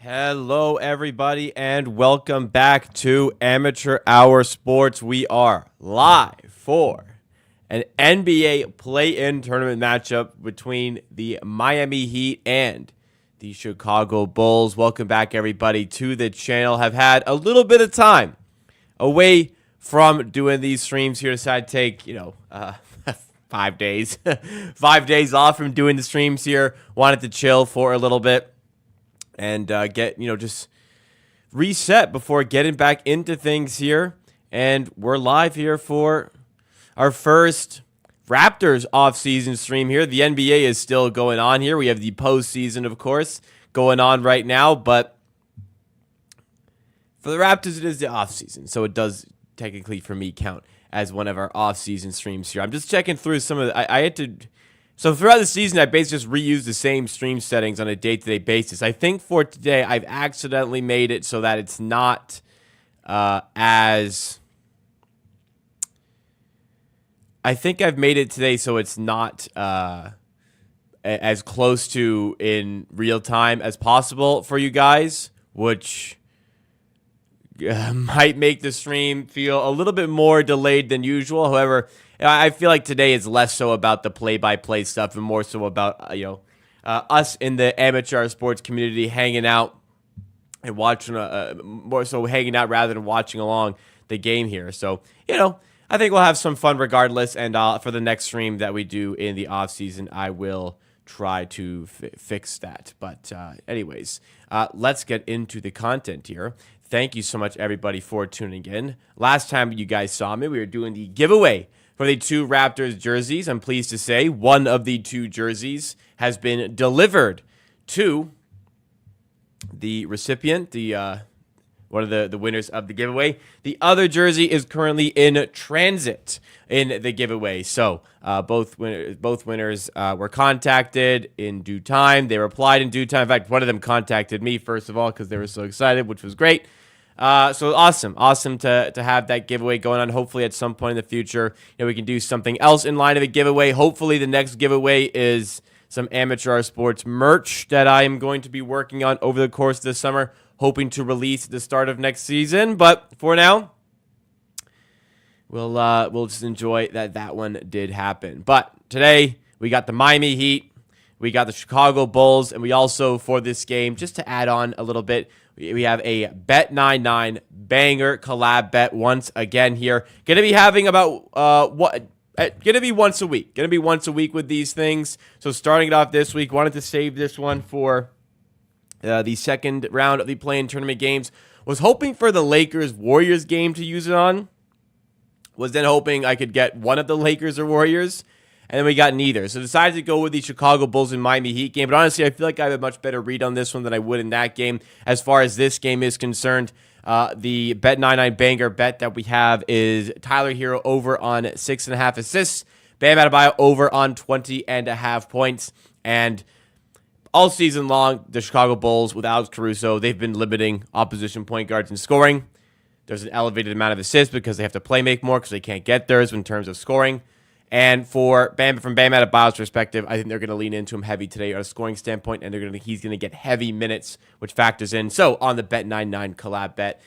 Hello, everybody, and welcome back to Amateur Hour Sports. We are live for an NBA play-in tournament matchup between the Miami Heat and the Chicago Bulls. Welcome back, everybody, to the channel. Have had a little bit of time away from doing these streams here. Decided to take, 5 days. 5 days off from doing the streams here. Wanted to chill for a little bit and get, just reset before getting back into things here. And we're live here for our first Raptors off-season stream here. The NBA is still going on here. We have the postseason, of course, going on right now. But for the Raptors, it is the off-season. So it does technically, for me, count as one of our off-season streams here. I'm just checking through some of the... I had to... So throughout the season, I basically just reused the same stream settings on a day-to-day basis. I think for today, I've accidentally made it so that it's not as... I think I've made it today so it's not as close to in real time as possible for you guys, which might make the stream feel a little bit more delayed than usual. However, I feel like today is less so about the play-by-play stuff and more so about, us in the amateur sports community hanging out and watching, more so hanging out rather than watching along the game here. So, I think we'll have some fun regardless. And for the next stream that we do in the off-season, I will try to fix that. But anyways, let's get into the content here. Thank you so much, everybody, for tuning in. Last time you guys saw me, we were doing the giveaway for the two Raptors jerseys. I'm pleased to say one of the two jerseys has been delivered to the recipient, one of the winners of the giveaway. The other jersey is currently in transit in the giveaway. So both winners were contacted in due time. They replied in due time. In fact, one of them contacted me first of all because they were so excited, which was great. So awesome to have that giveaway going on. Hopefully at some point in the future, we can do something else in line of a giveaway. Hopefully the next giveaway is some amateur sports merch that I am going to be working on over the course of the summer, hoping to release at the start of next season. But for now, we'll just enjoy that one did happen. But today we got the Miami Heat, we got the Chicago Bulls, and we also, for this game, just to add on a little bit, we have a Bet99 banger collab bet once again here. Going to be having about going to be once a week. Going to be once a week with these things. So starting it off this week, wanted to save this one for the second round of the play-in tournament games. Was hoping for the Lakers-Warriors game to use it on. Was then hoping I could get one of the Lakers or Warriors. And then we got neither. So decided to go with the Chicago Bulls and Miami Heat game. But honestly, I feel like I have a much better read on this one than I would in that game. As far as this game is concerned, the Bet99 banger bet that we have is Tyler Hero over on 6.5 assists. Bam Adebayo over on 20.5 points. And all season long, the Chicago Bulls with Alex Caruso, they've been limiting opposition point guards in scoring. There's an elevated amount of assists because they have to play make more because they can't get theirs in terms of scoring. And from Bam Adebayo's perspective, I think they're going to lean into him heavy today on a scoring standpoint, and he's going to get heavy minutes, which factors in. So on the Bet99 collab bet,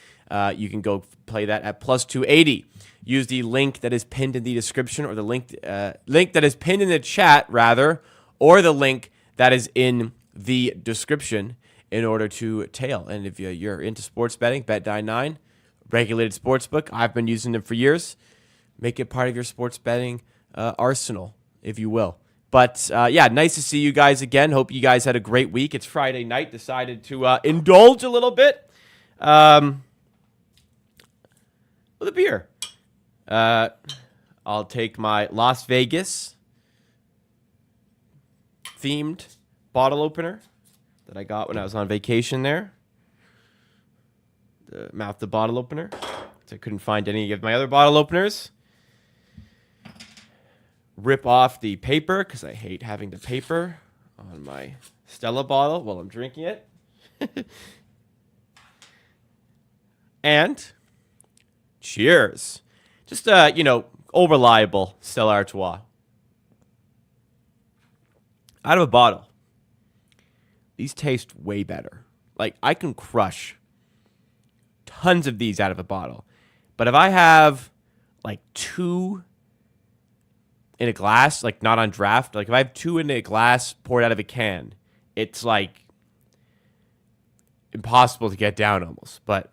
you can go play that at plus 280. Use the link that is pinned in the description, or the link that is pinned in the chat, rather, or the link that is in the description in order to tail. And if you're into sports betting, Bet99, regulated sportsbook. I've been using them for years. Make it part of your sports betting arsenal, if you will. But yeah, nice to see you guys again. Hope you guys had a great week. It's Friday night. Decided to indulge a little bit with a beer. I'll take my Las Vegas themed bottle opener that I got when I was on vacation there. The mouth the bottle opener. So I couldn't find any of my other bottle openers. Rip off the paper because I hate having the paper on my Stella bottle while I'm drinking it. And cheers. Just, old reliable Stella Artois. Out of a bottle. These taste way better. Like, I can crush tons of these out of a bottle. But if I have, like, 2 in a glass, like, not on draft, like, if I have 2 in a glass poured out of a can, it's, like, impossible to get down almost. But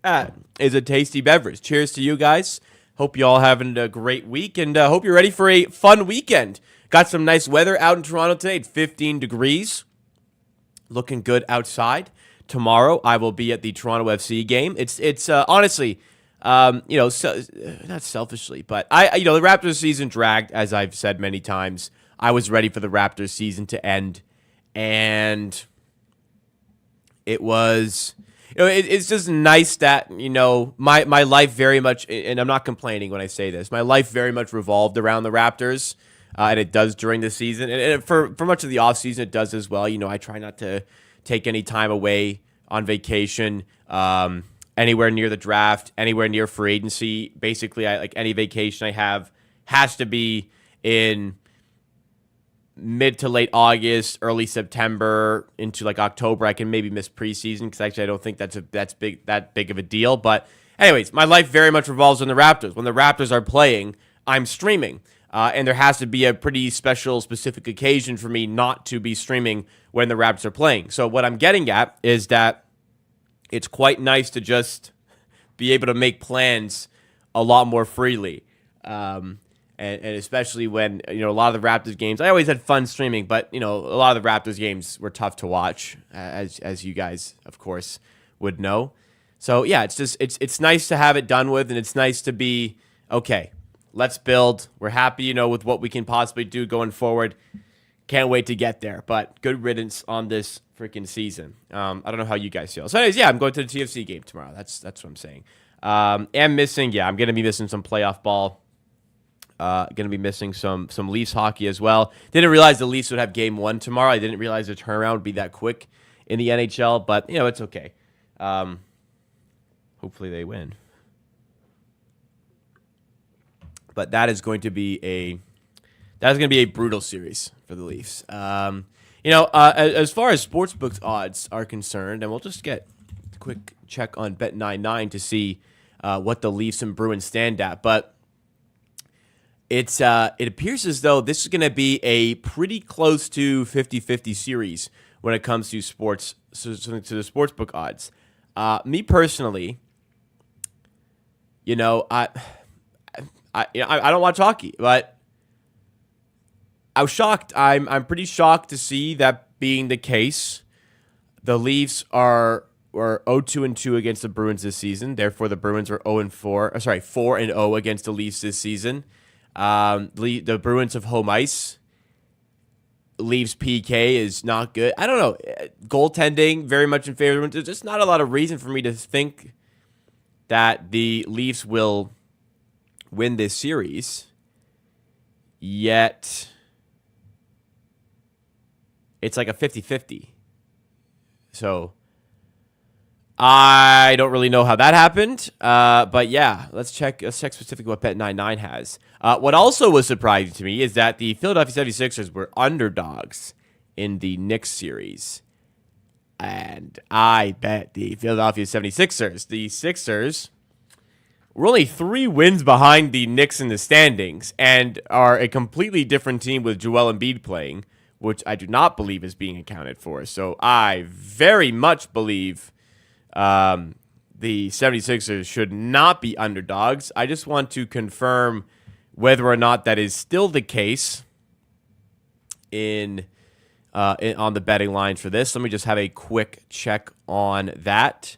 that is a tasty beverage. Cheers to you guys. Hope you all having a great week, and hope you're ready for a fun weekend. Got some nice weather out in Toronto today at 15 degrees. Looking good outside. Tomorrow, I will be at the Toronto FC game. It's honestly, not selfishly, but the Raptors season dragged, as I've said many times. I was ready for the Raptors season to end, and it was, it's just nice that, my life very much, and I'm not complaining when I say this, my life very much revolved around the Raptors, and it does during the season, and for much of the offseason, it does as well. I try not to take any time away on vacation, anywhere near the draft, anywhere near free agency. Basically, any vacation I have has to be in mid to late August, early September into like October. I can maybe miss preseason because actually I don't think that's that big of a deal. But anyways, my life very much revolves on the Raptors. When the Raptors are playing, I'm streaming. And there has to be a pretty special, specific occasion for me not to be streaming when the Raptors are playing. So what I'm getting at is that it's quite nice to just be able to make plans a lot more freely. And especially when, a lot of the Raptors games, I always had fun streaming, but, a lot of the Raptors games were tough to watch, as you guys, of course, would know. So, yeah, it's nice to have it done with, and it's nice to be, okay, let's build. We're happy, with what we can possibly do going forward. Can't wait to get there, but good riddance on this freaking season. I don't know how you guys feel. So anyways, yeah, I'm going to the TFC game tomorrow. That's what I'm saying. I'm going to be missing some playoff ball. Going to be missing some Leafs hockey as well. Didn't realize the Leafs would have game 1 tomorrow. I didn't realize the turnaround would be that quick in the NHL, but, it's okay. Hopefully they win. But that is going to be a brutal series for the Leafs. As far as sportsbooks odds are concerned, and we'll just get a quick check on Bet99 to see what the Leafs and Bruins stand at. But it appears as though this is going to be a pretty close to 50-50 series when it comes to sports, to the sportsbook odds. Me personally, I don't watch hockey, but I was shocked. I'm pretty shocked to see that being the case. The Leafs were 0-2 against the Bruins this season. Therefore, the Bruins are 4-0 against the Leafs this season. The Bruins have home ice. Leafs PK is not good. I don't know. Goaltending very much in favor. There's just not a lot of reason for me to think that the Leafs will win this series. Yet it's like a 50-50. So I don't really know how that happened. But yeah, let's check specifically what Bet99 has. What also was surprising to me is that the Philadelphia 76ers were underdogs in the Knicks series. And I bet the Philadelphia 76ers. The Sixers were only 3 wins behind the Knicks in the standings and are a completely different team with Joel Embiid playing, which I do not believe is being accounted for. So I very much believe the 76ers should not be underdogs. I just want to confirm whether or not that is still the case on the betting lines for this. Let me just have a quick check on that.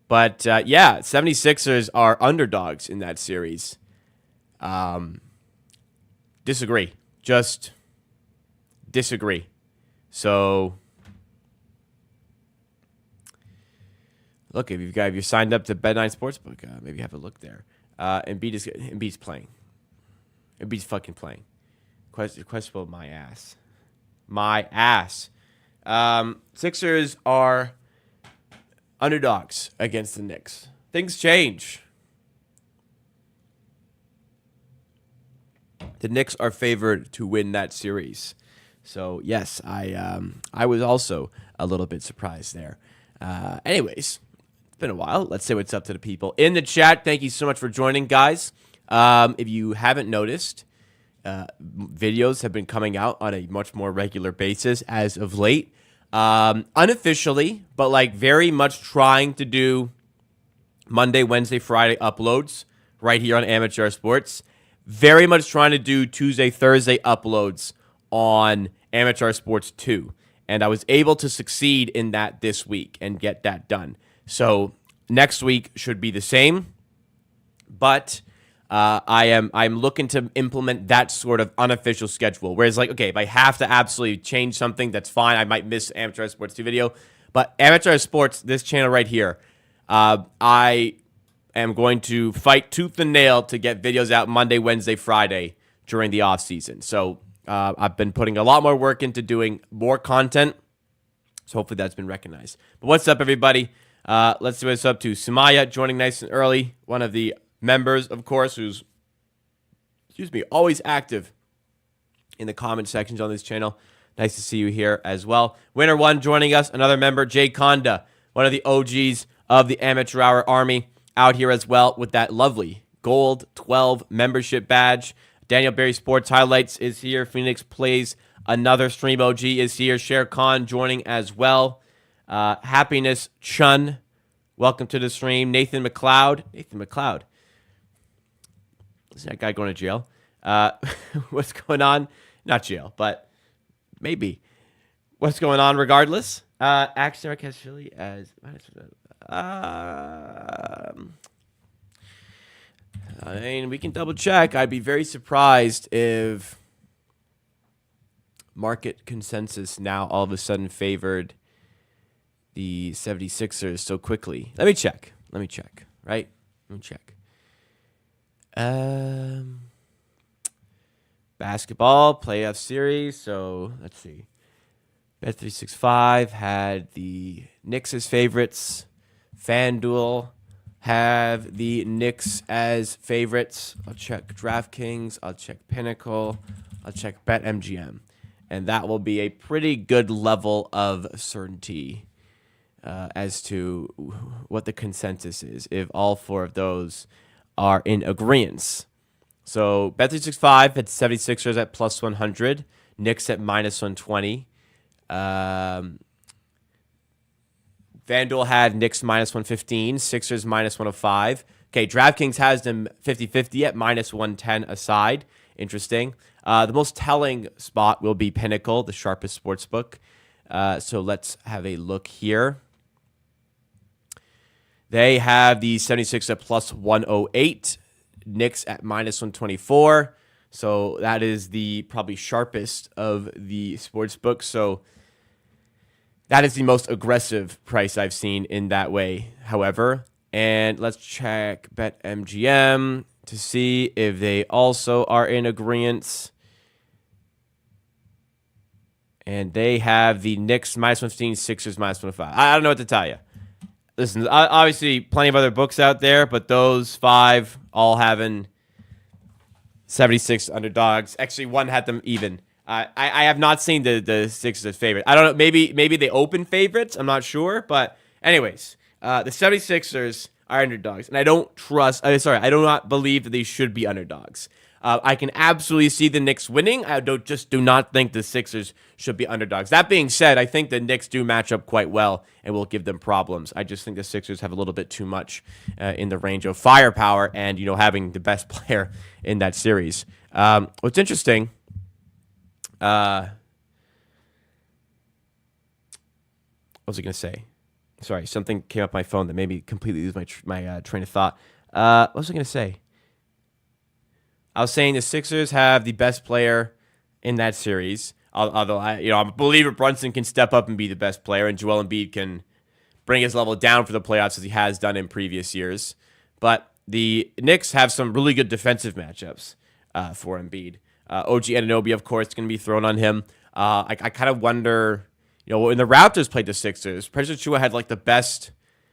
But, 76ers are underdogs in that series. Disagree. Just disagree. So, look, if you're signed up to Bet9 Sportsbook, maybe have a look there. Embiid's playing. Embiid's fucking playing. Questionable my ass. My ass. Sixers are underdogs against the Knicks. Things change. The Knicks are favored to win that series. So yes, I was also a little bit surprised there. Anyways, it's been a while. Let's say what's up to the people in the chat. Thank you so much for joining, guys. If you haven't noticed, videos have been coming out on a much more regular basis as of late. Unofficially, but like very much trying to do Monday, Wednesday, Friday uploads right here on Amateur Sports. Very much trying to do Tuesday, Thursday uploads on Amateur Sports 2. And I was able to succeed in that this week and get that done. So next week should be the same. But I'm looking to implement that sort of unofficial schedule. Whereas, like, okay, if I have to absolutely change something, that's fine. I might miss Amateur Sports 2 video. But Amateur Sports, this channel right here, I am going to fight tooth and nail to get videos out Monday, Wednesday, Friday during the off season. So I've been putting a lot more work into doing more content. So hopefully that's been recognized. But what's up, everybody? Let's see what's up to Sumaya joining nice and early. One of the members, of course, who's, always active in the comment sections on this channel. Nice to see you here as well. Winner 1 joining us. Another member, Jay Conda, one of the OGs of the Amateur Hour Army, out here as well with that lovely gold 12 membership badge. Daniel Berry Sports Highlights is here. Phoenix Plays Another Stream OG is here. Sher Khan joining as well. Happiness Chun, welcome to the stream. Nathan McLeod. Is that guy going to jail? What's going on? Not jail, but maybe. What's going on regardless? Axel has Philly as... I mean, we can double check. I'd be very surprised if market consensus now all of a sudden favored the 76ers so quickly. Let me check, right? Let me check. Basketball playoff series. So let's see. Bet365 had the Knicks as favorites. FanDuel have the Knicks as favorites. I'll check DraftKings. I'll check Pinnacle. I'll check BetMGM. And that will be a pretty good level of certainty as to what the consensus is, if all four of those are in agreement. So Bet365 had 76ers at plus 100. Knicks at minus 120. FanDuel had Knicks minus 115, Sixers minus 105. Okay, DraftKings has them 50-50 at minus 110 aside. Interesting. The most telling spot will be Pinnacle, the sharpest sports book. So let's have a look here. They have the 76 at plus 108, Knicks at minus 124. So that is the probably sharpest of the sports books. So that is the most aggressive price I've seen in that way, however. And let's check BetMGM to see if they also are in agreement. And they have the Knicks minus 115, Sixers minus 105. I don't know what to tell you. Listen, obviously plenty of other books out there, but those five all having 76 underdogs. Actually, one had them even. I have not seen the Sixers as favorite. I don't know. Maybe they open favorites. I'm not sure. But anyways, the 76ers are underdogs. And I don't I do not believe that they should be underdogs. I can absolutely see the Knicks winning. I do not think the Sixers should be underdogs. That being said, I think the Knicks do match up quite well and will give them problems. I just think the Sixers have a little bit too much in the range of firepower and, having the best player in that series. What's interesting... what was I going to say? Sorry, something came up my phone that made me completely lose my train of thought. What was I going to say? I was saying the Sixers have the best player in that series. Although I'm a believer Brunson can step up and be the best player, and Joel Embiid can bring his level down for the playoffs as he has done in previous years. But the Knicks have some really good defensive matchups for Embiid. OG Anunoby, of course, going to be thrown on him. I kind of wonder, when the Raptors played the Sixers, Precious Achiuwa had like the best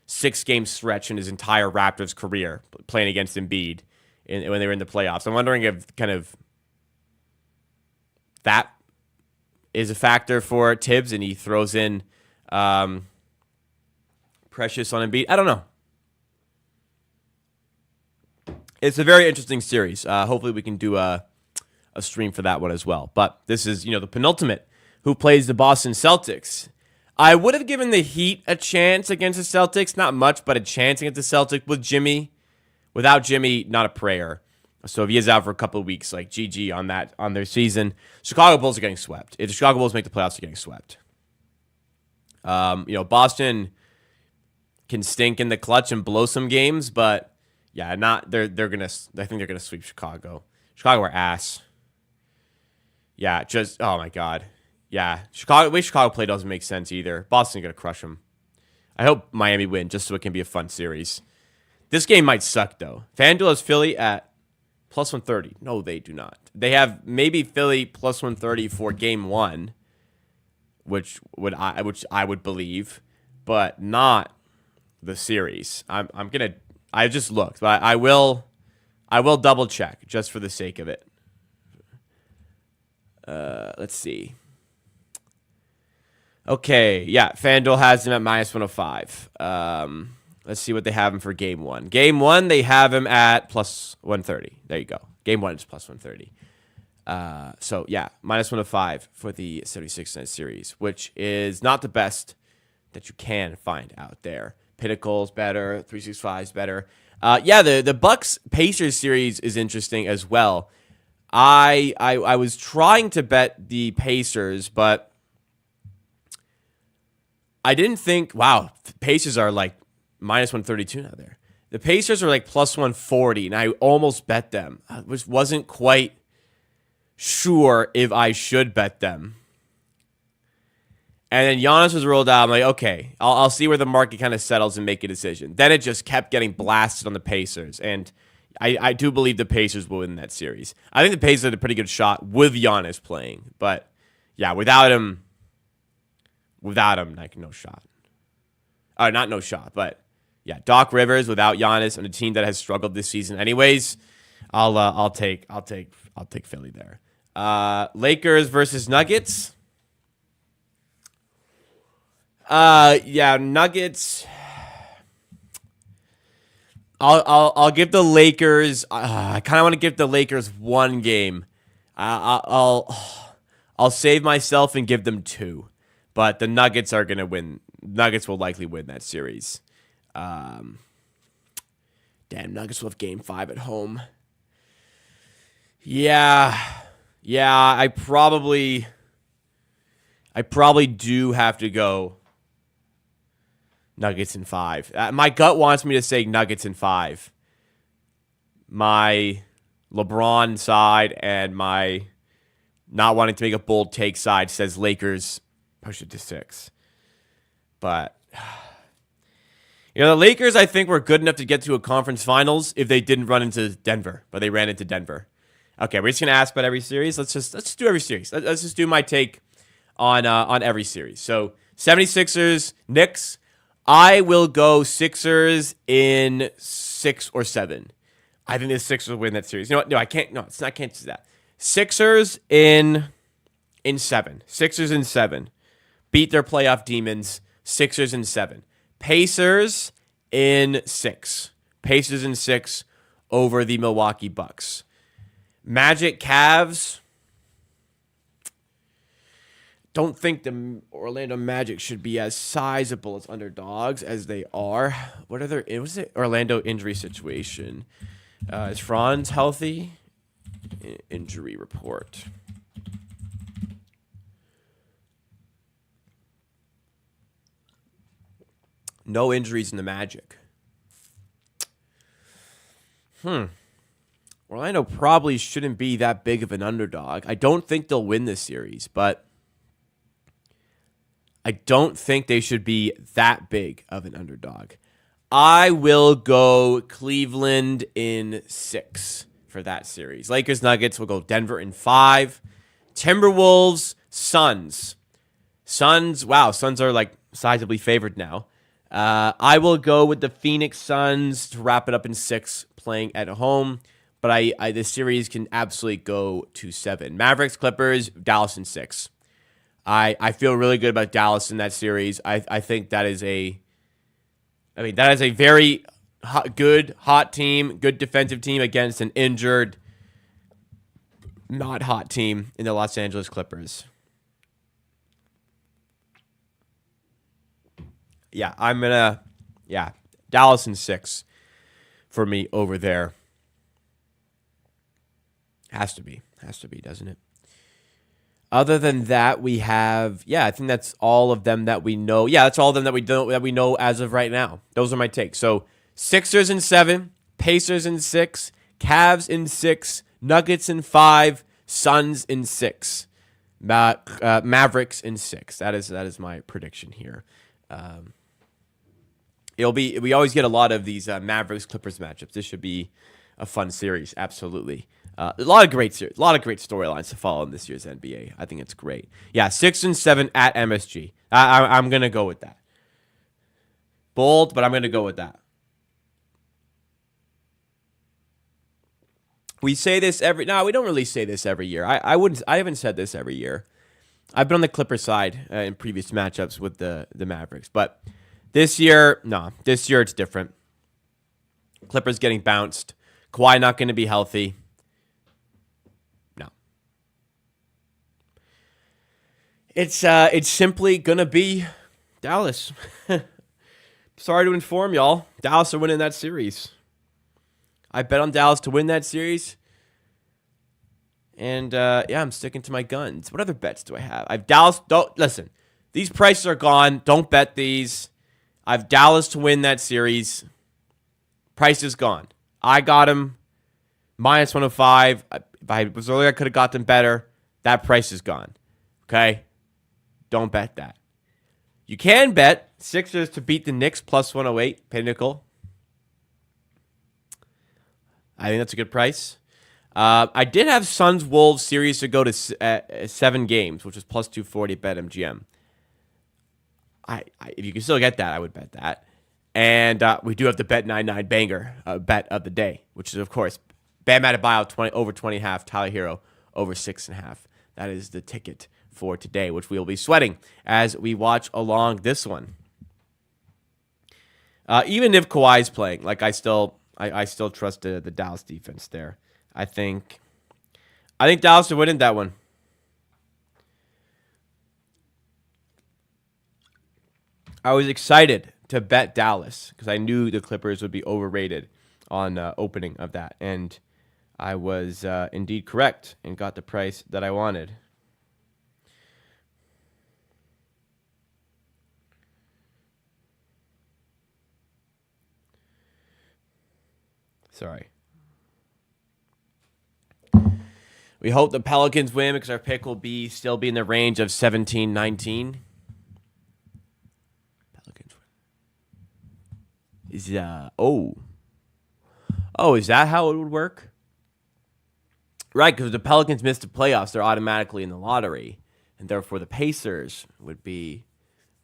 6-game stretch in his entire Raptors career playing against Embiid when they were in the playoffs. I'm wondering if kind of that is a factor for Tibbs, and he throws in Precious on Embiid. I don't know. It's a very interesting series. Hopefully we can do a stream for that one as well. But this is, the penultimate, who plays the Boston Celtics. I would have given the Heat a chance against the Celtics. Not much, but a chance against the Celtics with Jimmy. Without Jimmy, not a prayer. So if he is out for a couple of weeks, like GG on their season. Chicago Bulls are getting swept. If the Chicago Bulls make the playoffs, they're getting swept. Boston can stink in the clutch and blow some games, but yeah, I think they're gonna sweep Chicago. Chicago are ass. Yeah, oh my god. Yeah, the way Chicago play doesn't make sense either. Boston's gonna crush them. I hope Miami win just so it can be a fun series. This game might suck though. FanDuel has Philly at plus 130. No, they do not. They have maybe Philly plus 130 for game 1, which I would believe, but not the series. I just looked, but I will double check just for the sake of it. Let's see. Okay, yeah, FanDuel has him at minus 105. Let's see what they have him for game 1. Game 1, they have him at plus 130. There you go. Game 1 is plus 130. So, yeah, minus 105 for the 76ers series, which is not the best that you can find out there. Pinnacle's better. 365's better. The Bucks-Pacers series is interesting as well. I was trying to bet the Pacers, but I didn't think, wow, the Pacers are like minus 132 now there. The Pacers are like plus 140, and I almost bet them. I wasn't quite sure if I should bet them. And then Giannis was rolled out. I'm like, okay, I'll see where the market kind of settles and make a decision. Then it just kept getting blasted on the Pacers, and I do believe the Pacers will win that series. I think the Pacers had a pretty good shot with Giannis playing, but yeah, without him, like no shot. Not no shot, but yeah, Doc Rivers without Giannis on a team that has struggled this season. Anyways, I'll take Philly there. Lakers versus Nuggets. Nuggets. I'll give the Lakers. I kind of want to give the Lakers one game. I'll save myself and give them 2, but the Nuggets are gonna win. Nuggets will likely win that series. Damn, Nuggets will have game 5 at home. Yeah. I probably do have to go Nuggets in 5. My gut wants me to say Nuggets in 5. My LeBron side and my not wanting to make a bold take side says Lakers push it to 6. But the Lakers, I think, were good enough to get to a conference finals if they didn't run into Denver, but they ran into Denver. Okay, we're just gonna ask about every series. Let's just do every series. Let's just do my take on every series. So 76ers, Knicks. I will go Sixers in 6 or 7. I think the Sixers will win that series. You know what? No, I can't. No, I can't do that. Sixers in 7. Sixers in 7. Beat their playoff demons. Sixers in 7. Pacers in 6. Pacers in 6 over the Milwaukee Bucks. Magic Cavs. Don't think the Orlando Magic should be as sizable as underdogs as they are. What are their? Was it Orlando injury situation? Is Franz healthy? Injury report. No injuries in the Magic. Orlando probably shouldn't be that big of an underdog. I don't think they'll win this series, but I don't think they should be that big of an underdog. I will go Cleveland in 6 for that series. Lakers, Nuggets will go Denver in 5. Timberwolves, Suns. Suns are like sizably favored now. I will go with the Phoenix Suns to wrap it up in 6, playing at home. But this series can absolutely go to 7. Mavericks, Clippers, Dallas in 6. I feel really good about Dallas in that series. I think that is that is a very hot team, good defensive team against an injured, not hot team in the Los Angeles Clippers. Yeah, Dallas in 6 for me over there. Has to be, doesn't it? Other than that, we have, I think that's all of them that we know. Yeah, that's all of them that we know as of right now. Those are my takes. So Sixers in 7, Pacers in 6, Cavs in 6, Nuggets in 5, Suns in 6, Mavericks in 6. That is my prediction here. We always get a lot of these Mavericks Clippers matchups. This should be a fun series, absolutely. A lot of great storylines to follow in this year's NBA. I think it's great. Yeah, 6 and 7 at MSG. I'm gonna go with that. Bold, but I'm gonna go with that. We say this we don't really say this every year. I haven't said this every year. I've been on the Clippers side in previous matchups with the Mavericks, but this year it's different. Clippers getting bounced. Kawhi not going to be healthy. No. It's simply going to be Dallas. Sorry to inform y'all. Dallas are winning that series. I bet on Dallas to win that series. And I'm sticking to my guns. What other bets do I have? I've Dallas. Don't listen. These prices are gone. Don't bet these. I've Dallas to win that series. Price is gone. I got him minus 105. If I was earlier, I could have got them better. That price is gone. Okay? Don't bet that. You can bet Sixers to beat the Knicks plus 108, Pinnacle. I think that's a good price. I did have Suns Wolves series to go to 7 games, which is plus 240 at BetMGM. If you can still get that, I would bet that. And we do have the Bet 99 banger bet of the day, which is, of course, Bam Adebayo over 20.5, Tyler Hero over 6.5. That is the ticket for today, which we will be sweating as we watch along this one. Even if Kawhi's playing, I still trust the Dallas defense there. I think Dallas are winning that one. I was excited to bet Dallas because I knew the Clippers would be overrated on opening of that. And I was indeed correct and got the price that I wanted. Sorry. We hope the Pelicans win because our pick will still be in the range of 17-19. Pelicans win. Is that how it would work? Right, because if the Pelicans missed the playoffs, they're automatically in the lottery, and therefore the Pacers would be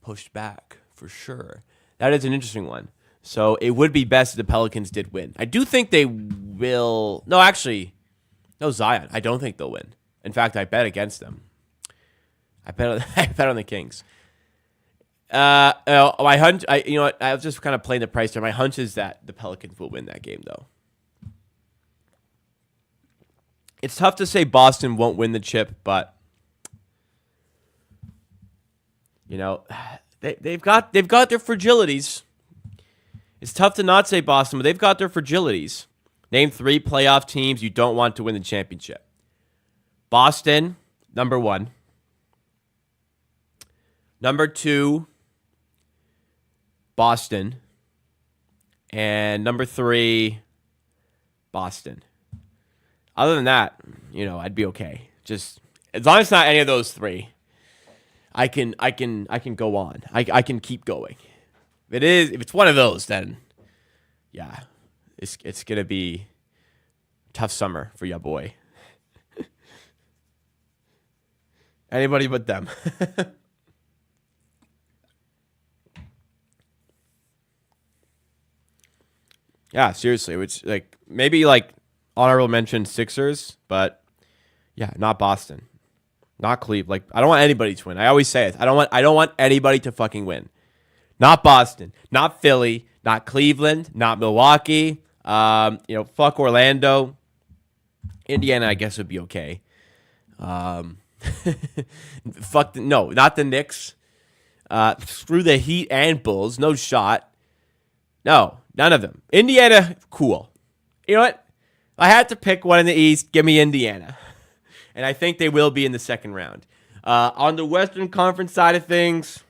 pushed back for sure. That is an interesting one. So it would be best if the Pelicans did win. I do think they will. No, actually, no Zion. I don't think they'll win. In fact, I bet against them. I bet on the Kings. My hunch. I was just kind of playing the price there. My hunch is that the Pelicans will win that game, though. It's tough to say Boston won't win the chip, but they've got their fragilities. It's tough to not say Boston, but they've got their fragilities. Name 3 playoff teams you don't want to win the championship. Boston, number 1. Number 2, Boston. And number 3, Boston. Other than that, I'd be okay. Just as long as it's not any of those 3, I can go on. I can keep going. If it's one of those, then yeah, it's gonna be a tough summer for your boy. Anybody but them. Yeah, seriously, which maybe honorable mention Sixers, but yeah, not Boston. Not Cleveland. Like, I don't want anybody to win. I always say it. I don't want anybody to fucking win. Not Boston. Not Philly. Not Cleveland. Not Milwaukee. Fuck Orlando. Indiana, I guess, would be okay. Not the Knicks. Screw the Heat and Bulls. No shot. No, none of them. Indiana, cool. You know what? I had to pick one in the East. Give me Indiana. And I think they will be in the second round. On the Western Conference side of things,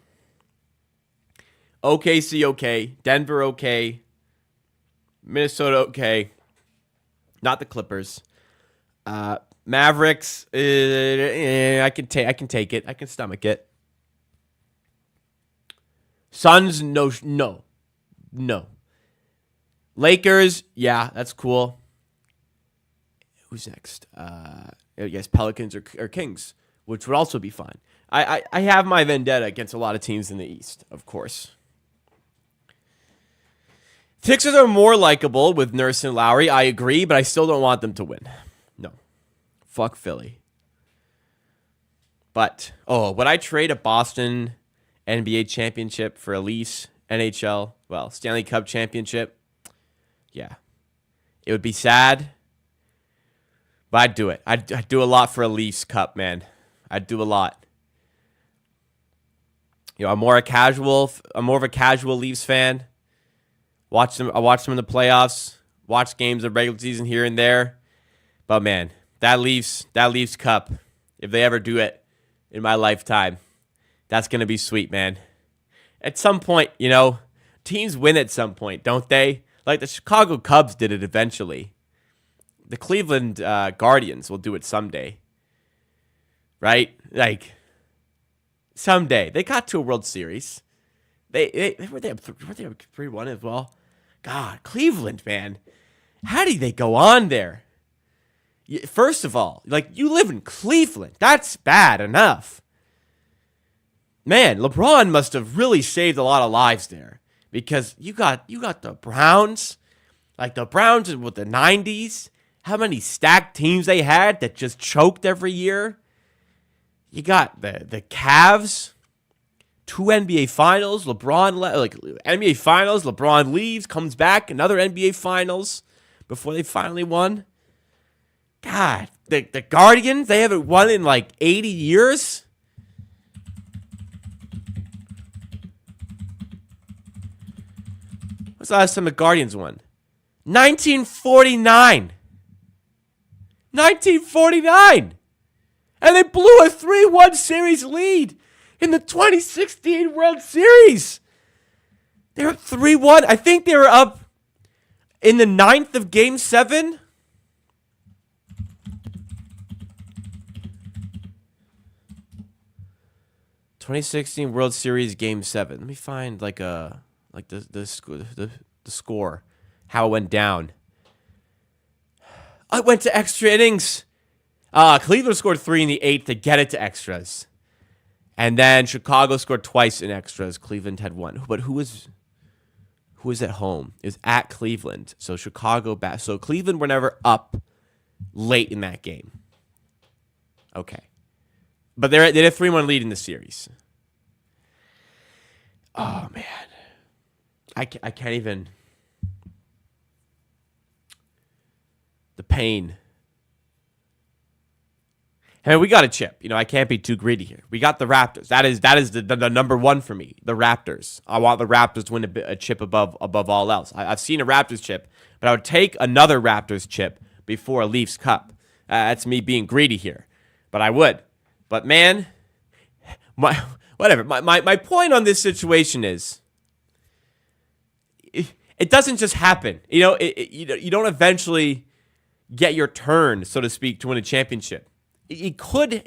OKC okay. Denver okay. Minnesota okay. Not the Clippers. Mavericks, I can take it. I can stomach it. Suns, no. Lakers, yeah, that's cool. Who's next? I guess Pelicans or Kings, which would also be fine. I have my vendetta against a lot of teams in the East, of course. Sixers are more likable with Nurse and Lowry. I agree, but I still don't want them to win. No. Fuck Philly. But, would I trade a Boston NBA championship for a Leafs NHL, Stanley Cup championship? Yeah. It would be sad, but I'd do it. I'd do a lot for a Leafs Cup, man. I'd do a lot. I'm more of a casual Leafs fan. I watch them in the playoffs. Watch games of regular season here and there. But man, that Leafs Cup, if they ever do it in my lifetime, that's gonna be sweet, man. At some point, teams win at some point, don't they? Like the Chicago Cubs did it eventually. The Cleveland Guardians will do it someday, right? Like someday they got to a World Series. They were up 3-1 as well. God, Cleveland, man, how did they go on there? First of all, you live in Cleveland. That's bad enough. Man, LeBron must have really saved a lot of lives there because you got the Browns, like the Browns with the 90s. How many stacked teams they had that just choked every year? You got the Cavs, 2 NBA Finals. NBA Finals. LeBron leaves, comes back, another NBA Finals before they finally won. God, the Guardians, they haven't won in 80 years. What's the last time the Guardians won? 1949. 1949. And they blew a 3-1 series lead in the 2016 World Series. They were up 3-1. I think they were up in the 9th of Game 7. '16 World Series Game 7. Let me find the score, how it went down. I went to extra innings. Cleveland scored 3 in the 8th to get it to extras. And then Chicago scored twice in extras. Cleveland had 1. But who was at home? It was at Cleveland. So Chicago back. So Cleveland were never up late in that game. Okay. But they had a 3-1 lead in the series. Oh, man. I can't even. The pain. Hey, we got a chip. I can't be too greedy here. We got the Raptors. That is the number one for me. The Raptors. I want the Raptors to win a chip above all else. I've seen a Raptors chip, but I would take another Raptors chip before a Leafs Cup. That's me being greedy here, but I would. But man, whatever. My point on this situation is, it doesn't just happen. You don't eventually get your turn, so to speak, to win a championship. It could,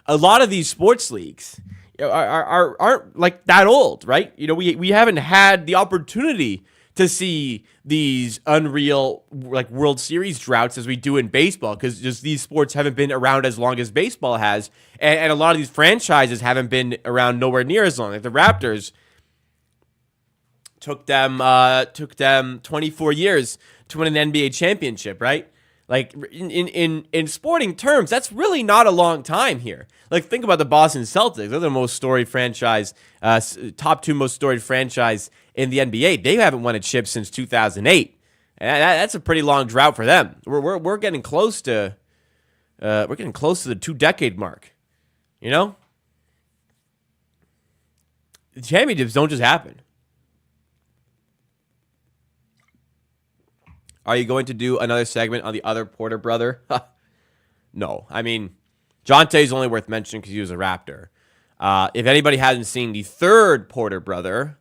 a lot of these sports leagues aren't that old, right? We haven't had the opportunity to see these unreal World Series droughts as we do in baseball, because just these sports haven't been around as long as baseball has, and a lot of these franchises haven't been around nowhere near as long. Like the Raptors took them 24 years to win an NBA championship, right? Like in sporting terms, that's really not a long time here. Like think about the Boston Celtics; they're the most storied franchise, top 2 most storied franchise in the NBA. They haven't won a chip since 2008, and that's a pretty long drought for them. We're getting close to the 2-decade mark. You know, the championships don't just happen. Are you going to do another segment on the other Porter brother? No. I mean, Jonte's only worth mentioning because he was a Raptor. If anybody hasn't seen, the third Porter brother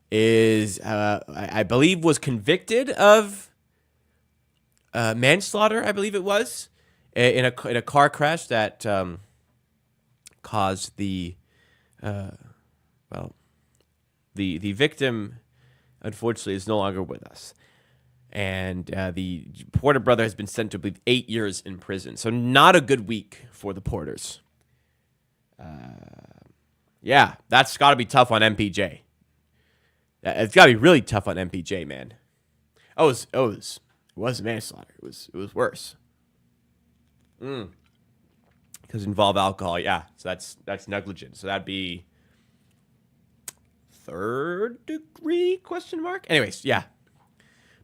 is, I believe, was convicted of manslaughter, I believe it was, in a car crash that caused the victim, unfortunately, is no longer with us. And the Porter brother has been sent to, I believe, 8 years in prison. So not a good week for the Porters. Yeah, that's got to be tough on MPJ. It's got to be really tough on MPJ, man. It wasn't manslaughter. It was worse. Because it involved alcohol. Yeah, so that's negligent. So that'd be 3rd degree ? Anyways, yeah.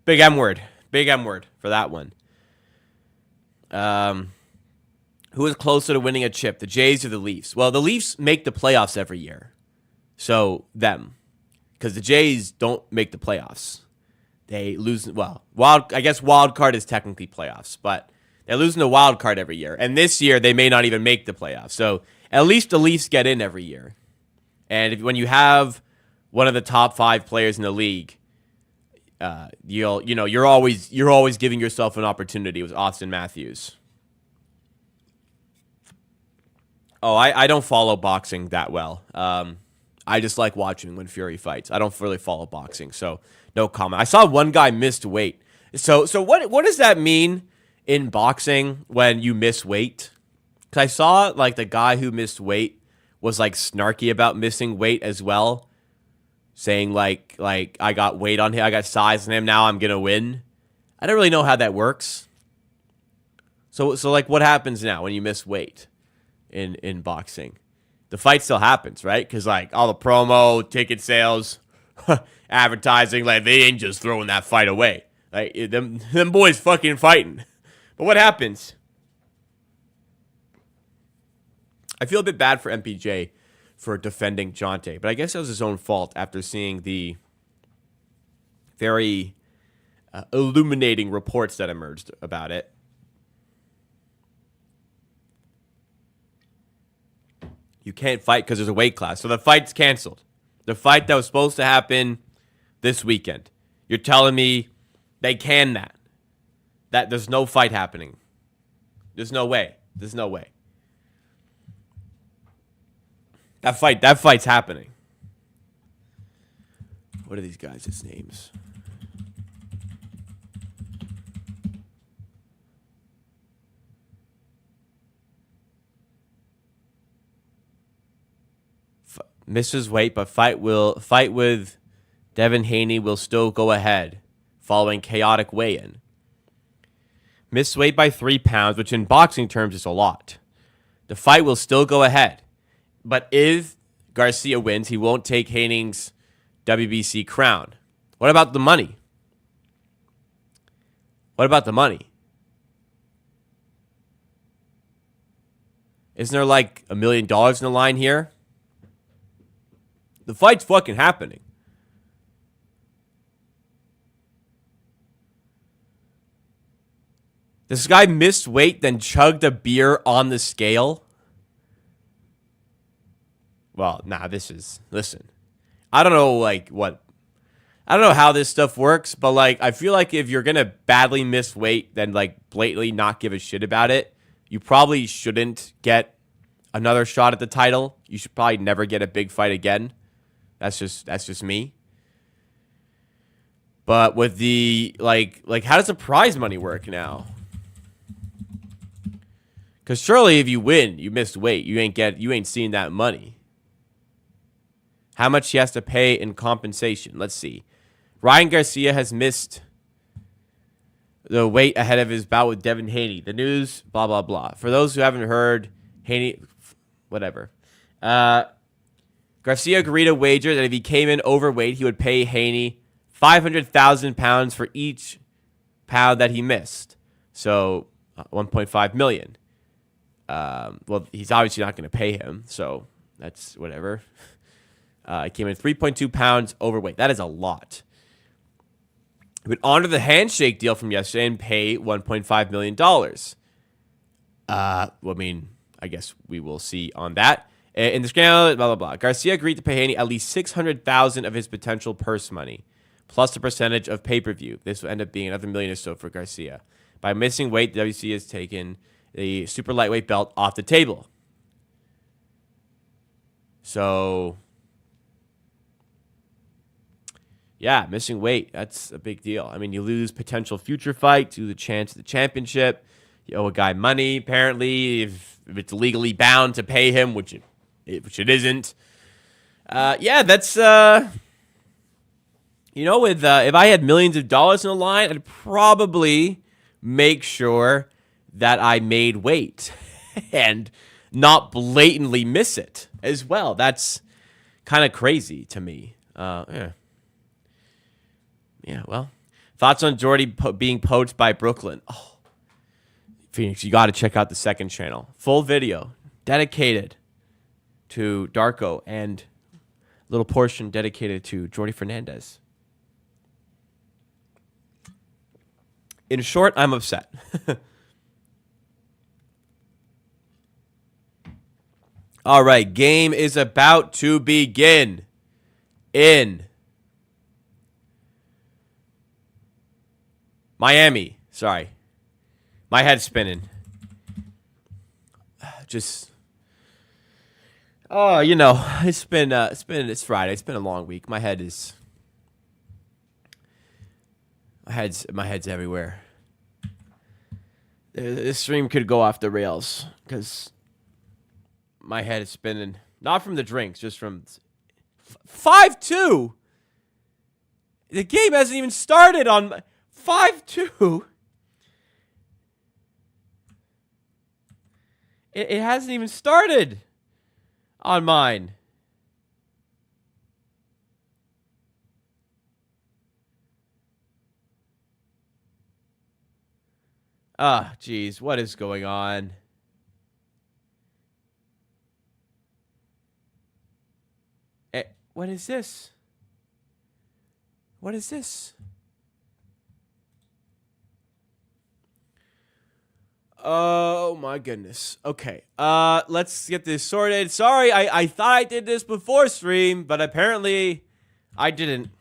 Big M word for that one. Who is closer to winning a chip, the Jays or the Leafs? Well, the Leafs make the playoffs every year, so them, because the Jays don't make the playoffs. They lose. Well, I guess wild card is technically playoffs, but they're losing the wild card every year. And this year they may not even make the playoffs. So at least the Leafs get in every year. And when you have one of the top 5 players in the league, you're always giving yourself an opportunity with Austin Matthews. Oh, I don't follow boxing that well. I just like watching when Fury fights. I don't really follow boxing, so no comment. I saw one guy missed weight. So what does that mean in boxing when you miss weight? Because I saw like the guy who missed weight was like snarky about missing weight as well. Saying like I got weight on him, I got size on him, now I'm gonna win. I don't really know how that works. So like what happens now when you miss weight in boxing? The fight still happens, right? Because like all the promo, ticket sales, advertising, like they ain't just throwing that fight away. Like them boys fucking fighting. But what happens? I feel a bit bad for MPJ for defending Jonte, but I guess it was his own fault after seeing the very illuminating reports that emerged about it. You can't fight because there's a weight class, so the fight's canceled. The fight that was supposed to happen this weekend. You're telling me they can that there's no fight happening. There's no way. That fight's happening. What are these guys' names? Misses weight, but fight with Devin Haney will still go ahead following chaotic weigh-in. Missed weight by 3 pounds, which in boxing terms is a lot. The fight will still go ahead. But if Garcia wins, he won't take Haney's WBC crown. What about the money? Isn't there like $1 million in the line here? The fight's fucking happening. This guy missed weight, then chugged a beer on the scale. Well, listen. I don't know how this stuff works, but like, I feel like if you're going to badly miss weight, then like blatantly not give a shit about it, you probably shouldn't get another shot at the title. You should probably never get a big fight again. That's just me. But with the, like, how does the prize money work now? Because surely if you win, you missed weight, you ain't seeing that money. How much he has to pay in compensation? Let's see. Ryan Garcia has missed the weight ahead of his bout with Devin Haney. The news, blah, blah, blah. For those who haven't heard, Haney, whatever. Garcia agreed to wager that if he came in overweight, he would pay Haney 500,000 pounds for each pound that he missed. So 1.5 million. Well, he's obviously not going to pay him, so that's whatever. He came in 3.2 pounds overweight. That is a lot. He would honor the handshake deal from yesterday and pay $1.5 million. Well, I mean, I guess we will see on that. In the scandal, blah, blah, blah. Garcia agreed to pay Haney at least $600,000 of his potential purse money, plus a percentage of pay-per-view. This will end up being another $1 million or so for Garcia. By missing weight, the WC has taken the super lightweight belt off the table. So, yeah, missing weight, that's a big deal. I mean, you lose potential future fight to the chance of the championship. You owe a guy money, apparently, if it's legally bound to pay him, which it isn't. Yeah, that's, with if I had millions of dollars in the line, I'd probably make sure that I made weight and not blatantly miss it as well. That's kind of crazy to me. Yeah, well, thoughts on Jordy being poached by Brooklyn? Oh, Phoenix, you got to check out the second channel. Full video dedicated to Darko and a little portion dedicated to Jordy Fernandez. In short, I'm upset. All right, game is about to begin in Miami. Sorry. My head's spinning. Just, it's Friday. It's been a long week. My head's everywhere. This stream could go off the rails because my head is spinning. Not from the drinks, just from 5-2. The game hasn't even started on 5-2. It hasn't even started on mine. Geez, what is going on? What is this? What is this? Oh my goodness. Okay. Let's get this sorted. Sorry, I thought I did this before stream, but apparently I didn't.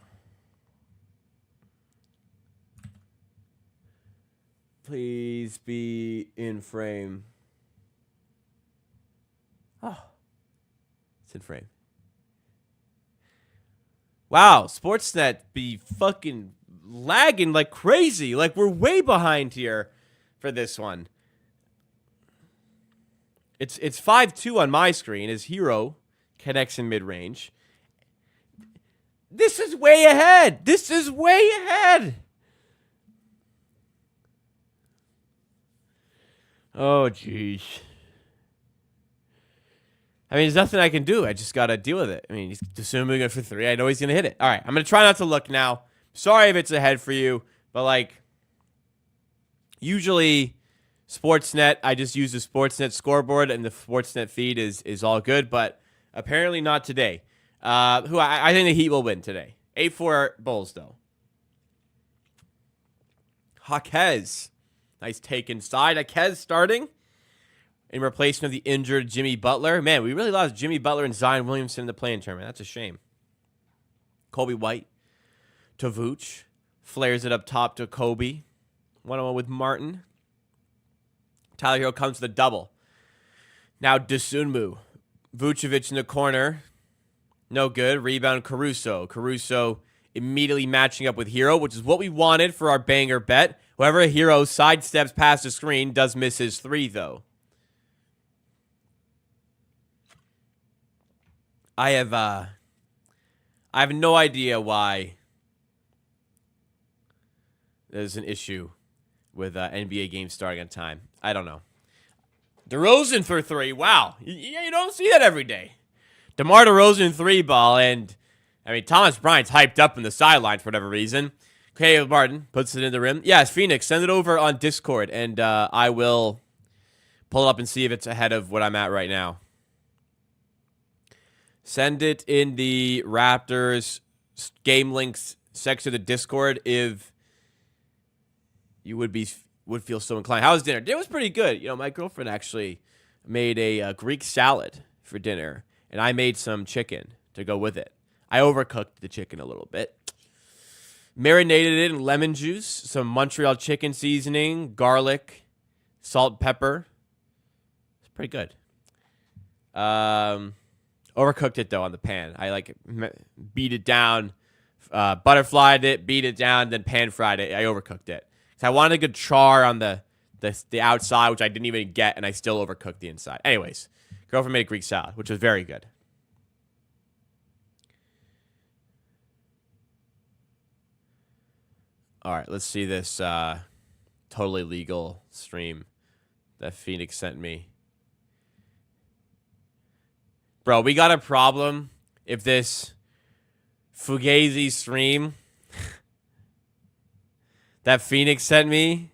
Please be in frame. Oh. It's in frame. Wow, Sportsnet be fucking lagging like crazy. Like we're way behind here for this one. It's 5-2 on my screen as Hero connects in mid-range. This is way ahead. This is way ahead. Oh, jeez. I mean, there's nothing I can do. I just got to deal with it. I mean, he's assuming it for 3. I know he's going to hit it. All right, I'm going to try not to look now. Sorry if it's ahead for you, but, like, usually Sportsnet, I just use the Sportsnet scoreboard, and the Sportsnet feed is all good, but apparently not today. I think the Heat will win today. 8-4 Bulls, though. Jaquez. Nice take inside. Jaquez starting in replacement of the injured Jimmy Butler. Man, we really lost Jimmy Butler and Zion Williamson in the play-in tournament. That's a shame. Kobe White to Vooch. Flares it up top to Kobe. 1-on-1 with Martin. Tyler Hero comes to the double. Now Dosunmu. Vucevic in the corner. No good. Rebound Caruso. Caruso immediately matching up with Hero, which is what we wanted for our banger bet. However, Hero sidesteps past the screen, does miss his 3, though. I have no idea why there's an issue with NBA games starting on time. I don't know. DeRozan for 3. Wow. You don't see that every day. DeMar DeRozan 3-ball, and I mean, Thomas Bryant's hyped up in the sideline for whatever reason. Caleb Martin puts it in the rim. Yes, Phoenix, send it over on Discord, and I will pull it up and see if it's ahead of what I'm at right now. Send it in the Raptors game links section of the Discord if you would feel so inclined. How was dinner? Dinner was pretty good. You know, my girlfriend actually made a Greek salad for dinner, and I made some chicken to go with it. I overcooked the chicken a little bit. Marinated it in lemon juice, some Montreal chicken seasoning, garlic, salt, pepper. It's pretty good. Overcooked it, though, on the pan. I beat it down, butterflied it, beat it down, then pan-fried it. I overcooked it. I wanted a good char on the outside, which I didn't even get, and I still overcooked the inside. Anyways, girlfriend made a Greek salad, which was very good. All right, let's see this totally legal stream that Phoenix sent me. Bro, we got a problem if this Fugazi stream that Phoenix sent me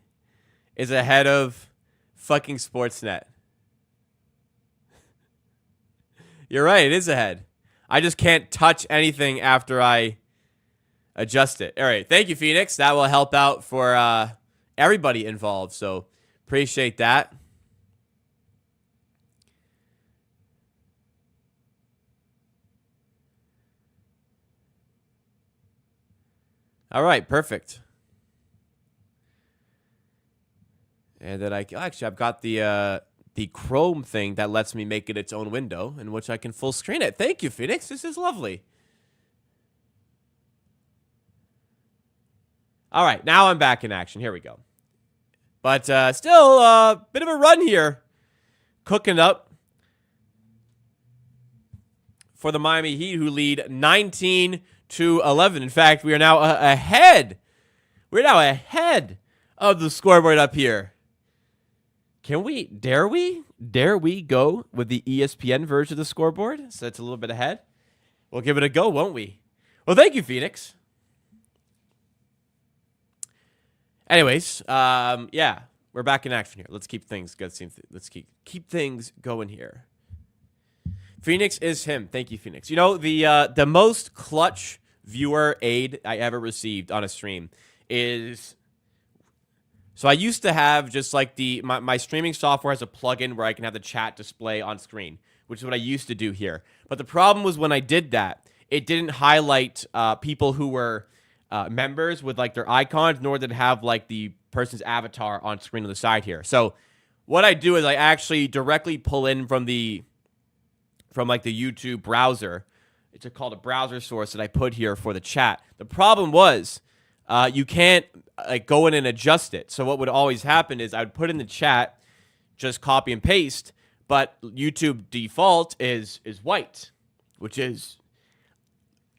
is ahead of fucking Sportsnet. You're right, it is ahead. I just can't touch anything after I adjust it. All right, thank you, Phoenix. That will help out for everybody involved, so appreciate that. All right, perfect. And then I've got the Chrome thing that lets me make it its own window in which I can full screen it. Thank you, Phoenix. This is lovely. All right, now I'm back in action. Here we go. But still a bit of a run here. Cooking up for the Miami Heat, who lead 19-11. In fact, we are now ahead. We're now ahead of the scoreboard up here. Dare we go with the ESPN version of the scoreboard? So it's a little bit ahead. We'll give it a go, won't we? Well, thank you, Phoenix. Anyways, yeah, we're back in action here. Let's keep things good. Let's keep things going here. Phoenix is him. Thank you, Phoenix. You know, the most clutch viewer aid I ever received on a stream is... So I used to have just like my streaming software has a plugin where I can have the chat display on screen, which is what I used to do here. But the problem was when I did that, it didn't highlight people who were members with like their icons, nor did it have like the person's avatar on screen on the side here. So what I do is I actually directly pull in from like the YouTube browser. It's called a browser source that I put here for the chat. The problem was you can't like go in and adjust it. So what would always happen is I would put in the chat, just copy and paste, but YouTube default is white, which is,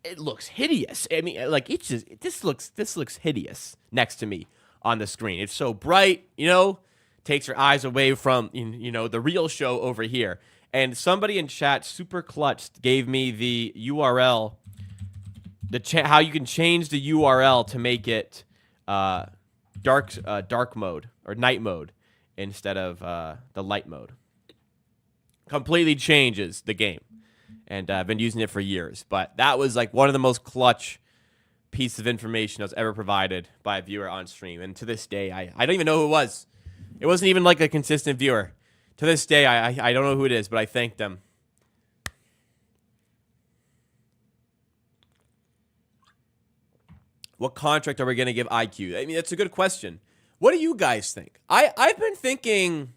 it looks hideous. I mean, like it's just this looks hideous next to me on the screen. It's so bright, you know, takes your eyes away from the real show over here. And somebody in chat, super clutch, gave me the URL, how you can change the URL to make it dark mode or night mode instead of the light mode. Completely changes the game. And I've been using it for years. But that was like one of the most clutch pieces of information that was ever provided by a viewer on stream. And to this day, I don't even know who it was. It wasn't even like a consistent viewer. To this day, I don't know who it is, but I thank them. What contract are we going to give IQ? I mean, that's a good question. What do you guys think? I've been thinking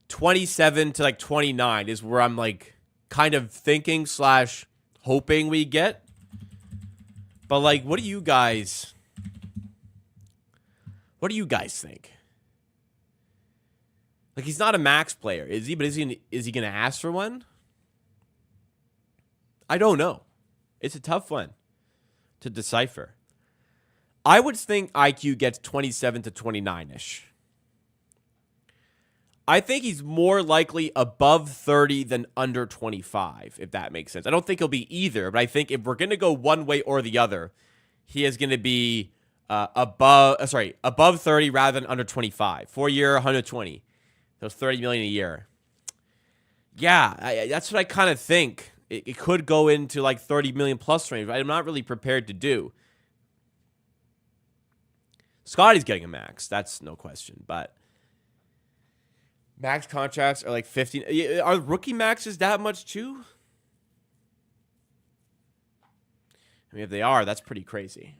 27 to like 29 is where I'm like kind of thinking / hoping we get. But like, what do you guys think? Like, he's not a max player, is he? But is he going to ask for one? I don't know. It's a tough one to decipher. I would think IQ gets 27 to 29-ish. I think he's more likely above 30 than under 25, if that makes sense. I don't think he'll be either, but I think if we're going to go one way or the other, he is going to be above 30 rather than under 25. 4-year, 120. So $30 million a year. Yeah, that's what I kind of think. It could go into like 30 million plus range, but I'm not really prepared to do. Scotty's getting a max. That's no question, but max contracts are like 15. Are rookie maxes that much too? I mean, if they are, that's pretty crazy.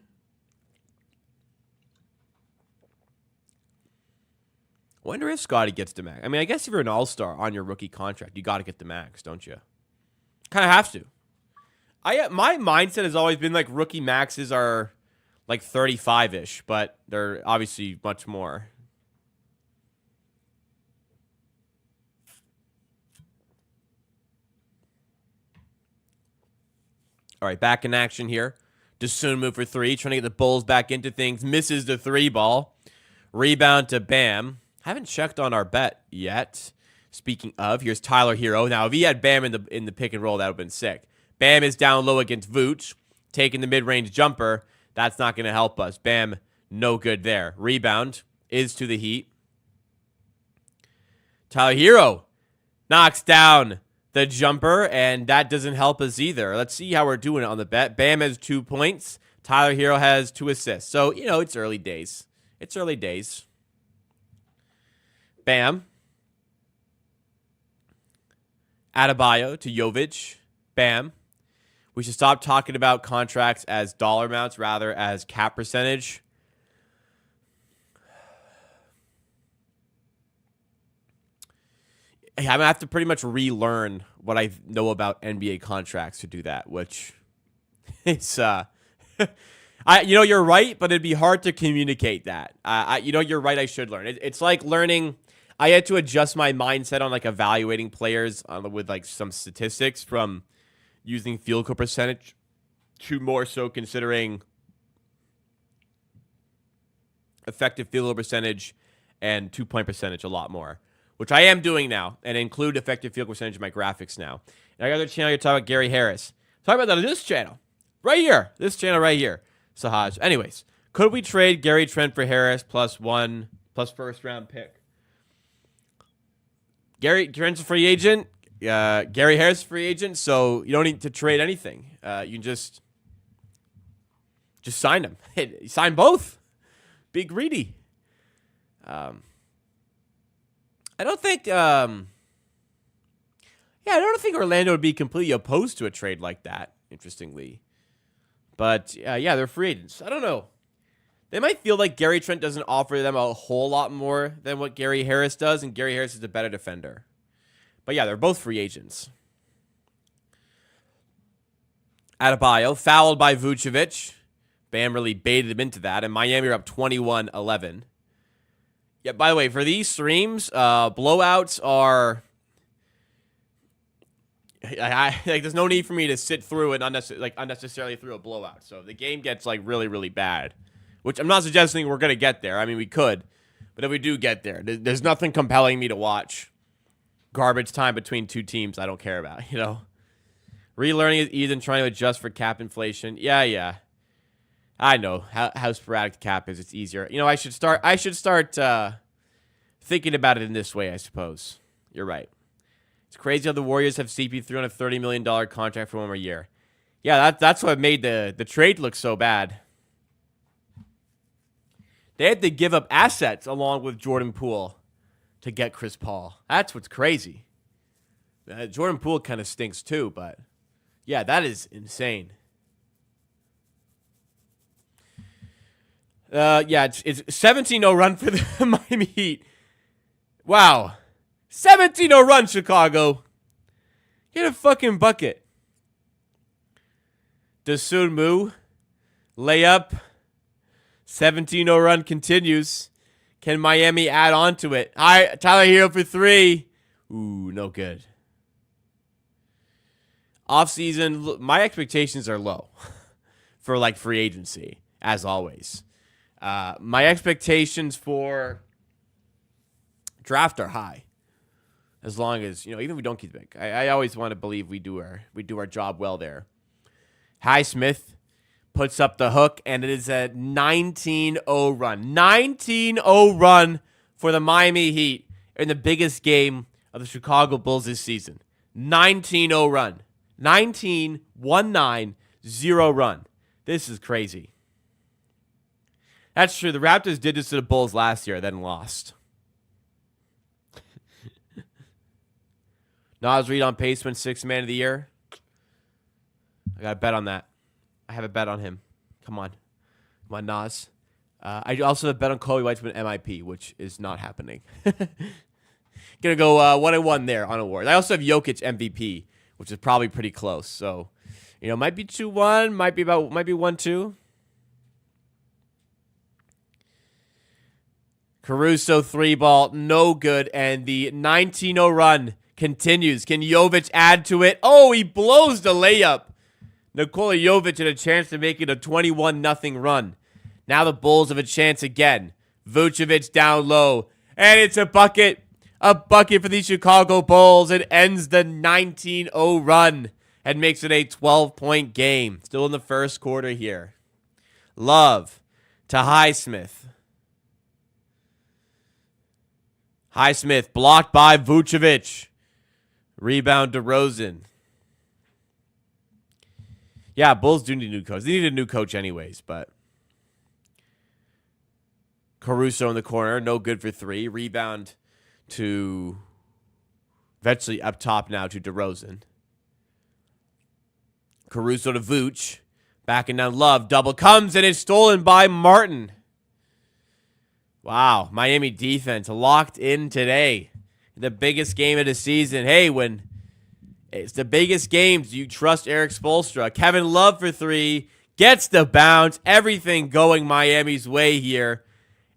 I wonder if Scotty gets the max. I mean, I guess if you're an all-star on your rookie contract, you got to get the max, don't you? Kind of have to. My mindset has always been like rookie maxes are like 35-ish, but they're obviously much more. All right, back in action here. Dosun move for three, trying to get the Bulls back into things. Misses the three ball. Rebound to Bam. Haven't checked on our bet yet. Speaking of, here's Tyler Hero. Now, if he had Bam in the pick and roll, that would have been sick. Bam is down low against Vooch, taking the mid-range jumper. That's not going to help us. Bam, no good there. Rebound is to the Heat. Tyler Hero knocks down the jumper, and that doesn't help us either. Let's see how we're doing on the bet. Bam has 2 points. Tyler Hero has 2 assists. So, it's early days. It's early days. Bam. Adebayo to Jovic. Bam. We should stop talking about contracts as dollar amounts rather as cap percentage. I'm going to have to pretty much relearn what I know about NBA contracts to do that, which it's, you're right, but it'd be hard to communicate that. You're right, I should learn. It's like learning. I had to adjust my mindset on like evaluating players with like some statistics from using field goal percentage to more so considering effective field goal percentage and 2-point percentage a lot more, which I am doing now, and include effective field goal percentage in my graphics now. And I got another channel here talking about Gary Harris. Talk about that on this channel. Right here. This channel right here. Sahaj. Anyways, could we trade Gary Trent for Harris plus first round pick? Gary Trent's a free agent. Gary Harris is a free agent, so you don't need to trade anything. You can just sign them. Sign both. Be greedy. I don't think Orlando would be completely opposed to a trade like that, interestingly. But they're free agents. I don't know. They might feel like Gary Trent doesn't offer them a whole lot more than what Gary Harris does, and Gary Harris is a better defender. But yeah, they're both free agents. Adebayo, fouled by Vucevic. Bam really baited him into that, and Miami are up 21-11. Yeah, by the way, for these streams, blowouts are... there's no need for me to sit through and unnecessarily through a blowout. So if the game gets really, really bad, which I'm not suggesting we're going to get there. I mean, we could. But if we do get there, there's nothing compelling me to watch garbage time between two teams I don't care about, Relearning is easy and trying to adjust for cap inflation. Yeah. I know how sporadic the cap is. It's easier. I should start thinking about it in this way, I suppose. You're right. It's crazy how the Warriors have CP3 on a $30 million contract for 1 more year. Yeah, that's what made the trade look so bad. They had to give up assets along with Jordan Poole to get Chris Paul. That's what's crazy. Jordan Poole kind of stinks too, but yeah, that is insane. It's 17-0 run for the Miami Heat. Wow. 17-0 run, Chicago. Get a fucking bucket. Dosun Mu. Layup. 17-0 run continues. Can Miami add on to it? All right, Tyler Hero for 3. Ooh, no good. Offseason, my expectations are low for free agency, as always. My expectations for draft are high. As long as, even if we don't keep the pick. I always want to believe we do our job well there. Highsmith puts up the hook, and it is a 19-0 run. 19-0 run for the Miami Heat in the biggest game of the Chicago Bulls this season. 19-0 run. 19-1-9-0 run. This is crazy. That's true. The Raptors did this to the Bulls last year, then lost. Nas Reed on pace win 6th man of the year. I got a bet on that. I have a bet on him. Come on. Come on, Nas. I also have a bet on Kobe White to win MIP, which is not happening. Gonna go 1-1 there on awards. I also have Jokic MVP, which is probably pretty close. So, might be 2-1, might be 1-2. Caruso 3-ball, no good, and the 19-0 run continues. Can Jovic add to it? Oh, he blows the layup. Nikola Jovic had a chance to make it a 21-0 run. Now the Bulls have a chance again. Vucevic down low, and it's a bucket. A bucket for the Chicago Bulls. It ends the 19-0 run and makes it a 12-point game. Still in the first quarter here. Love to Highsmith. Highsmith blocked by Vucevic. Rebound to DeRozan. Yeah, Bulls do need a new coach. They need a new coach anyways, but Caruso in the corner, no good for 3. Rebound to eventually up top now to DeRozan. Caruso to Vooch. Backing down Love. Double comes and it's stolen by Martin. Wow, Miami defense locked in today. The biggest game of the season. Hey, when it's the biggest games, you trust Eric Spoelstra. Kevin Love for 3. Gets the bounce. Everything going Miami's way here.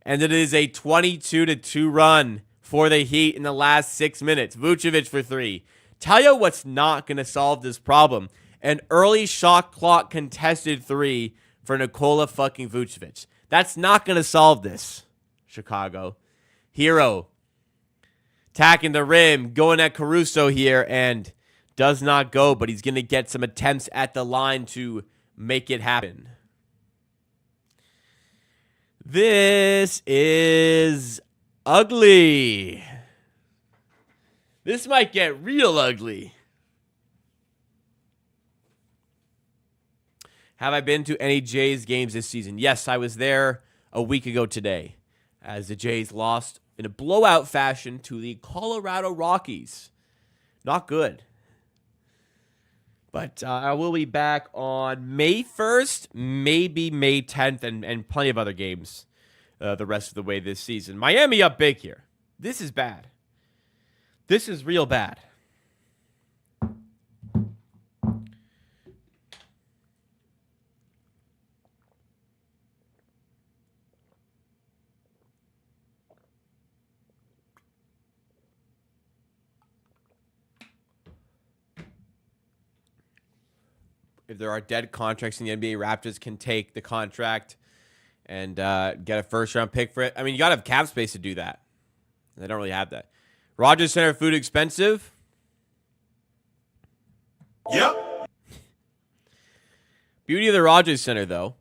And it is a 22-2 run for the Heat in the last 6 minutes. Vucevic for 3. Tell you what's not going to solve this problem. An early shot clock contested 3 for Nikola fucking Vucevic. That's not going to solve this, Chicago. Hero attacking the rim, going at Caruso here, and does not go, but he's going to get some attempts at the line to make it happen. This is ugly. This might get real ugly. Have I been to any Jays games this season? Yes, I was there a week ago today as the Jays lost in a blowout fashion to the Colorado Rockies. Not good. But I will be back on May 1st, maybe May 10th, and plenty of other games the rest of the way this season. Miami up big here. This is bad. This is real bad. If there are dead contracts in the NBA, Raptors can take the contract and get a first-round pick for it. I mean, you got to have cap space to do that. They don't really have that. Rogers Center food expensive? Yep. Beauty of the Rogers Center, though,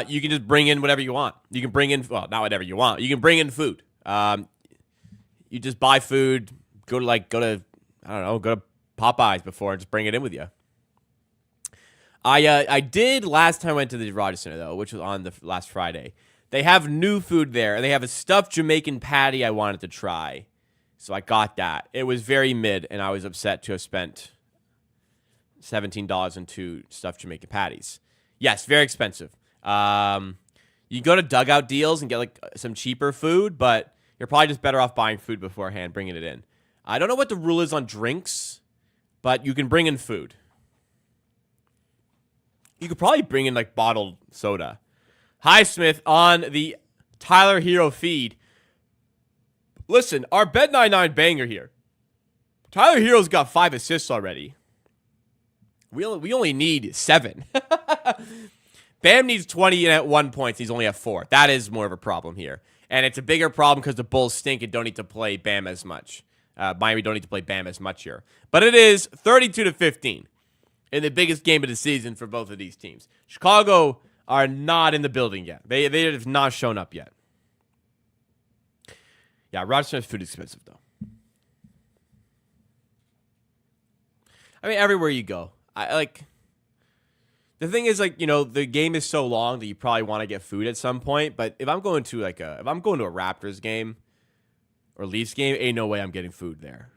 you can just bring in whatever you want. You can bring in, well, not whatever you want. You can bring in food. You just buy food, go to Popeyes before and just bring it in with you. I did last time I went to the Rogers Center, though, which was on the last Friday. They have new food there, and they have a stuffed Jamaican patty I wanted to try. So I got that. It was very mid, and I was upset to have spent $17 on 2 stuffed Jamaican patties. Yes, very expensive. You go to Dugout Deals and get some cheaper food, but you're probably just better off buying food beforehand, bringing it in. I don't know what the rule is on drinks, but you can bring in food. You could probably bring in bottled soda. Highsmith on the Tyler Hero feed. Listen, our Bet99 banger here. Tyler Hero's got 5 assists already. We only need 7. Bam needs 20 at 1 point. He's only at 4. That is more of a problem here. And it's a bigger problem because the Bulls stink and don't need to play Bam as much. Miami don't need to play Bam as much here. But it is 32-15 in the biggest game of the season for both of these teams. Chicago are not in the building yet. They have not shown up yet. Yeah, Rochester's food is expensive, though. I mean, everywhere you go. The thing is, the game is so long that you probably want to get food at some point. But if I'm going to a Raptors game or Leafs game, ain't no way I'm getting food there.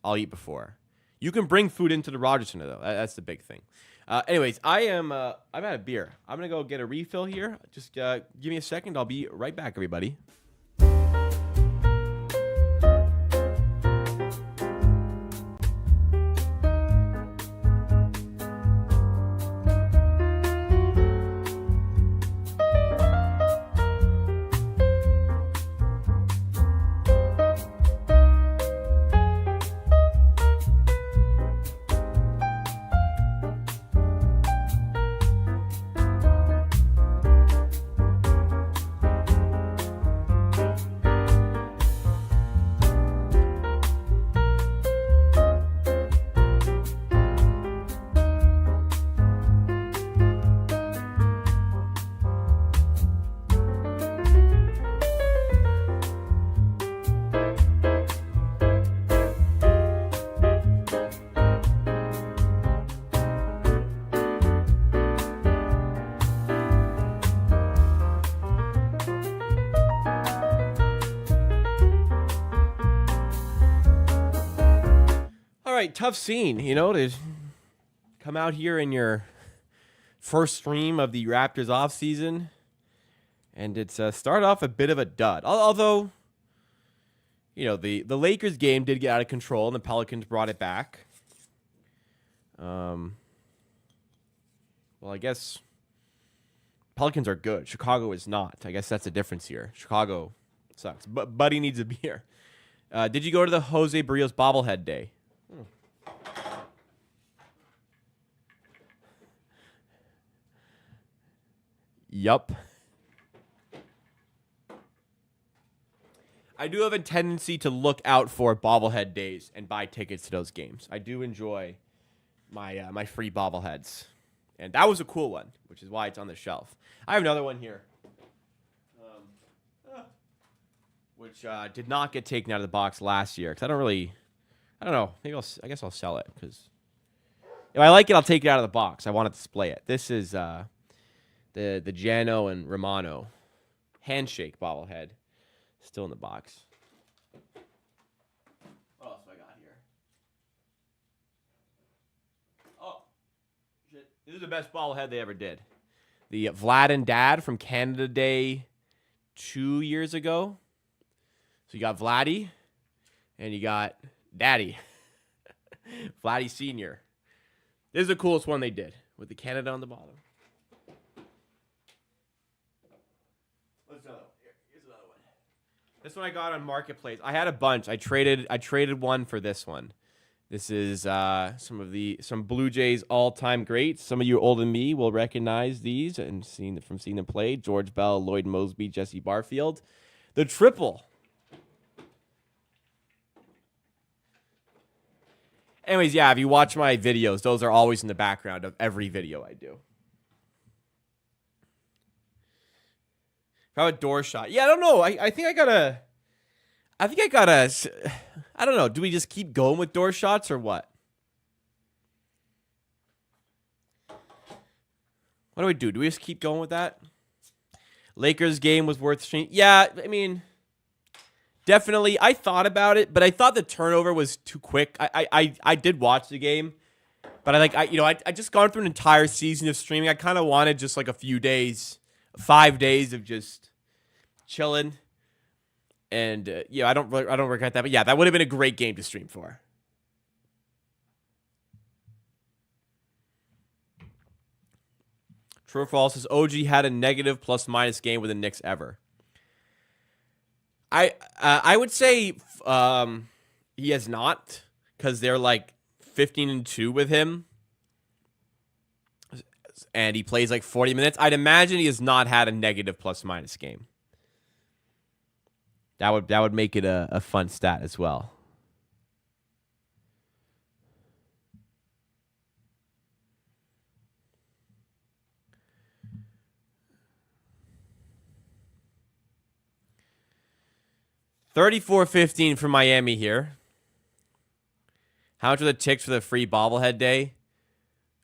I'll eat before. You can bring food into the Rogers Center, though. That's the big thing. Anyways, I'm out of beer. I'm gonna go get a refill here. Just give me a second. I'll be right back, everybody. Right, tough scene, to come out here in your first stream of the Raptors offseason, and it's started off a bit of a dud. Although, the Lakers game did get out of control, and the Pelicans brought it back. Well, I guess Pelicans are good. Chicago is not. I guess that's the difference here. Chicago sucks. But Buddy needs a beer. Did you go to the Jose Barrios bobblehead day? Yup. I do have a tendency to look out for bobblehead days and buy tickets to those games. I do enjoy my free bobbleheads. And that was a cool one, which is why it's on the shelf. I have another one here, which did not get taken out of the box last year. Because I don't know. Maybe I guess I'll sell it. Because if I like it, I'll take it out of the box. I want to display it. This is the Jano and Romano handshake bobblehead. Still in the box. What else have I got here? Oh, shit. This is the best bobblehead they ever did. The Vlad and Dad from Canada Day 2 years ago. So you got Vladdy and you got Daddy. Vladdy Sr. This is the coolest one they did with the Canada on the bottom. Here's another one. This one I got on Marketplace. I had a bunch. I traded one for this one. This is some Blue Jays all-time greats. Some of you older than me will recognize these and seeing them play. George Bell, Lloyd Mosby, Jesse Barfield. The triple. Anyways, yeah, if you watch my videos, those are always in the background of every video I do. How about door shot? Yeah, I don't know. I think I gotta. I don't know. Do we just keep going with door shots or what? What do we do? Do we just keep going with that? Lakers game was worth streaming. Yeah, I mean, definitely. I thought about it, but I thought the turnover was too quick. I did watch the game, but I just gone through an entire season of streaming. I kind of wanted just like a few days, 5 days of just chilling, and I don't regret that. But yeah, that would have been a great game to stream for. True or false? Says OG had a negative plus-minus game with the Knicks ever. I would say he has not, because they're like 15-2 with him. and he plays like 40 minutes, I'd imagine he has not had a negative plus-minus game. That would make it a fun stat as well. $34.15 for Miami here. How much are the ticks for the free bobblehead day?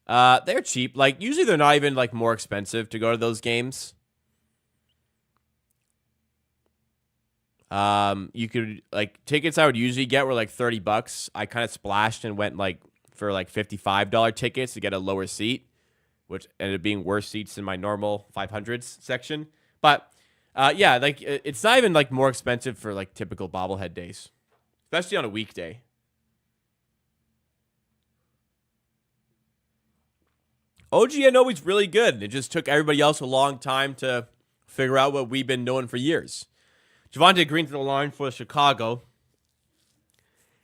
They're cheap. Like, usually they're not even like more expensive to go to those games. You could, like, tickets I would usually get were like $30. I kind of splashed and went like for like $55 tickets to get a lower seat, which ended up being worse seats than my normal 500s section. But yeah, like it's not even like more expensive for like typical bobblehead days, especially on a weekday. OG is really good. It just took everybody else a long time to figure out what we've been knowing for years. Javonte Green to the line for Chicago.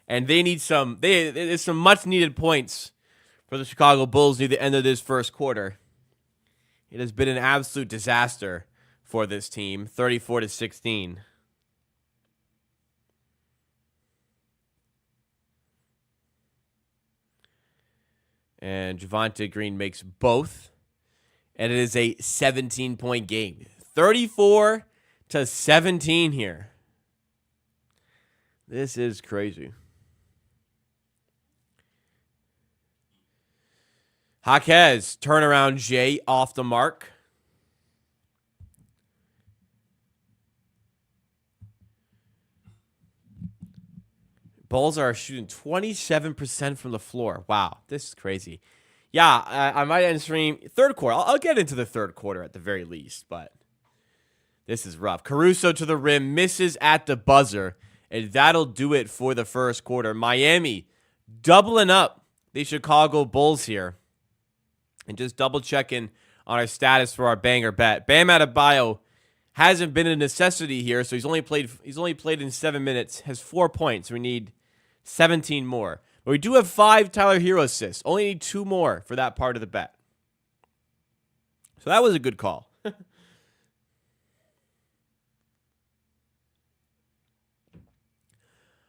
And they need there's some much needed points for the Chicago Bulls near the end of this first quarter. It has been an absolute disaster for this team, 34-16. And Javonte Green makes both. And it is a 17-point game. 34-17 here. This is crazy. Jaquez, turnaround J off the mark. Bulls are shooting 27% from the floor. Wow, this is crazy. Yeah, I might end stream third quarter. I'll get into the third quarter at the very least, but this is rough. Caruso to the rim, misses at the buzzer, and that'll do it for the first quarter. Miami doubling up the Chicago Bulls here. And just double checking on our status for our banger bet. Bam Adebayo hasn't been a necessity here, so he's only played in 7 minutes, has 4 points. We need 17 more. But we do have 5 Tyler Hero assists. Only need 2 more for that part of the bet. So that was a good call.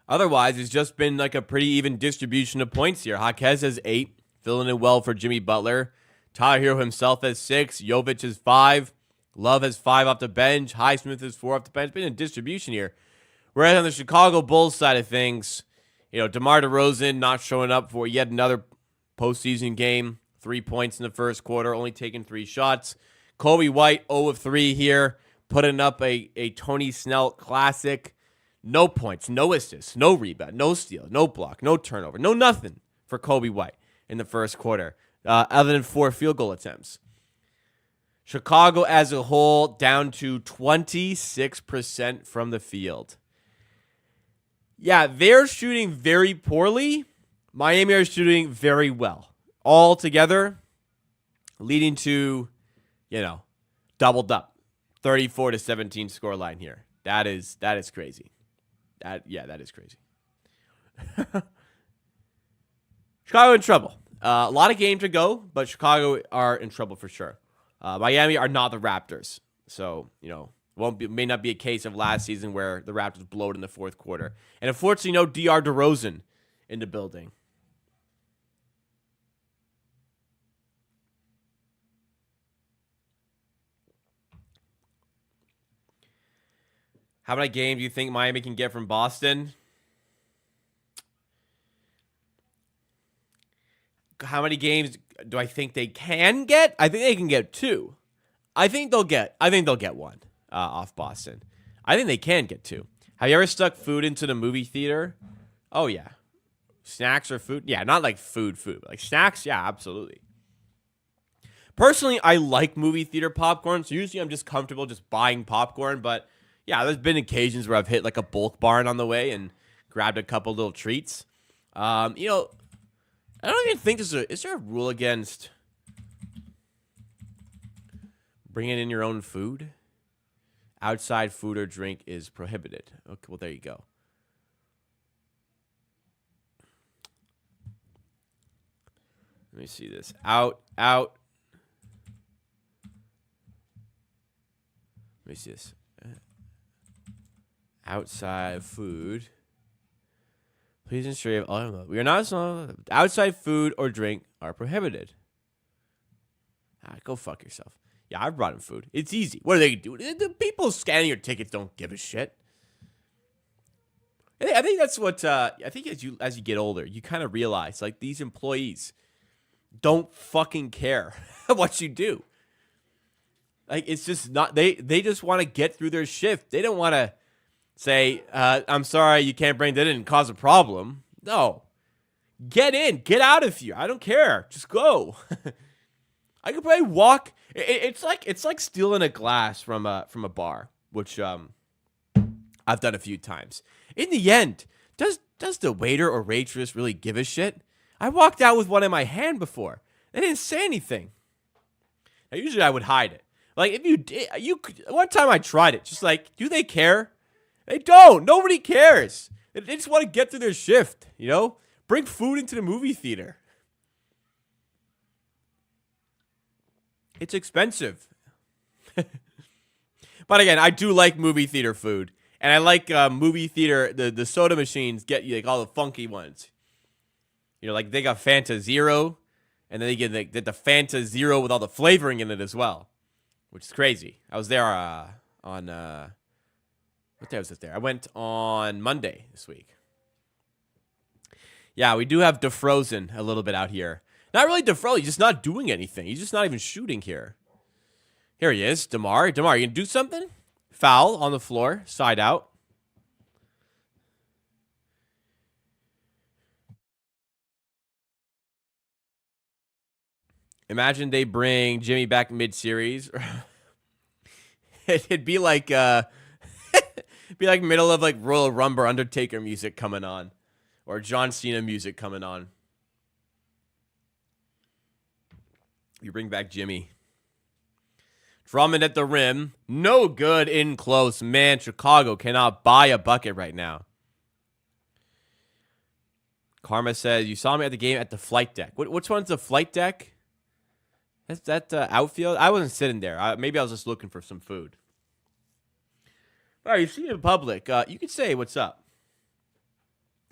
Otherwise, it's just been like a pretty even distribution of points here. Jaquez has 8, filling in well for Jimmy Butler. Tyler Hero himself has 6. Jovic has 5. Love has 5 off the bench. Highsmith has 4 off the bench. It's been a distribution here. Whereas on the Chicago Bulls side of things, DeMar DeRozan not showing up for yet another postseason game. 3 points in the first quarter, only taking 3 shots. Kobe White, 0 of 3 here, putting up a Tony Snell classic. No points, no assists, no rebound, no steal, no block, no turnover, no nothing for Kobe White in the first quarter, other than 4 field goal attempts. Chicago as a whole down to 26% from the field. Yeah, they're shooting very poorly. Miami are shooting very well. All together, leading to, doubled up. 34-17 scoreline here. That is crazy. That is crazy. Chicago in trouble. A lot of games to go, but Chicago are in trouble for sure. Miami are not the Raptors, so may not be a case of last season where the Raptors blowed in the fourth quarter. And unfortunately, no DeMar DeRozan in the building. How many games do you think Miami can get from Boston? How many games do I think they can get? I think they can get 2. I think they'll get 1 off Boston. I think they can get 2. Have you ever stuck food into the movie theater? Oh yeah. Snacks or food? Yeah, not like food, but like snacks. Yeah, absolutely. Personally, I like movie theater popcorn. So usually I'm just comfortable just buying popcorn, but yeah, there's been occasions where I've hit like a bulk barn on the way and grabbed a couple little treats. I don't even think is there a rule against bringing in your own food? Outside food or drink is prohibited. Okay, well, there you go. Let me see this. Out. Let me see this. Outside food. Please ensure we are not outside food or drink are prohibited. Go fuck yourself. Yeah, I've brought in food. It's easy. What are they doing? The people scanning your tickets don't give a shit. I think that's what I think as you get older, you kind of realize like these employees don't fucking care what you do. Like it's just not they just want to get through their shift. They don't want to say, I'm sorry, you can't bring that in and cause a problem. No. Get in. Get out of here. I don't care. Just go. I could probably walk. It's like stealing a glass from a bar, which I've done a few times. In the end, does the waiter or waitress really give a shit? I walked out with one in my hand before. They didn't say anything. Now, usually I would hide it. Like if you did, one time I tried it. Just like, do they care? They don't. Nobody cares. They just want to get through their shift, you know? Bring food into the movie theater. It's expensive. But again, I do like movie theater food. And I like movie theater, the soda machines get you like all the funky ones. You know, like they got Fanta Zero. And then they get the Fanta Zero with all the flavoring in it as well. Which is crazy. I was there on... what day was it there? I went on Monday this week. Yeah, we do have DeFrozen a little bit out here. Not really DeFrozen. He's just not doing anything. He's just not even shooting here. Here he is, DeMar. DeMar, you gonna do something? Foul on the floor, side out. Imagine they bring Jimmy back mid-series. It'd be like be like middle of like Royal Rumble Undertaker music coming on, or John Cena music coming on. You bring back Jimmy. Drummond at the rim, no good in close. Man, Chicago cannot buy a bucket right now. Karma says you saw me at the game at the flight deck. Which one's the flight deck? That's that outfield. I wasn't sitting there. Maybe I was just looking for some food. All right, you see me in public. You can say what's up.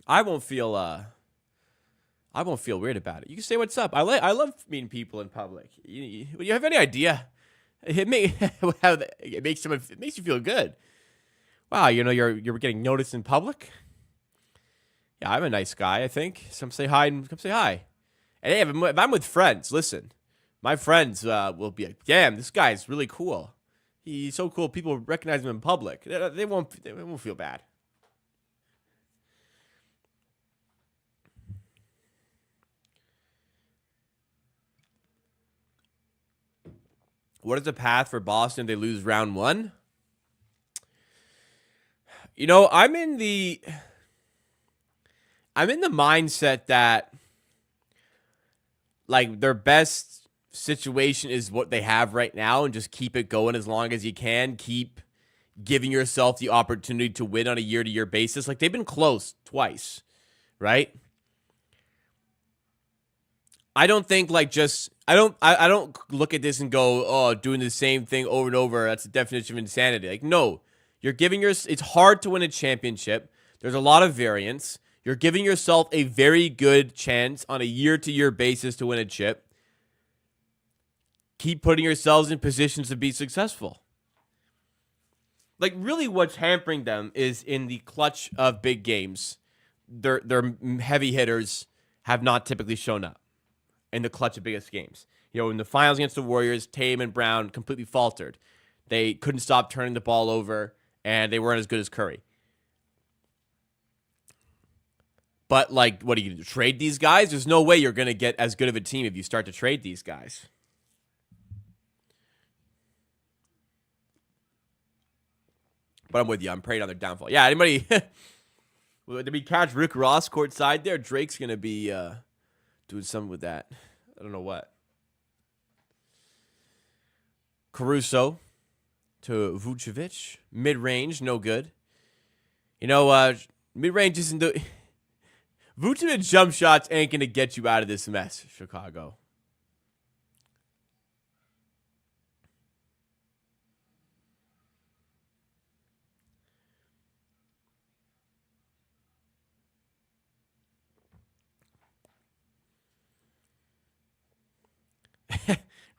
I won't feel weird about it. You can say what's up. I love meeting people in public. You have any idea? It makes you feel good. Wow, you know you're getting noticed in public. Yeah, I'm a nice guy. I think some say hi and come say hi. And hey, if I'm with friends, listen, my friends will be like, "Damn, this guy is really cool. He's so cool. People recognize him in public. They won't feel bad." What is the path for Boston if they lose round one? You know, I'm in the mindset that like their best situation is what they have right now and just keep it going as long as you can. Keep giving yourself the opportunity to win on a year-to-year basis. Like they've been close twice, right? I don't think like just I don't look at this and go, oh, doing the same thing over and over. That's the definition of insanity. Like, no, you're giving it's hard to win a championship. There's a lot of variance. You're giving yourself a very good chance on a year-to-year basis to win a chip. Keep putting yourselves in positions to be successful. Like, really what's hampering them is in the clutch of big games. Their heavy hitters have not typically shown up in the clutch of biggest games. You know, in the finals against the Warriors, Tatum and Brown completely faltered. They couldn't stop turning the ball over, and they weren't as good as Curry. But, like, what are you going to trade these guys? There's no way you're going to get as good of a team if you start to trade these guys. But I'm with you. I'm praying on their downfall. Yeah, anybody... Did we catch Rick Ross courtside there? Drake's going to be doing something with that. I don't know what. Caruso to Vucevic. Mid-range, no good. You know, mid-range isn't the... Vucevic jump shots ain't going to get you out of this mess, Chicago.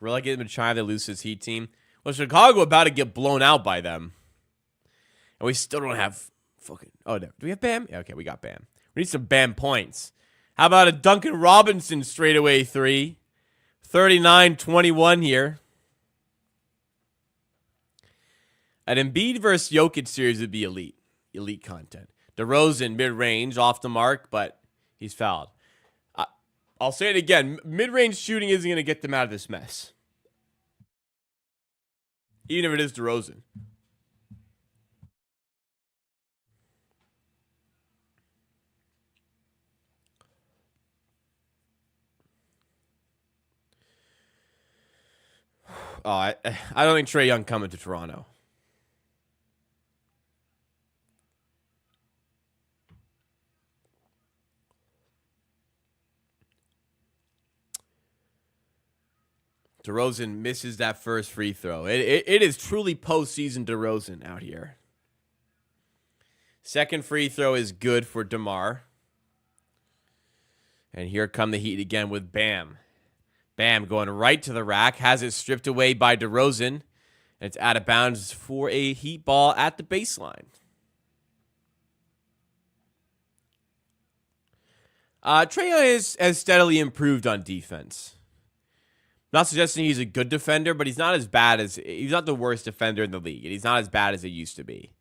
Relegate them to China, they lose to this Heat team. Well, Chicago about to get blown out by them. And we still don't have fucking... Oh, no. Do we have Bam? Yeah, okay, we got Bam. We need some Bam points. How about a Duncan Robinson straightaway 3? 39-21 here. An Embiid versus Jokic series would be elite. Elite content. DeRozan, mid-range, off the mark, but he's fouled. I'll say it again. Mid-range shooting isn't going to get them out of this mess. Even if it is DeRozan. Oh, I don't think Trae Young coming to Toronto. DeRozan misses that first free throw. It is truly postseason DeRozan out here. Second free throw is good for DeMar. And here come the Heat again with Bam. Bam going right to the rack. Has it stripped away by DeRozan. And it's out of bounds for a Heat ball at the baseline. Trae Young has steadily improved on defense. Not suggesting he's a good defender, but he's not as bad as... He's not the worst defender in the league. And he's not as bad as he used to be.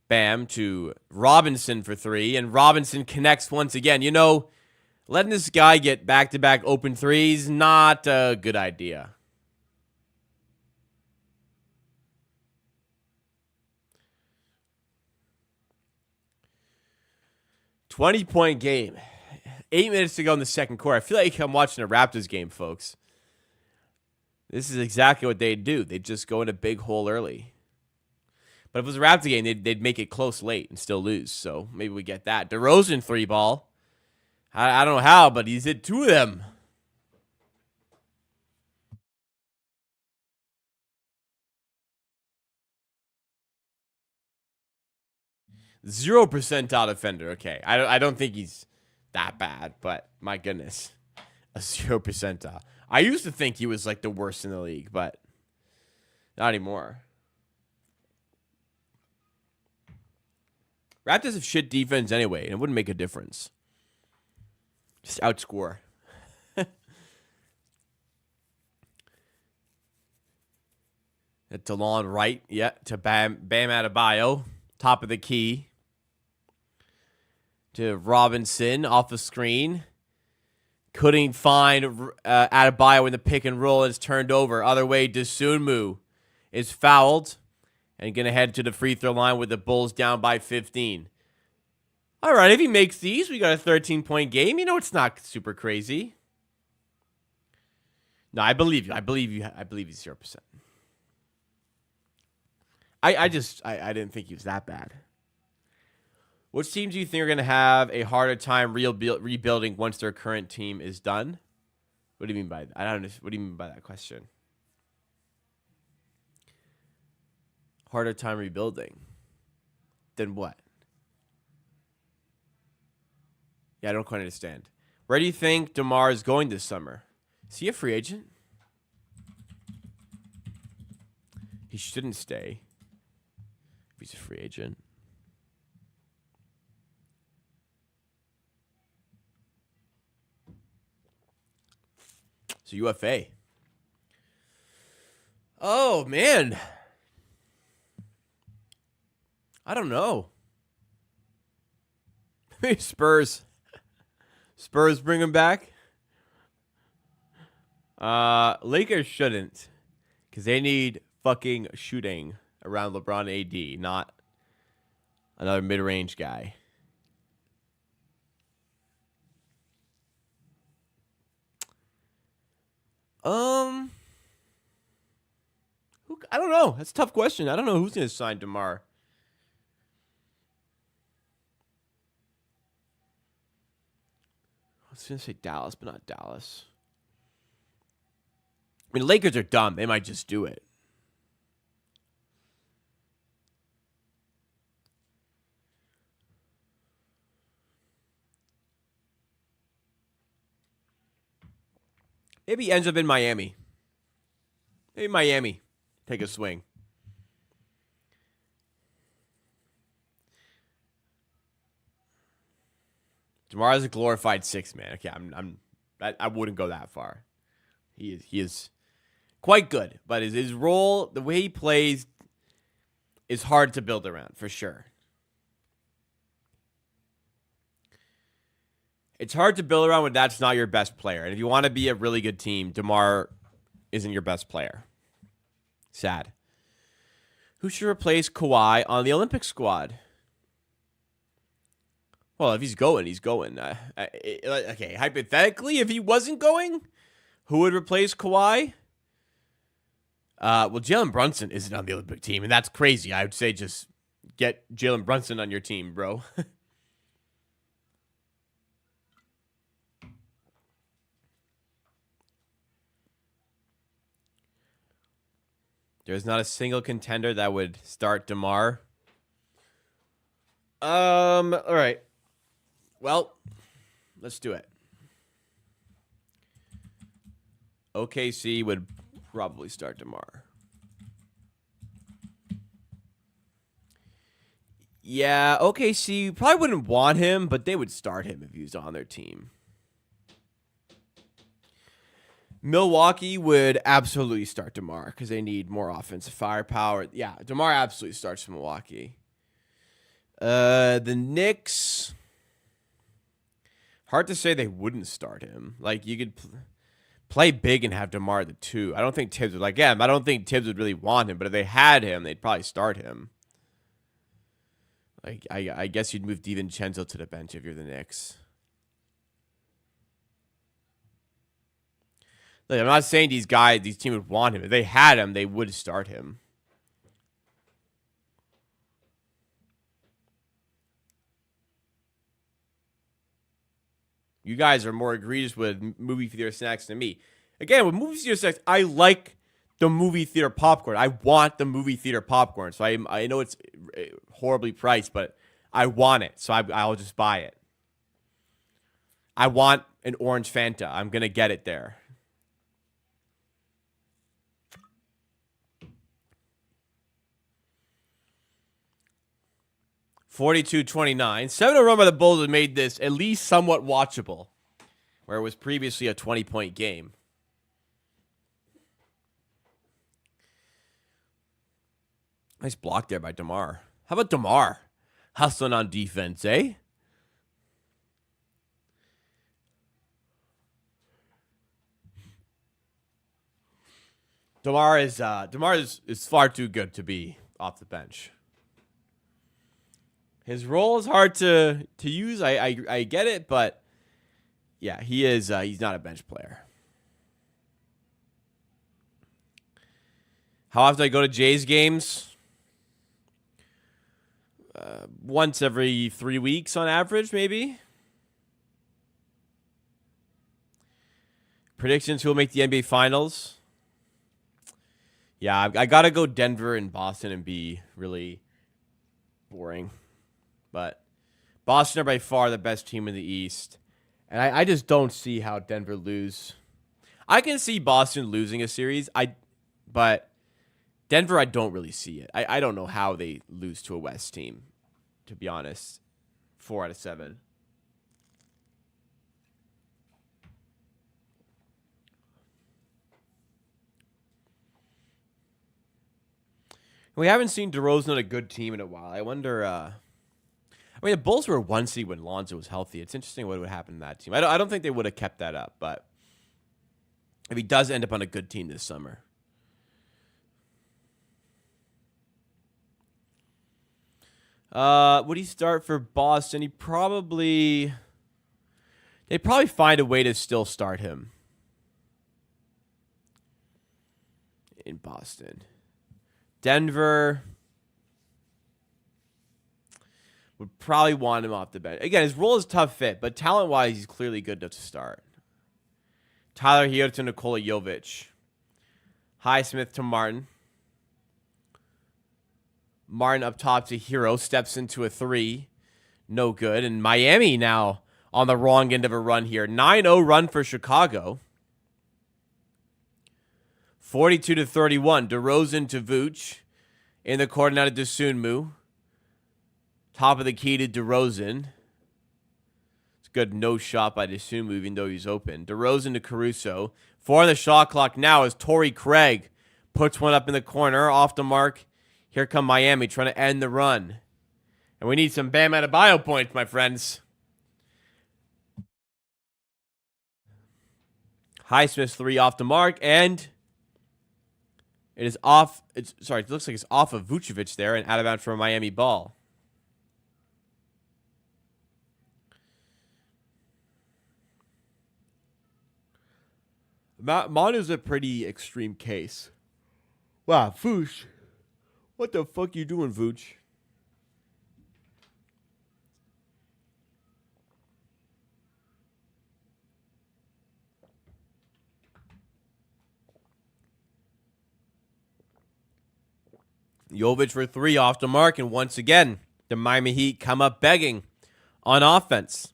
Bam to Robinson for 3. And Robinson connects once again. You know, letting this guy get back-to-back open threes, not a good idea. $20-point game. 8 minutes to go in the second quarter. I feel like I'm watching a Raptors game, folks. This is exactly what they'd do. They'd just go in a big hole early. But if it was a Raptors game, they'd make it close late and still lose. So maybe we get that. DeRozan 3-ball. I don't know how, but he's hit 2 of them. Zero percentile defender. Okay, I don't think he's that bad, but my goodness, a 0 percentile. I used to think he was like the worst in the league, but not anymore. Raptors have shit defense anyway, and it wouldn't make a difference. Just outscore. DeLon right, yeah, to Bam Adebayo, top of the key. To Robinson off the screen. Couldn't find Adebayo in the pick and roll, and it's turned over. Other way, Dosunmu is fouled and going to head to the free throw line with the Bulls down by 15. All right, if he makes these, we got a 13-point game. You know, it's not super crazy. No, I believe you. I believe he's 0%. I didn't think he was that bad. Which teams do you think are going to have a harder time rebuilding once their current team is done? What do you mean by that? I don't understand. What do you mean by that question? Harder time rebuilding. Then what? Yeah, I don't quite understand. Where do you think DeMar is going this summer? Is he a free agent? He shouldn't stay if he's a free agent. So UFA. Oh, man. I don't know. Maybe Spurs. Spurs bring him back. Lakers shouldn't. Because they need fucking shooting around LeBron AD, not another mid-range guy. I don't know. That's a tough question. I don't know who's going to sign DeMar. I was going to say Dallas, but not Dallas. I mean, Lakers are dumb. They might just do it. Maybe he ends up in Miami. Maybe Miami take a swing. DeMar is a glorified 6-man. Okay, I wouldn't go that far. He is quite good, but his role, the way he plays, is hard to build around for sure. It's hard to build around when that's not your best player. And if you want to be a really good team, DeMar isn't your best player. Sad. Who should replace Kawhi on the Olympic squad? Well, if he's going, he's going. Okay, hypothetically, if he wasn't going, who would replace Kawhi? Well, Jalen Brunson isn't on the Olympic team, and that's crazy. I would say just get Jalen Brunson on your team, bro. There's not a single contender that would start DeMar. All right. Well, let's do it. OKC would probably start DeMar. Yeah, OKC probably wouldn't want him, but they would start him if he was on their team. Milwaukee would absolutely start DeMar because they need more offensive firepower. Yeah, DeMar absolutely starts for Milwaukee. The Knicks, hard to say they wouldn't start him. Like, you could play big and have DeMar the 2. I don't think Tibbs would, I don't think Tibbs would really want him, but if they had him, they'd probably start him. Like, I guess you'd move DiVincenzo to the bench if you're the Knicks. Like, I'm not saying these teams would want him. If they had him, they would start him. You guys are more egregious with movie theater snacks than me. Again, with movie theater snacks, I like the movie theater popcorn. I want the movie theater popcorn. So I know it's horribly priced, but I want it. So I'll just buy it. I want an orange Fanta. I'm going to get it there. $42-29. 7-0 run by the Bulls has made this at least somewhat watchable, where it was previously a 20-point game. Nice block there by DeMar. How about DeMar? Hustling on defense, eh? DeMar is far too good to be off the bench. His role is hard to use. I get it, but yeah, he is. He's not a bench player. How often do I go to Jays games? Once every 3 weeks on average, maybe. Predictions: who will make the NBA Finals? Yeah, I gotta go Denver and Boston and be really boring. But Boston are by far the best team in the East. And I just don't see how Denver lose. I can see Boston losing a series. But Denver, I don't really see it. I don't know how they lose to a West team, to be honest. 4 out of 7. We haven't seen DeRozan on a good team in a while. I wonder... the Bulls were 1 seed when Lonzo was healthy. It's interesting what would happen to that team. I don't think they would have kept that up, but if he does end up on a good team this summer. Would he start for Boston? They'd probably find a way to still start him in Boston. Denver would probably want him off the bench. Again, his role is tough fit, but talent-wise, he's clearly good enough to start. Tyler Hero to Nikola Jovic. Highsmith to Martin. Martin up top to Hero. Steps into a 3. No good. And Miami now on the wrong end of a run here. 9-0 run for Chicago. 42-31. DeRozan to Vooch. In the corner now to Dosunmu. Top of the key to DeRozan. It's a good no shot by Dosunmu, even though he's open. DeRozan to Caruso. 4 on the shot clock now as Torrey Craig puts one up in the corner. Off the mark. Here come Miami trying to end the run. And we need some Bam Adebayo points, my friends. Highsmith's 3 off the mark, and it is off. It looks like it's off of Vucevic there and out of bounds for a Miami ball. Manu's a pretty extreme case. Wow, Vooch. What the fuck you doing, Vooch? Jovic for 3 off the mark, and once again, the Miami Heat come up begging on offense.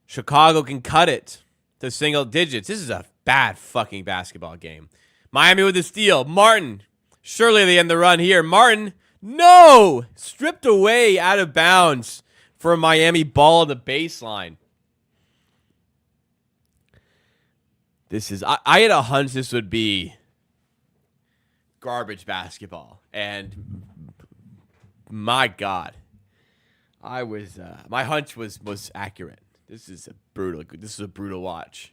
Chicago can cut it to single digits. This is a bad fucking basketball game. Miami with the steal. Martin. Surely they end the run here. Martin. No! Stripped away out of bounds for a Miami ball on the baseline. This is... I had a hunch this would be garbage basketball, and my God, I was my hunch was accurate. This is a brutal watch.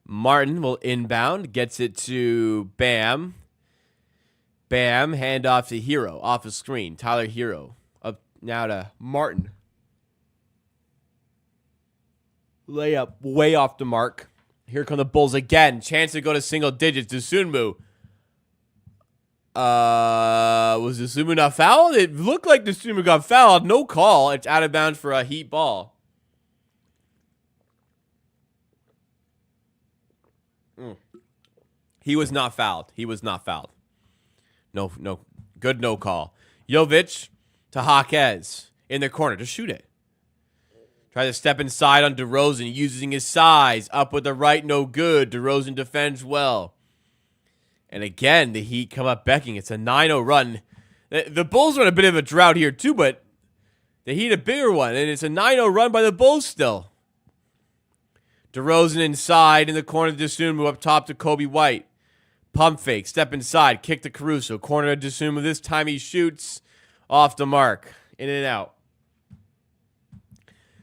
Martin will inbound, gets it to Bam. Bam, handoff to Hero off the screen. Tyler Hero up now to Martin. Layup way off the mark. Here come the Bulls again. Chance to go to single digits. Dosunmu. Was Dosunmu not fouled? It looked like Dosunmu got fouled. No call. It's out of bounds for a Heat ball. He was not fouled. No. Good no call. Jovic to Jaquez in the corner. Just shoot it. Try to step inside on DeRozan, using his size. Up with the right, no good. DeRozan defends well. And again, the Heat come up begging. It's a 9-0 run. The Bulls are in a bit of a drought here too, but the Heat a bigger one. And it's a 9-0 run by the Bulls still. DeRozan inside in the corner to Dosunmu, up top to Kobe White. Pump fake, step inside, kick to Caruso. Corner to Dosunmu. This time he shoots off the mark. In and out.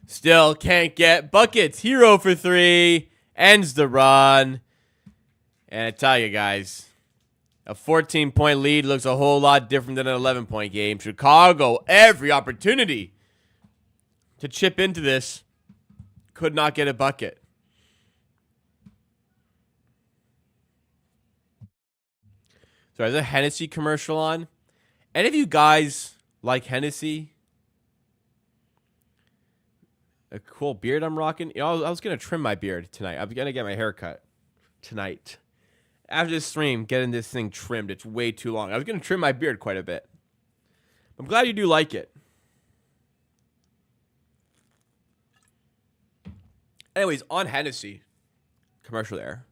Still can't get buckets. Hero for 3. Ends the run. And I tell you guys, a 14-point lead looks a whole lot different than an 11-point game. Chicago, every opportunity to chip into this. Could not get a bucket. So there's a Hennessy commercial on. Any of you guys like Hennessy? A cool beard I'm rocking. You know, I was going to trim my beard tonight. I'm going to get my hair cut tonight. After this stream, getting this thing trimmed. It's way too long. I was going to trim my beard quite a bit. I'm glad you do like it. Anyways, on Hennessy, commercial there.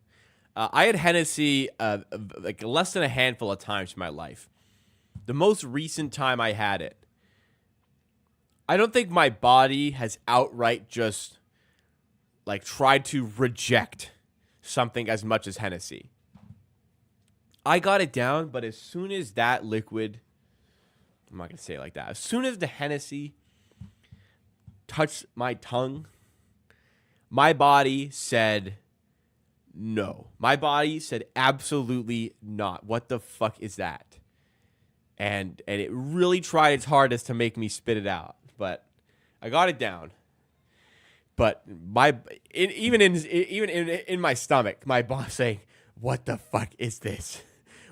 I had Hennessy like less than a handful of times in my life. The most recent time I had it, I don't think my body has outright just like tried to reject something as much as Hennessy. I got it down, but as soon as that liquid, I'm not going to say it like that. As soon as the Hennessy touched my tongue, my body said no. My body said absolutely not. What the fuck is that? And it really tried its hardest to make me spit it out. But I got it down. But even in my stomach, my boss saying, "What the fuck is this?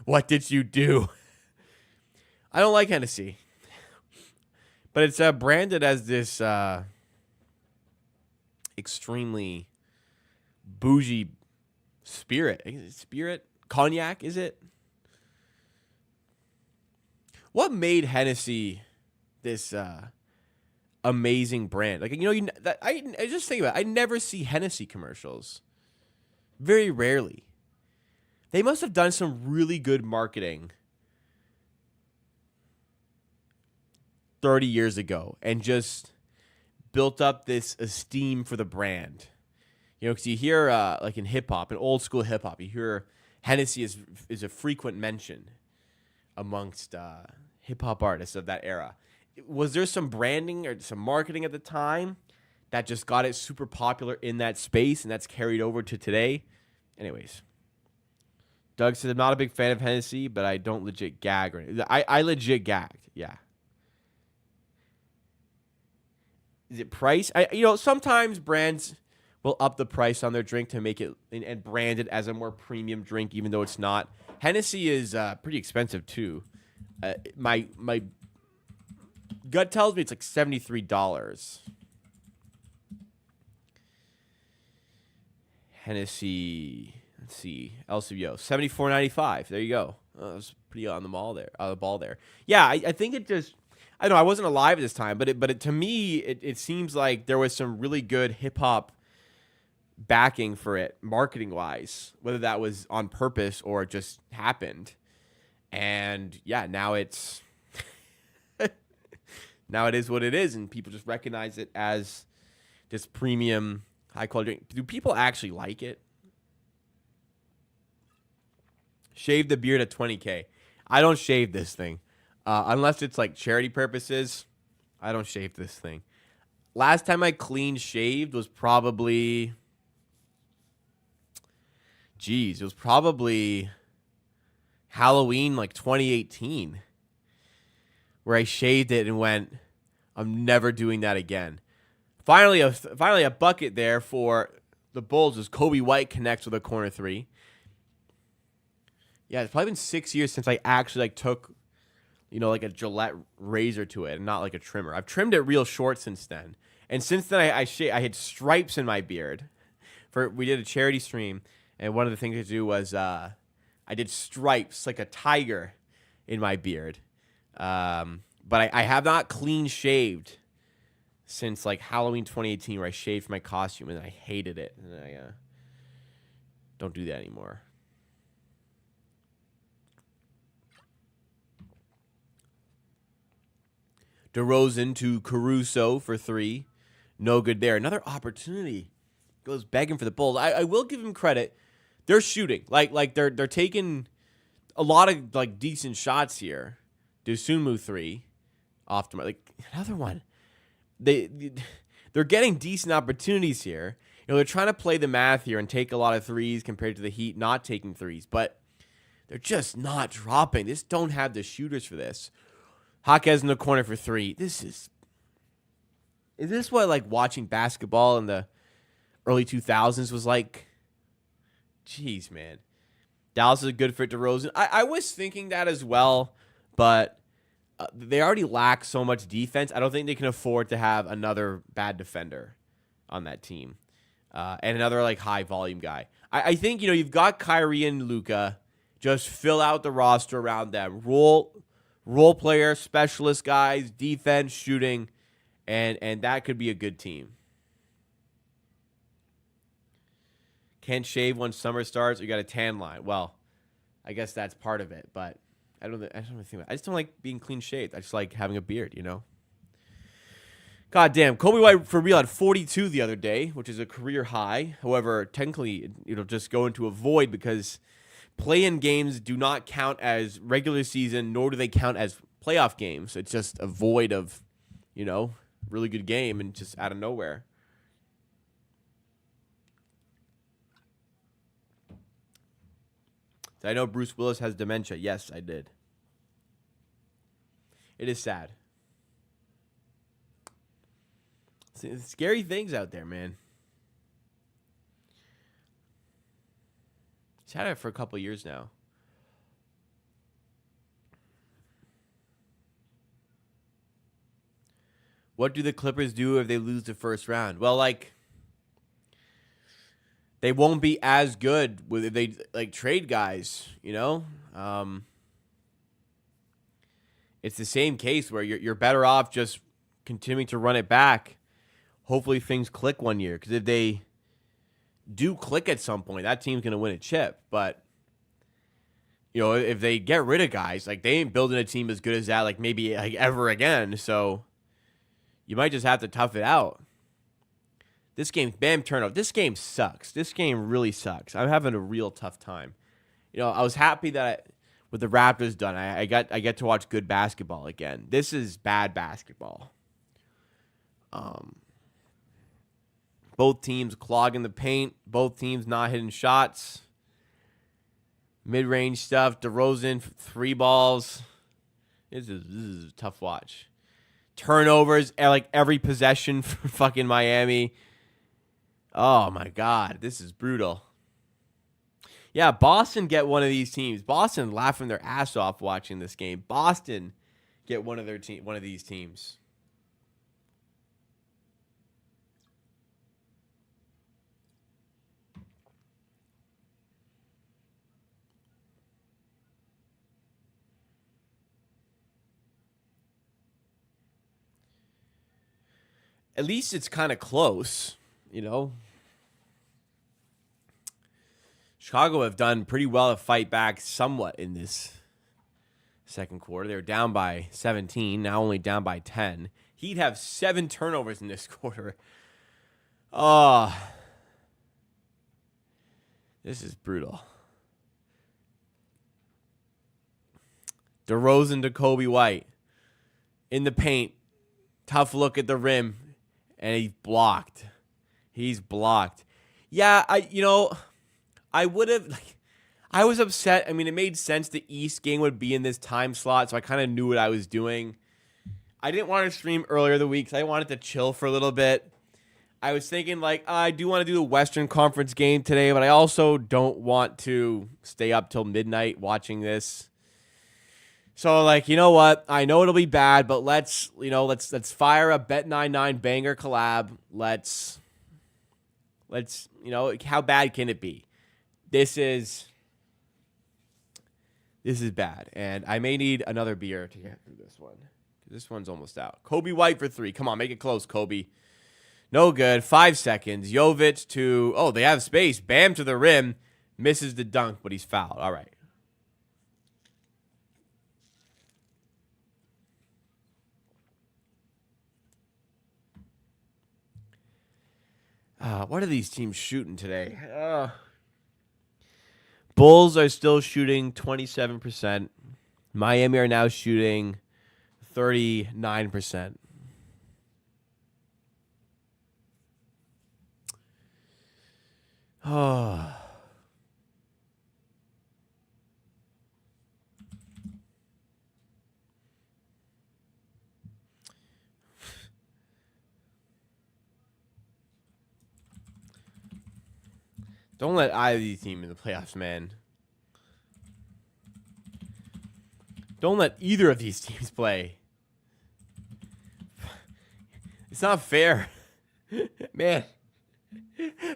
What did you do?" I don't like Hennessy, but it's branded as this extremely bougie spirit. Spirit cognac, is it? What made Hennessy this amazing brand? Like, you know, I just think about it. I never see Hennessy commercials Very rarely. They must have done some really good marketing 30 years ago and just built up this esteem for the brand. You know, because you hear, like in hip-hop, in old-school hip-hop, you hear Hennessy is a frequent mention amongst hip-hop artists of that era. Was there some branding or some marketing at the time that just got it super popular in that space, and that's carried over to today? Anyways. Doug said, I'm not a big fan of Hennessy, but I don't legit gag. I legit gagged, yeah. Is it price? Sometimes brands will up the price on their drink to make it and brand it as a more premium drink, even though it's not. Hennessy is pretty expensive too. My gut tells me it's like $73. Hennessy, let's see, LCBO, $74.95. There you go. That was pretty on the ball there. Yeah, I think it just. I know I wasn't alive at this time, but to me, it seems like there was some really good hip hop backing for it, marketing wise, whether that was on purpose or just happened. And yeah, now it's now it is what it is, and people just recognize it as this premium, high quality drink. Do people actually like it? Shave the beard at $20K. I don't shave this thing. Unless it's like charity purposes, I don't shave this thing. Last time I clean shaved was probably, it was probably Halloween, like 2018, where I shaved it and went, I'm never doing that again. Finally a bucket there for the Bulls as Kobe White connects with a corner three. Yeah, it's probably been 6 years since I actually took, like a Gillette razor to it and not like a trimmer. I've trimmed it real short since then. And since then, I had stripes in my beard. We did a charity stream, and one of the things I do was I did stripes like a tiger in my beard. But I have not clean shaved since like Halloween 2018, where I shaved my costume, and I hated it. And I don't do that anymore. DeRozan to Caruso for three. No good there. Another opportunity. Goes begging for the Bulls. I will give him credit. They're shooting. Like they're taking a lot of decent shots here. Dosunmu three. Off to another one. They're getting decent opportunities here. They're trying to play the math here and take a lot of threes compared to the Heat not taking threes, but they're just not dropping. They just don't have the shooters for this. Jaquez in the corner for three. Is this what watching basketball in the early 2000s was like? Jeez, man. Dallas is a good fit to DeRozan. I was thinking that as well, but they already lack so much defense. I don't think they can afford to have another bad defender on that team and another high volume guy. I think you've got Kyrie and Luka. Just fill out the roster around them. Role player, specialist guys, defense, shooting, and that could be a good team. Can't shave when summer starts. You got a tan line. Well, I guess that's part of it, but I just don't like being clean shaved. I just like having a beard, God damn, Kobe White for real had 42 the other day, which is a career high. However, technically it'll just go into a void because play-in games do not count as regular season, nor do they count as playoff games. It's just a void of, really good game and just out of nowhere. Did I know Bruce Willis has dementia? Yes, I did. It is sad. Scary things out there, man. He's had it for a couple of years now. What do the Clippers do if they lose the first round? Well, they won't be as good if they trade guys, It's the same case where you're better off just continuing to run it back. Hopefully things click one year, because if they do click at some point, that team's going to win a chip. But, if they get rid of guys, like, they ain't building a team as good as that, like, maybe like ever again. So you might just have to tough it out. This game, bam, turnover. This game sucks. This game really sucks. I'm having a real tough time. I was happy that with the Raptors done, I get to watch good basketball again. This is bad basketball. Both teams clogging the paint. Both teams not hitting shots. Mid-range stuff. DeRozan, 3 balls. This is a tough watch. Turnovers, like every possession for fucking Miami. Oh, my God. This is brutal. Yeah, Boston get one of these teams. Boston laughing their ass off watching this game. Boston get one of these teams. At least it's kind of close, Chicago have done pretty well to fight back somewhat in this second quarter. They were down by 17, now only down by 10. He'd have 7 turnovers in this quarter. Oh, this is brutal. DeRozan to Kobe White in the paint. Tough look at the rim. And he's blocked. He's blocked. Yeah, I would have, I was upset. I mean, it made sense the East game would be in this time slot, so I kind of knew what I was doing. I didn't want to stream earlier the week because I wanted to chill for a little bit. I was thinking, I do want to do the Western Conference game today, but I also don't want to stay up till midnight watching this. So, you know what? I know it'll be bad, but let's fire a Bet99 banger collab. Let's how bad can it be? This is bad, and I may need another beer to get through this one. This one's almost out. Kobe White for 3. Come on, make it close, Kobe. No good. 5 seconds. Jovic to, they have space. Bam to the rim. Misses the dunk, but he's fouled. All right. What are these teams shooting today? Bulls are still shooting 27%. Miami are now shooting 39%. Oh. Don't let either of these teams in the playoffs, man. Don't let either of these teams play. It's not fair. Man.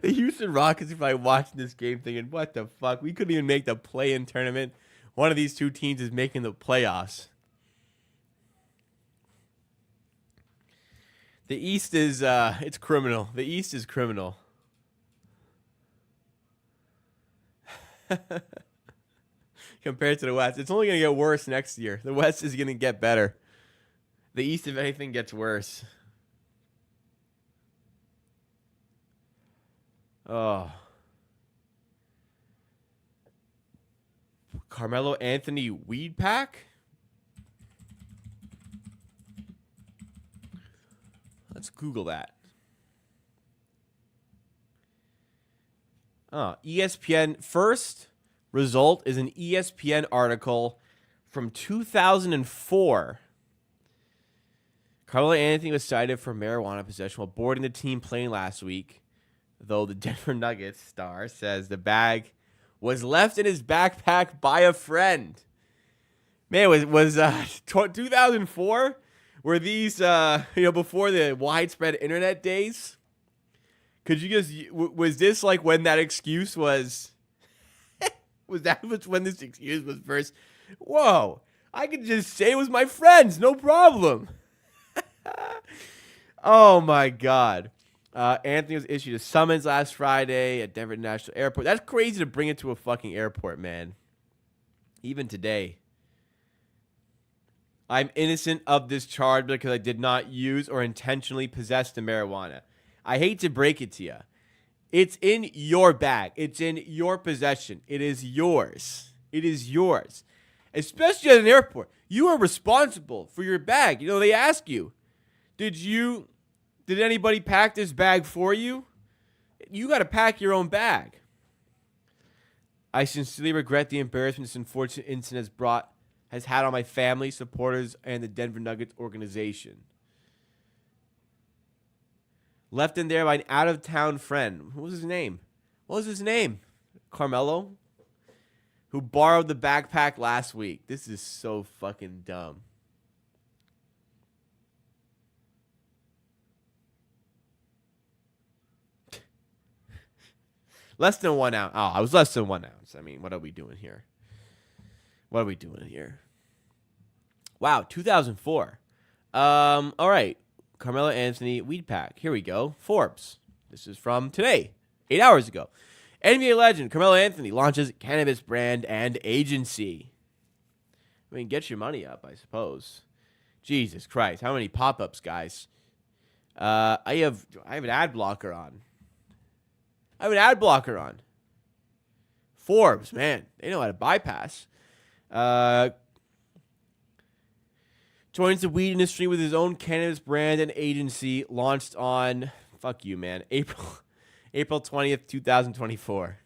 The Houston Rockets are probably watching this game thinking, what the fuck? We couldn't even make the play-in tournament. One of these two teams is making the playoffs. The East is, it's criminal. The East is criminal. Compared to the West. It's only going to get worse next year. The West is going to get better. The East, if anything, gets worse. Oh. Carmelo Anthony weed pack? Let's Google that. ESPN. First result is an ESPN article from 2004. Carmelo Anthony was cited for marijuana possession while boarding the team plane last week, though the Denver Nuggets star says the bag was left in his backpack by a friend. Man, was 2004? Were these before the widespread internet days? Could you just, was this like when that excuse was, was that when this excuse was first? Whoa, I could just say it was my friends, no problem. Oh my God. Anthony was issued a summons last Friday at Denver International Airport. That's crazy to bring it to a fucking airport, man. Even today. I'm innocent of this charge because I did not use or intentionally possess the marijuana. I hate to break it to you. It's in your bag. It's in your possession. It is yours. It is yours. Especially at an airport. You are responsible for your bag. You know, they ask you, did anybody pack this bag for you? You got to pack your own bag. I sincerely regret the embarrassment this unfortunate incident has had on my family, supporters, and the Denver Nuggets organization. Left in there by an out-of-town friend. What was his name? Carmelo? Who borrowed the backpack last week. This is so fucking dumb. Less than 1 ounce. Oh, I was less than 1 ounce. I mean, what are we doing here? Wow, 2004. All right. Carmelo Anthony weed pack. Here we go. Forbes. This is from today, 8 hours ago. NBA legend Carmelo Anthony launches cannabis brand and agency. I mean, get your money up, I suppose. Jesus Christ, how many pop-ups, guys? I have an ad blocker on. Forbes, man, they know how to bypass. Joins the weed industry with his own cannabis brand and agency, launched on, fuck you, man, April 20th, 2024.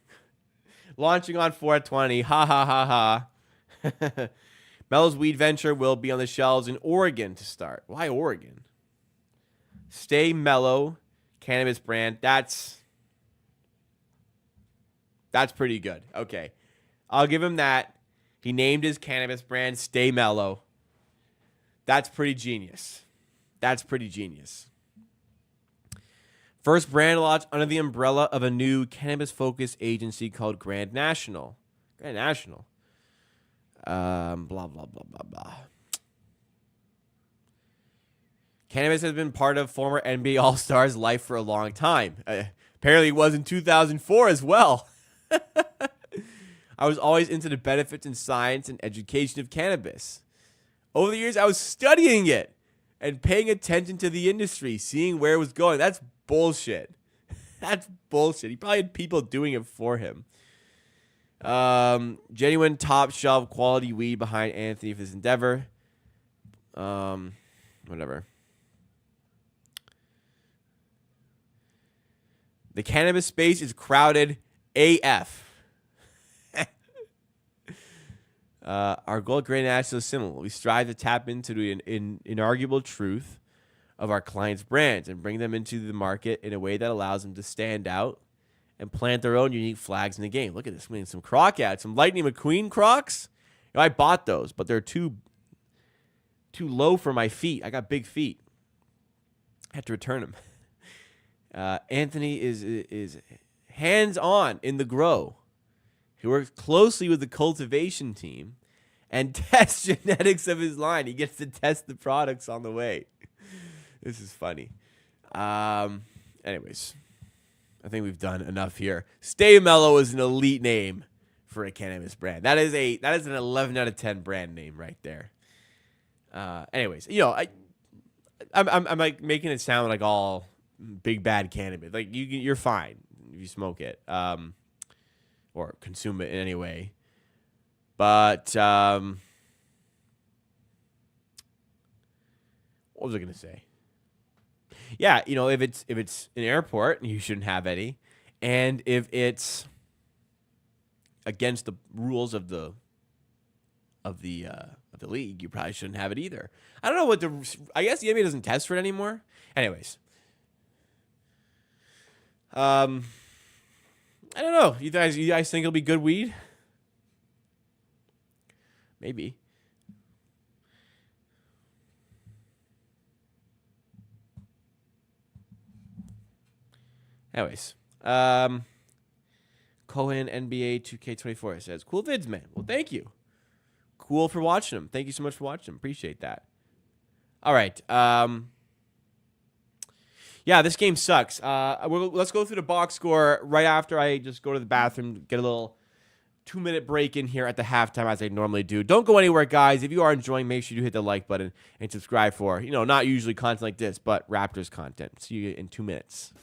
Launching on 4/20. Ha ha ha ha. Melo's weed venture will be on the shelves in Oregon to start. Why Oregon? Stay Mellow cannabis brand. That's pretty good. Okay. I'll give him that. He named his cannabis brand Stay Mellow. That's pretty genius. First brand launch under the umbrella of a new cannabis-focused agency called Grand National. Blah, blah, blah, blah, blah. Cannabis has been part of former NBA All-Star's life for a long time. Apparently it was in 2004 as well. I was always into the benefits and science and education of cannabis. Over the years, I was studying it and paying attention to the industry, seeing where it was going. That's bullshit. He probably had people doing it for him. Genuine top shelf quality weed behind Anthony for this endeavor. Whatever. The cannabis space is crowded AF. Our goal at Grand National is similar. We strive to tap into the inarguable truth of our clients' brands and bring them into the market in a way that allows them to stand out and plant their own unique flags in the game. Look at this. I mean, some Croc ads, some Lightning McQueen Crocs. You know, I bought those, but they're too low for my feet. I got big feet. I had to return them. Anthony is hands-on in the grow. He works closely with the cultivation team and tests genetics of his line. He gets to test the products on the way. This is funny. Anyways, I think we've done enough here. Stay Mellow is an elite name for a cannabis brand. That is an 11 out of 10 brand name right there. Anyways, you know, I'm like making it sound like all big bad cannabis. Like you're fine if you smoke it. Or consume it in any way. But what was I going to say? Yeah, you know, if it's an airport, you shouldn't have any. And if it's against the rules of the league, you probably shouldn't have it either. I don't know I guess the NBA doesn't test for it anymore. Anyways. I don't know. You guys think it'll be good weed? Maybe. Anyways, Cohen NBA 2K24 says, cool vids, man. Well, thank you. Cool for watching them. Thank you so much for watching them. Appreciate that. All right. Yeah, this game sucks. Let's go through the box score right after I just go to the bathroom, get a little 2-minute break in here at the halftime as I normally do. Don't go anywhere, guys. If you are enjoying, make sure you hit the like button and subscribe for, not usually content like this, but Raptors content. See you in 2 minutes.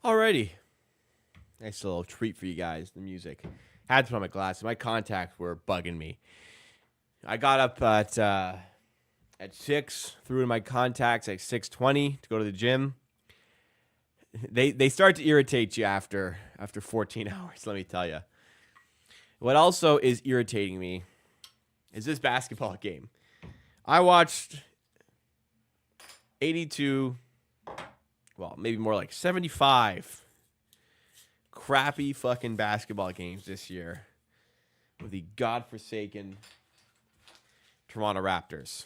Alrighty. Nice little treat for you guys, the music. Had to put on my glasses. My contacts were bugging me. I got up at 6, threw in my contacts at 6:20 to go to the gym. They start to irritate you after 14 hours, let me tell you. What also is irritating me is this basketball game. I watched 82, well, maybe more like 75 crappy fucking basketball games this year with the godforsaken Toronto Raptors.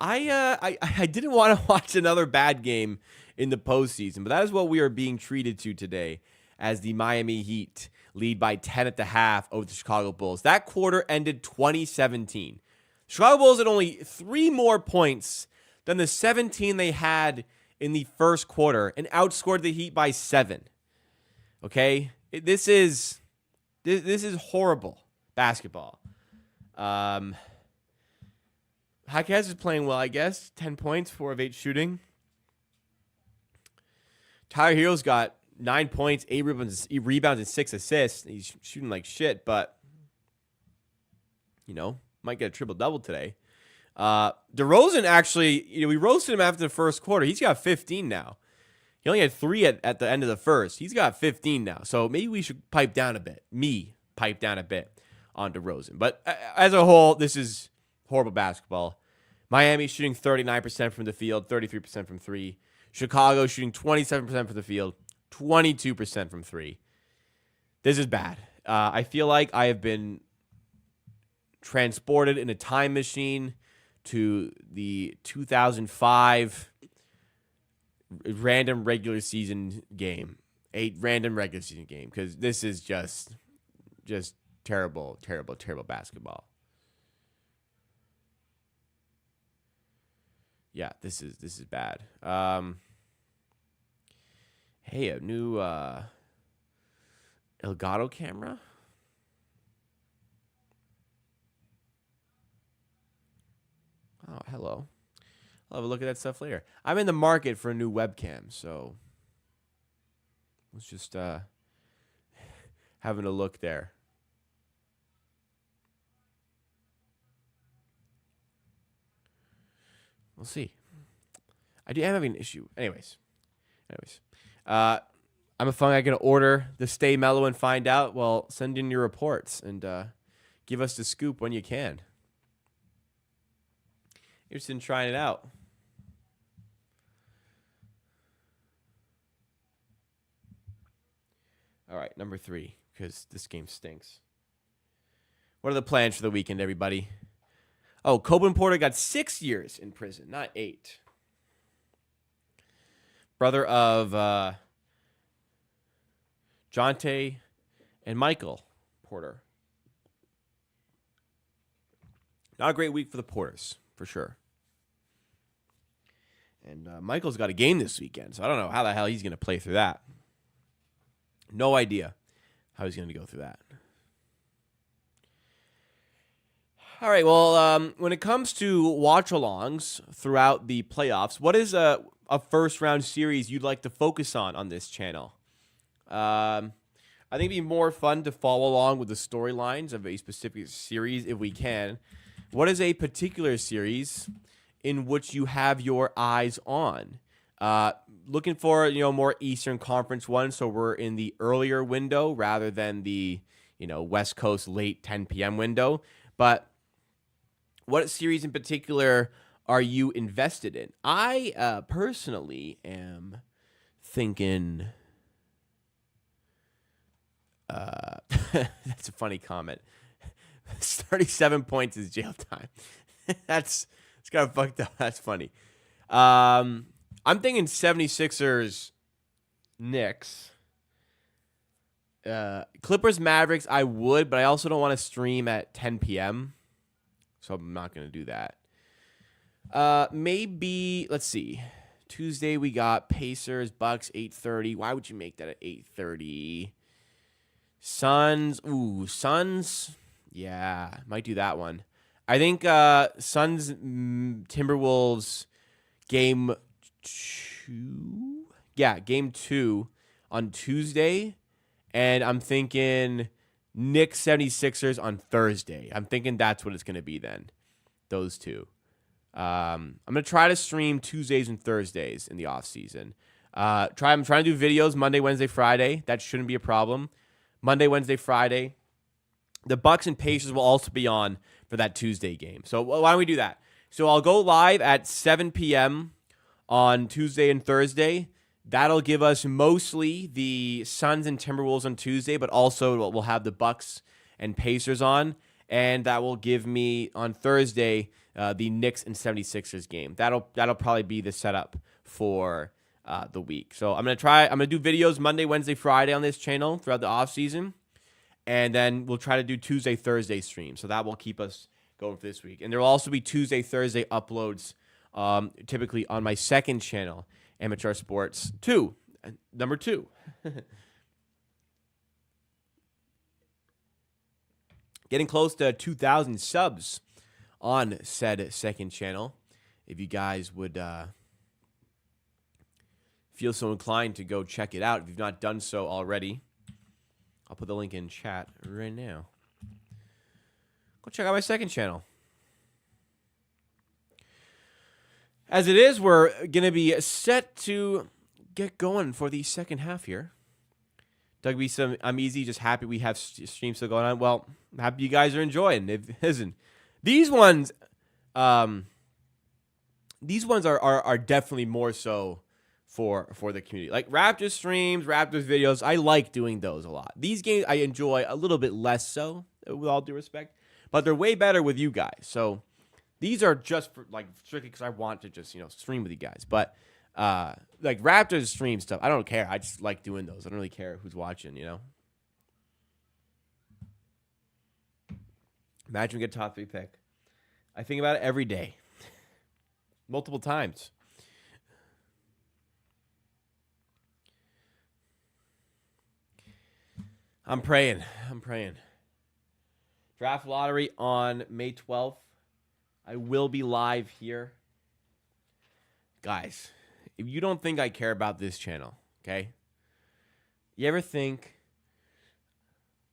I didn't want to watch another bad game in the postseason, but that is what we are being treated to today as the Miami Heat lead by 10 at the half over the Chicago Bulls. That quarter ended 2017. Chicago Bulls had only 3 more points than the 17 they had in the first quarter and outscored the Heat by 7. Okay? This is horrible basketball. Jaquez is playing well, I guess. 10 points, 4 of 8 shooting. Tyler Hero's got 9 points, 8 rebounds, and 6 assists. He's shooting like shit, but, might get a triple-double today. DeRozan actually, we roasted him after the first quarter. He's got 15 now. He only had 3 at the end of the first. He's got 15 now. So maybe we should pipe down a bit. Pipe down a bit on DeRozan. But as a whole, this is horrible basketball. Miami shooting 39% from the field, 33% from 3. Chicago shooting 27% from the field, 22% from 3. This is bad. I feel like I have been transported in a time machine to the 2005 random regular season game, because this is just terrible basketball. Yeah, this is bad. Hey, a new Elgato camera. Oh, hello. I'll have a look at that stuff later. I'm in the market for a new webcam, so let's just having a look there. We'll see. I am having an issue. Anyways. I'm a fun guy going to order the Stay Mellow and find out. Well, send in your reports and give us the scoop when you can. Interested in trying it out. All right, number 3, because this game stinks. What are the plans for the weekend, everybody? Oh, Coben Porter got 6 years in prison, not 8. Brother of Jonte and Michael Porter. Not a great week for the Porters, for sure. And Michael's got a game this weekend, so I don't know how the hell he's going to play through that. No idea how he's going to go through that. All right, well, when it comes to watch-alongs throughout the playoffs, what is a first-round series you'd like to focus on this channel? I think it'd be more fun to follow along with the storylines of a specific series if we can. What is a particular series in which you have your eyes on? Looking for, more Eastern Conference ones, so we're in the earlier window rather than the, West Coast late 10 p.m. window. But what series in particular are you invested in? I personally am thinking... that's a funny comment. 37 points is jail time. It's kind of fucked up. That's funny. I'm thinking 76ers, Knicks. Clippers, Mavericks, I would, but I also don't want to stream at 10 p.m., so I'm not going to do that. Maybe, let's see. Tuesday, we got Pacers, Bucks, 8:30. Why would you make that at 8:30? Suns. Ooh, Suns. Yeah, might do that one. I think Suns, Timberwolves, game 2. Yeah, game 2 on Tuesday. And I'm thinking Knicks 76ers on Thursday. I'm thinking that's what it's going to be then. Those two. I'm going to try to stream Tuesdays and Thursdays in the offseason. I'm trying to do videos Monday, Wednesday, Friday. That shouldn't be a problem. Monday, Wednesday, Friday. The Bucks and Pacers will also be on for that Tuesday game. So why don't we do that? So I'll go live at 7 p.m. on Tuesday and Thursday. That'll give us mostly the Suns and Timberwolves on Tuesday, but also we'll have the Bucks and Pacers on. And that will give me on Thursday the Knicks and 76ers game. That'll probably be the setup for the week. So I'm gonna do videos Monday, Wednesday, Friday on this channel throughout the off season, and then we'll try to do Tuesday, Thursday streams. So that will keep us going for this week. And there will also be Tuesday, Thursday uploads, typically on my second channel, Amateur Sports 2, number 2. Getting close to 2,000 subs on said second channel. If you guys would feel so inclined to go check it out, if you've not done so already, I'll put the link in chat right now. Go check out my second channel. As it is, we're going to be set to get going for the second half here. Doug B, I'm easy, just happy we have streams still going on. Well, I'm happy you guys are enjoying. Listen, these ones are definitely more so for the community. Like Raptors streams, Raptors videos, I like doing those a lot. These games I enjoy a little bit less so, with all due respect, but they're way better with you guys. So these are just for, like, strictly because I want to just, stream with you guys. But like Raptors stream stuff, I don't care. I just like doing those. I don't really care who's watching, Imagine we get a top 3 pick. I think about it every day. Multiple times. I'm praying. Draft lottery on May 12th. I will be live here. Guys, if you don't think I care about this channel, okay? You ever think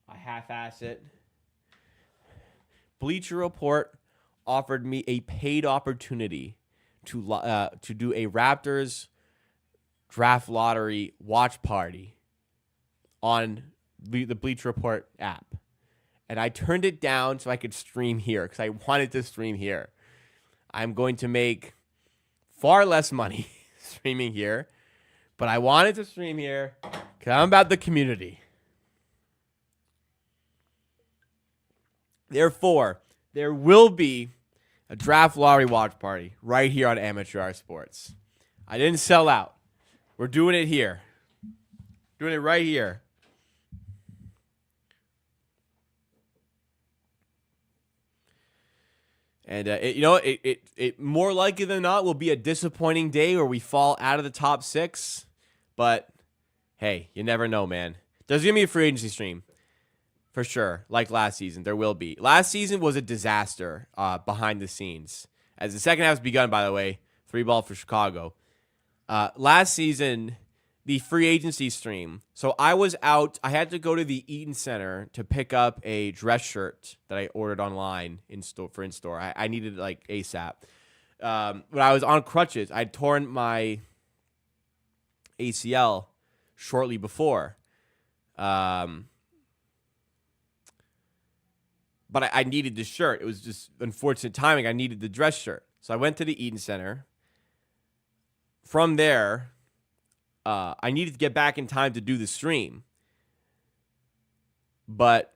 I half-ass it? Bleacher Report offered me a paid opportunity to do a Raptors draft lottery watch party on the Bleacher Report app. And I turned it down so I could stream here because I wanted to stream here. I'm going to make far less money streaming here, but I wanted to stream here because I'm about the community. Therefore, there will be a draft lottery watch party right here on Amateur Hour Sports. I didn't sell out. We're doing it here. Doing it right here. And it more likely than not will be a disappointing day where we fall out of the top 6. But hey, you never know, man. There's gonna be a free agency stream for sure, like last season. There will be. Last season was a disaster behind the scenes. As the second half's begun, by the way, 3-ball for Chicago. Last season, the free agency stream. So I was out. I had to go to the Eaton Center to pick up a dress shirt that I ordered online in store. I needed it like ASAP. When I was on crutches, I'd torn my ACL shortly before. But I needed the shirt. It was just unfortunate timing. I needed the dress shirt. So I went to the Eaton Center. From there, I needed to get back in time to do the stream. But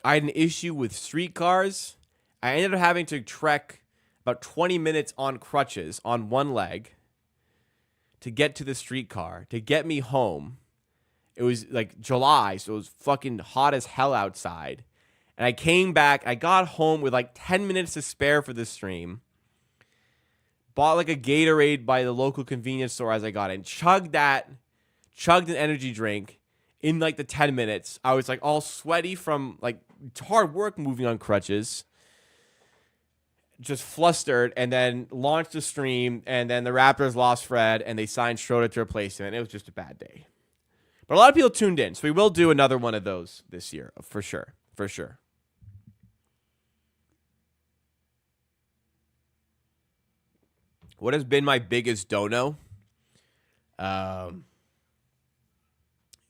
I had an issue with streetcars. I ended up having to trek about 20 minutes on crutches on one leg to get to the streetcar, to get me home. It was like July, so it was fucking hot as hell outside. And I came back. I got home with like 10 minutes to spare for the stream. Bought like a Gatorade by the local convenience store as I got in. Chugged an energy drink in like the 10 minutes. I was like all sweaty from like hard work moving on crutches. Just flustered, and then launched the stream, and then the Raptors lost Fred, and they signed Schroeder to replace him, and it was just a bad day. But a lot of people tuned in, so we will do another one of those this year, for sure. For sure. What has been my biggest dono? It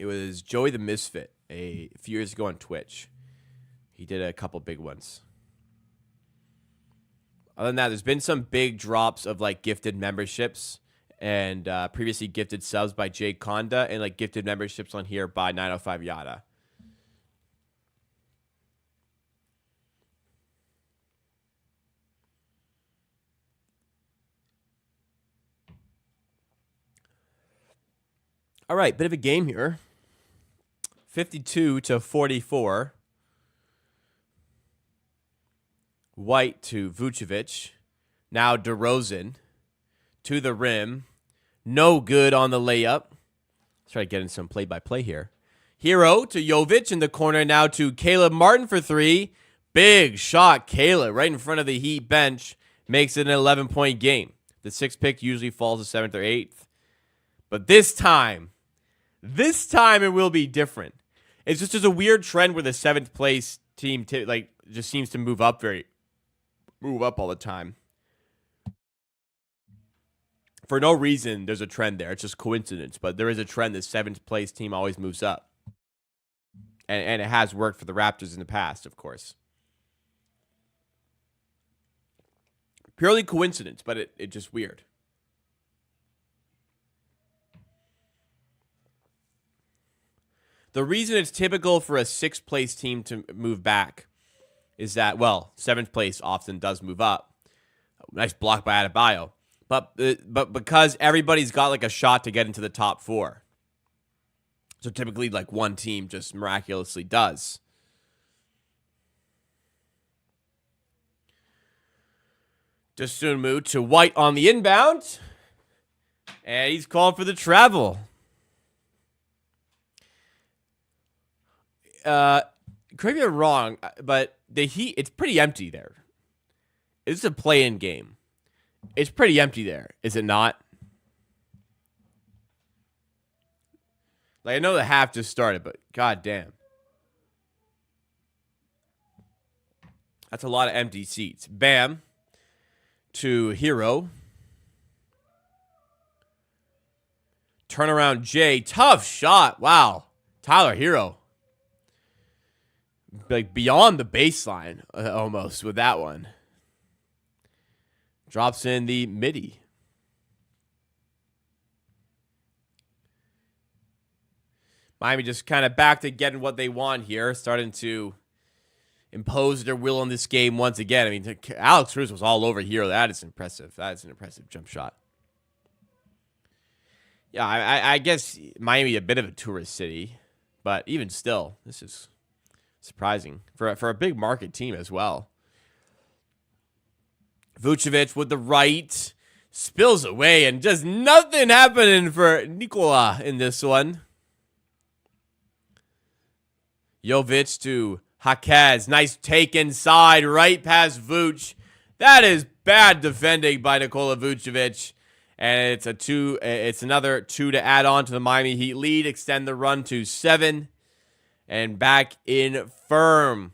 was Joey the Misfit a few years ago on Twitch. He did a couple big ones. Other than that, there's been some big drops of like gifted memberships and previously gifted subs by Jake Conda and like gifted memberships on here by 905 Yada. All right, bit of a game here. 52-44. White to Vucevic. Now DeRozan to the rim. No good on the layup. Let's try to get in some play-by-play here. Hero to Jovic in the corner. Now to Caleb Martin for 3. Big shot, Caleb, right in front of the Heat bench. Makes it an 11-point game. The 6th pick usually falls to 7th or 8th. But this time it will be different. It's just a weird trend where the 7th place team just seems to move up all the time. For no reason, there's a trend there. It's just coincidence, but there is a trend. The 7th place team always moves up, and it has worked for the Raptors in the past, of course. Purely coincidence, but it just weird. The reason it's typical for a 6th place team to move back is that, well, 7th place often does move up. Nice block by Adebayo. But because everybody's got like a shot to get into the top 4. So typically like one team just miraculously does. Dosunmu to White on the inbound. And he's called for the travel. Correct me if I'm wrong, but the Heat, it's pretty empty there. It's a play-in game. It's pretty empty there, is it not? Like, I know the half just started, but goddamn. That's a lot of empty seats. Bam to Hero. Turnaround J. Tough shot. Wow. Tyler Hero. Like beyond the baseline almost with that one. Drops in the midi. Miami just kind of back to getting what they want here. Starting to impose their will on this game once again. I mean, Alex Cruz was all over Hero. That is impressive. That is an impressive jump shot. Yeah, I guess Miami a bit of a tourist city. But even still, this is surprising for a big market team as well. Vucevic with the right. Spills away and just nothing happening for Nikola in this one. Jovic to Jaquez. Nice take inside, right past Vuce. That is bad defending by Nikola Vucevic. And it's another 2 to add on to the Miami Heat lead. Extend the run to 7. And back in firm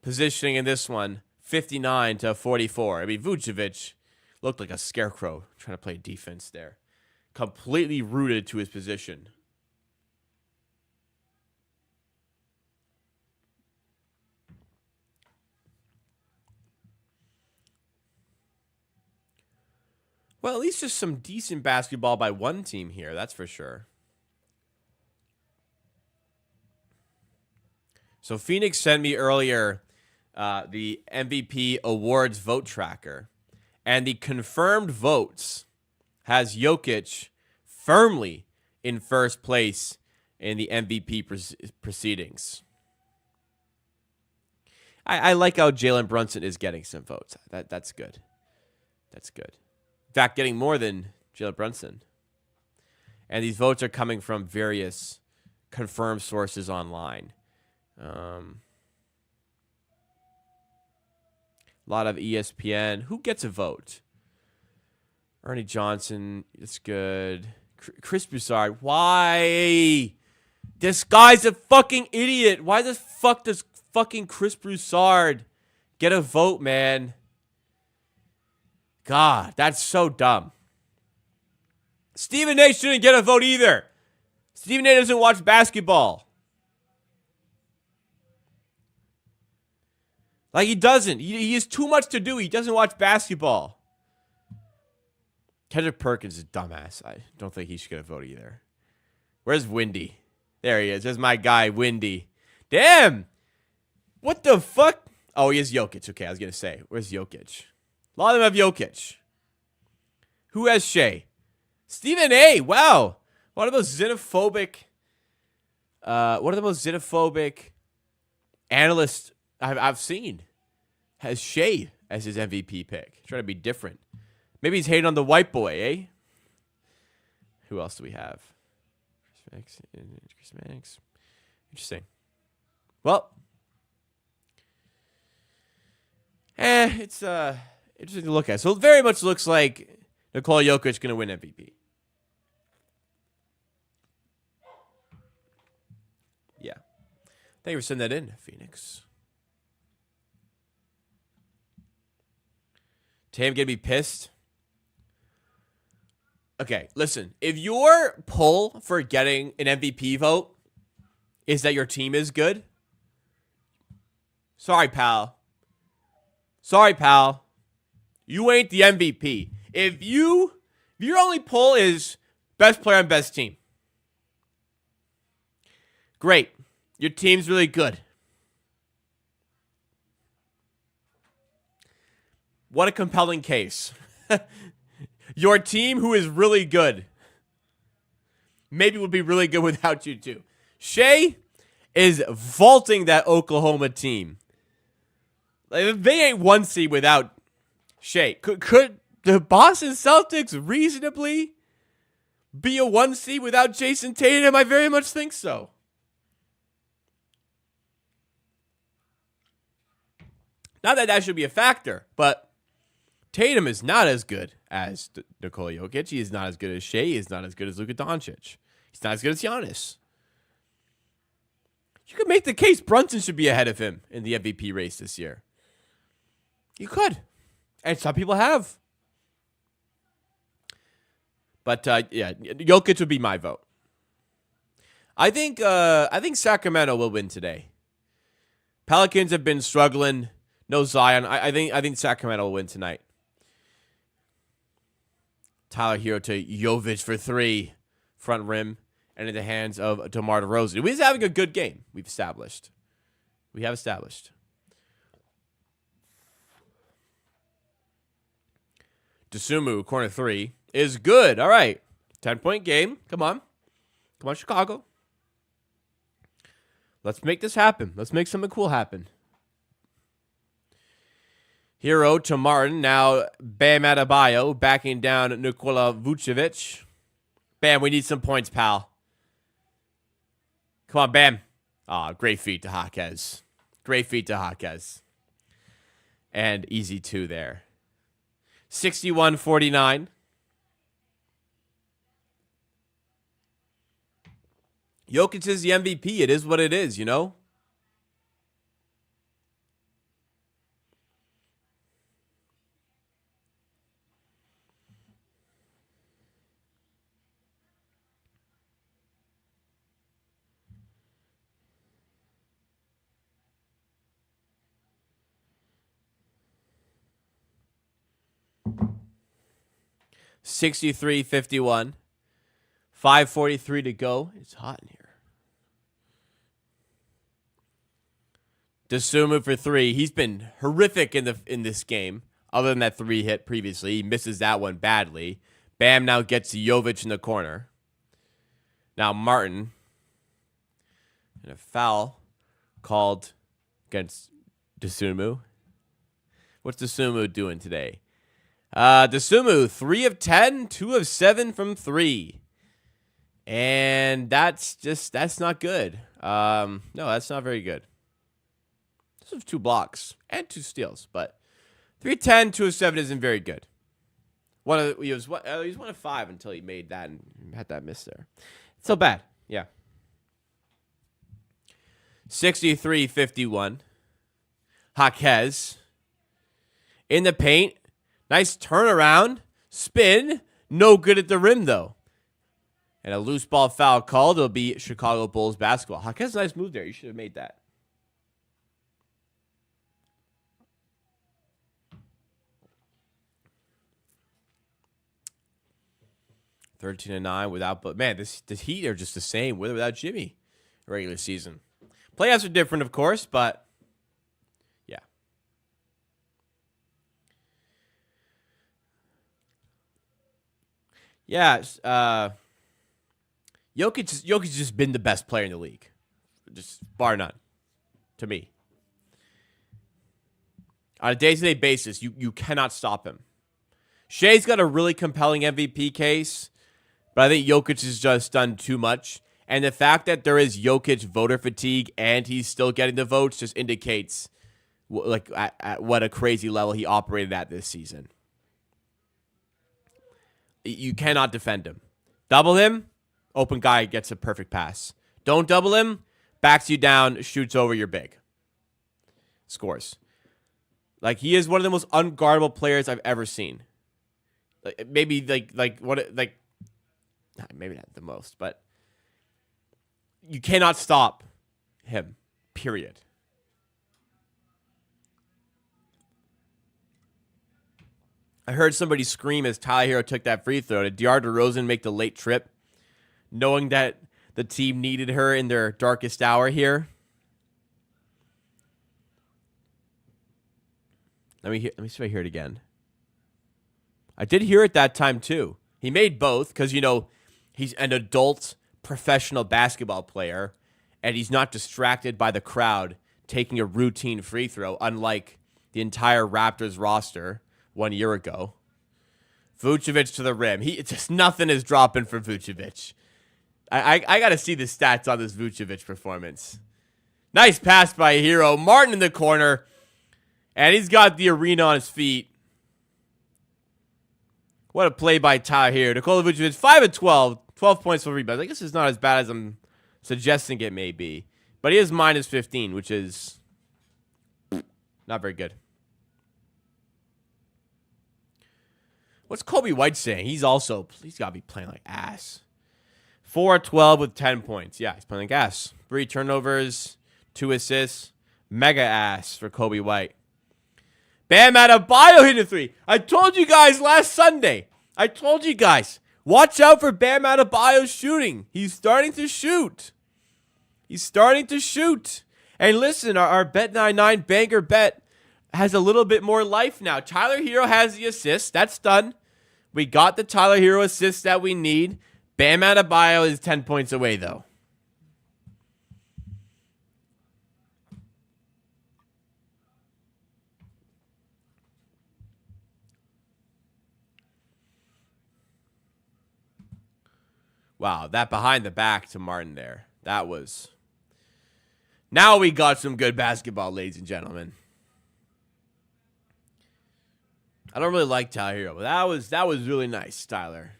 positioning in this one, 59-44. I mean, Vucevic looked like a scarecrow trying to play defense there. Completely rooted to his position. Well, at least just some decent basketball by one team here, that's for sure. So Phoenix sent me earlier the MVP awards vote tracker. And the confirmed votes has Jokic firmly in first place in the MVP proceedings. I like how Jalen Brunson is getting some votes. That's good. That's good. In fact, getting more than Jalen Brunson. And these votes are coming from various confirmed sources online. A lot of ESPN. Who gets a vote? Ernie Johnson. It's good. Chris Broussard. Why? This guy's a fucking idiot. Why the fuck does fucking Chris Broussard get a vote, man? God, that's so dumb. Stephen A shouldn't get a vote either. Stephen A doesn't watch basketball. Like, he doesn't. He has too much to do. He doesn't watch basketball. Kendrick Perkins is a dumbass. I don't think he should get a vote either. Where's Windy? There he is. There's my guy, Windy. Damn. What the fuck? Oh, he is Jokic. Okay, I was going to say. Where's Jokic? A lot of them have Jokic. Who has Shea? Stephen A. Wow. One of those xenophobic analysts I've seen has Shea as his MVP pick. Trying to be different. Maybe he's hating on the white boy, eh? Who else do we have? Chris Mannix. Interesting. Well, it's interesting to look at. So it very much looks like Nikola Jokic going to win MVP. Yeah. Thank you for sending that in, Phoenix. Tam gonna be pissed. Okay, listen. If your pull for getting an MVP vote is that your team is good, sorry, pal. Sorry, pal. You ain't the MVP. If your only pull is best player on best team, great. Your team's really good. What a compelling case. Your team, who is really good, maybe would be really good without you too. Shea is vaulting that Oklahoma team. Like, they ain't 1 seed without Shea. Could the Boston Celtics reasonably be a 1 seed without Jason Tatum? I very much think so. Not that that should be a factor, but Tatum is not as good as Nikola Jokic. He is not as good as Shea. He is not as good as Luka Doncic. He's not as good as Giannis. You could make the case Brunson should be ahead of him in the MVP race this year. You could. And some people have. But yeah, Jokic would be my vote. I think Sacramento will win today. Pelicans have been struggling. No Zion. I think Sacramento will win tonight. Tyler Hero to Jovic for 3. Front rim. And in the hands of DeMar DeRozan. He's having a good game. We have established. Dosunmu, corner 3, is good. All right. 10-point game. Come on. Come on, Chicago. Let's make this happen. Let's make something cool happen. Hero to Martin. Now Bam Adebayo backing down Nikola Vucevic. Bam, we need some points, pal. Come on, Bam. Ah, great feed to Jaquez. Great feed to Jaquez. And easy 2 there. 61-49. Jokic is the MVP. It is what it is, you know? $63-51. 5:43 to go. It's hot in here. Dosunmu for 3. He's been horrific in this game. Other than that 3 hit previously, he misses that one badly. Bam now gets Jovic in the corner. Now Martin. And a foul called against Dosunmu. What's Dosunmu doing today? Dosunmu, 3 of 10, 2 of 7 from 3. And that's not good. No, that's not very good. This was 2 blocks and 2 steals, but 3 of 10, 2 of 7 isn't very good. He was 1 of 5 until he made that and had that miss there. It's so bad. Yeah. 63-51. Jaquez in the paint. Nice turnaround. Spin. No good at the rim, though. And a loose ball foul called. It'll be Chicago Bulls basketball. Jaquez, nice move there. You should have made that. $13-9 without, but man, the Heat are just the same with or without Jimmy. Regular season. Playoffs are different, of course, but yeah. Yeah, Jokic has just been the best player in the league. Just bar none. To me. On a day-to-day basis, you cannot stop him. Shea's got a really compelling MVP case, but I think Jokic has just done too much. And the fact that there is Jokic voter fatigue and he's still getting the votes just indicates at what a crazy level he operated at this season. You cannot defend him. Double him, open guy gets a perfect pass. Don't double him, backs you down, shoots over your big. Scores. Like, he is one of the most unguardable players I've ever seen. Maybe maybe not the most, but you cannot stop him. Period. I heard somebody scream as Tyler Hero took that free throw. Did DeMar DeRozan make the late trip, knowing that the team needed her in their darkest hour here? Let me see if I hear it again. I did hear it that time too. He made both because, he's an adult professional basketball player and he's not distracted by the crowd taking a routine free throw, unlike the entire Raptors roster 1 year ago. Vucevic to the rim. Just nothing is dropping for Vucevic. I got to see the stats on this Vucevic performance. Nice pass by Hero. Martin in the corner. And he's got the arena on his feet. What a play by Tyler here. Nikola Vucevic, 5 of 12. 12 points for rebounds. I guess it's not as bad as I'm suggesting it may be. But he is minus 15, which is not very good. What's Kobe White saying? He's got to be playing like ass. 4-12 with 10 points. Yeah, he's playing like ass. 3 turnovers, 2 assists. Mega ass for Kobe White. Bam Adebayo hitting a 3. I told you guys last Sunday. Watch out for Bam Adebayo's shooting. He's starting to shoot. And listen, our Bet99 banger bet has a little bit more life now. Tyler Hero has the assist. That's done. We got the Tyler Hero assist that we need. Bam Adebayo is 10 points away, though. Wow, that behind the back to Martin there. That was... Now we got some good basketball, ladies and gentlemen. I don't really like Tyler Hero, but that was really nice, Tyler.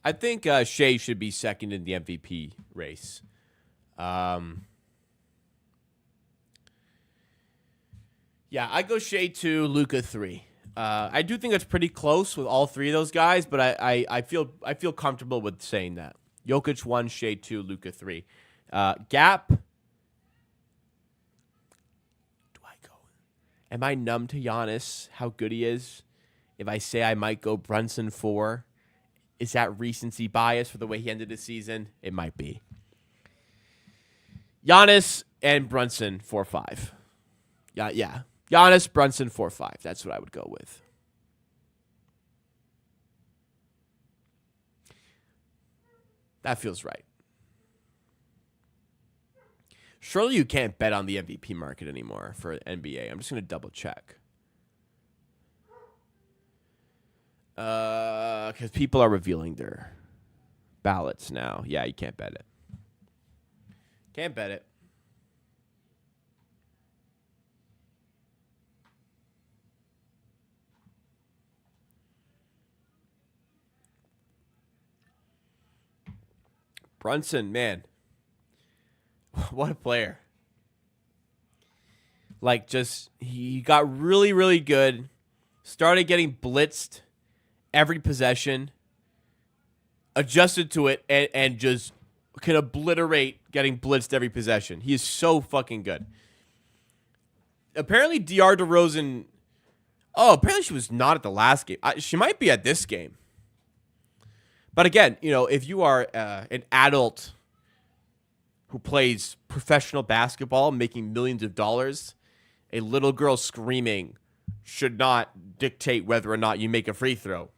I think Shea should be second in the MVP race. Yeah, I go Shea 2, Luka 3. I do think it's pretty close with all 3 of those guys, but I feel comfortable with saying that. Jokic 1, Shea 2, Luka 3. Gap. Do I go? Am I numb to Giannis, how good he is? If I say I might go Brunson 4, is that recency bias for the way he ended the season? It might be. Giannis and Brunson 4-5. Yeah. Giannis, Brunson 4-5. That's what I would go with. That feels right. Surely you can't bet on the MVP market anymore for NBA. I'm just going to double check. Because people are revealing their ballots now. Yeah, you can't bet it. Can't bet it. Brunson, man. What a player. Like, he got really, really good. Started getting blitzed every possession. Adjusted to it and just can obliterate getting blitzed every possession. He is so fucking good. Apparently, DeAndre DeRozan... Oh, apparently she was not at the last game. She might be at this game. But again, if you are an adult who plays professional basketball, making millions of dollars, a little girl screaming should not dictate whether or not you make a free throw.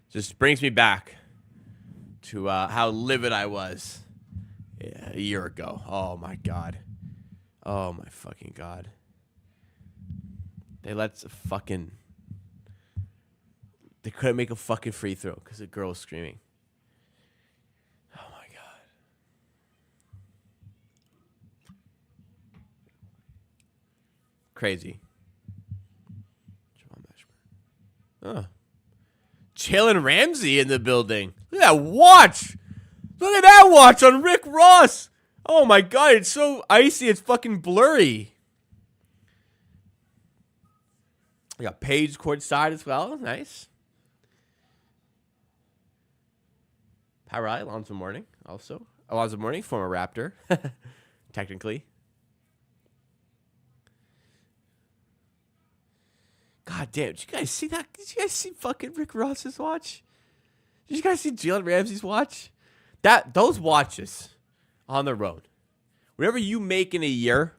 Just brings me back to how livid I was a year ago. Oh, my God. Oh, my fucking God. They couldn't make a fucking free throw because the girl was screaming. Oh, my God. Crazy. Oh. Jalen Ramsey in the building. Look at that watch. Look at that watch on Rick Ross. Oh, my God. It's so icy. It's fucking blurry. I got Paige courtside as well. Nice. Power Eye, Alonzo Mourning, also. Alonzo Mourning, former Raptor, technically. God damn, did you guys see that? Did you guys see fucking Rick Ross's watch? Did you guys see Jalen Ramsey's watch? Those watches on the road, whatever you make in a year,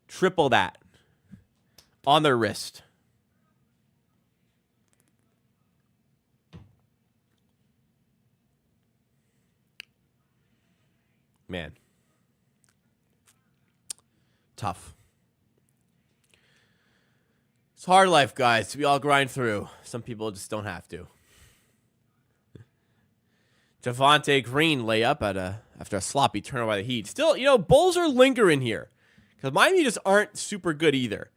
triple that on their wrist. Man. Tough. It's hard life, guys. We all grind through. Some people just don't have to. Javonte Green layup after a sloppy turnover by the Heat. Still, Bulls are lingering here because Miami just aren't super good either.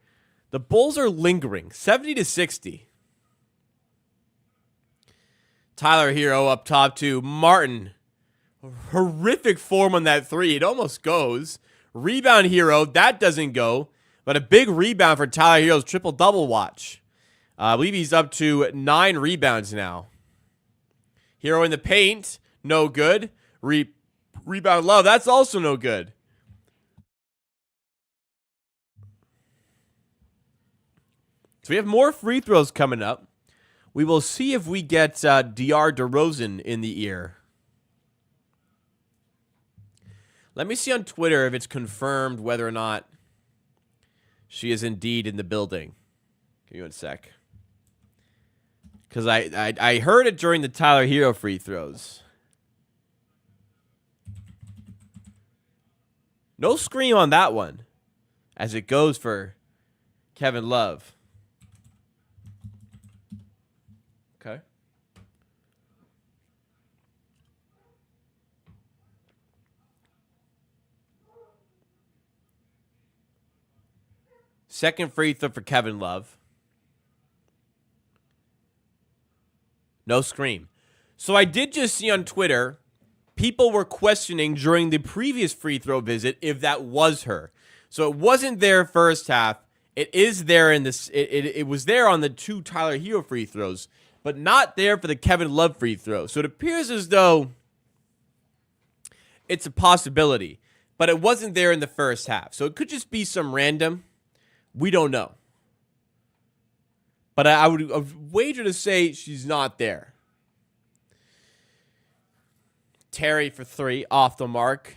The Bulls are lingering, 70-60. Tyler Hero up top to Martin. Horrific form on that three. It almost goes. Rebound Hero, that doesn't go. But a big rebound for Tyler Hero's triple-double watch. I believe he's up to 9 rebounds now. Hero in the paint, no good. Rebound Love, that's also no good. So we have more free throws coming up. We will see if we get DeAndre DeRozan in the ear. Let me see on Twitter if it's confirmed whether or not she is indeed in the building. Give me one sec. Because I heard it during the Tyler Hero free throws. No scream on that one. As it goes for Kevin Love. Okay. Second free throw for Kevin Love. No scream. So I did just see on Twitter, people were questioning during the previous free throw visit if that was her. So it wasn't there first half. It is there in this. It was there on the 2 Tyler Hero free throws, but not there for the Kevin Love free throw. So it appears as though it's a possibility, but it wasn't there in the first half. So it could just be some random. We don't know. But I would wager to say she's not there. Terry for 3, off the mark.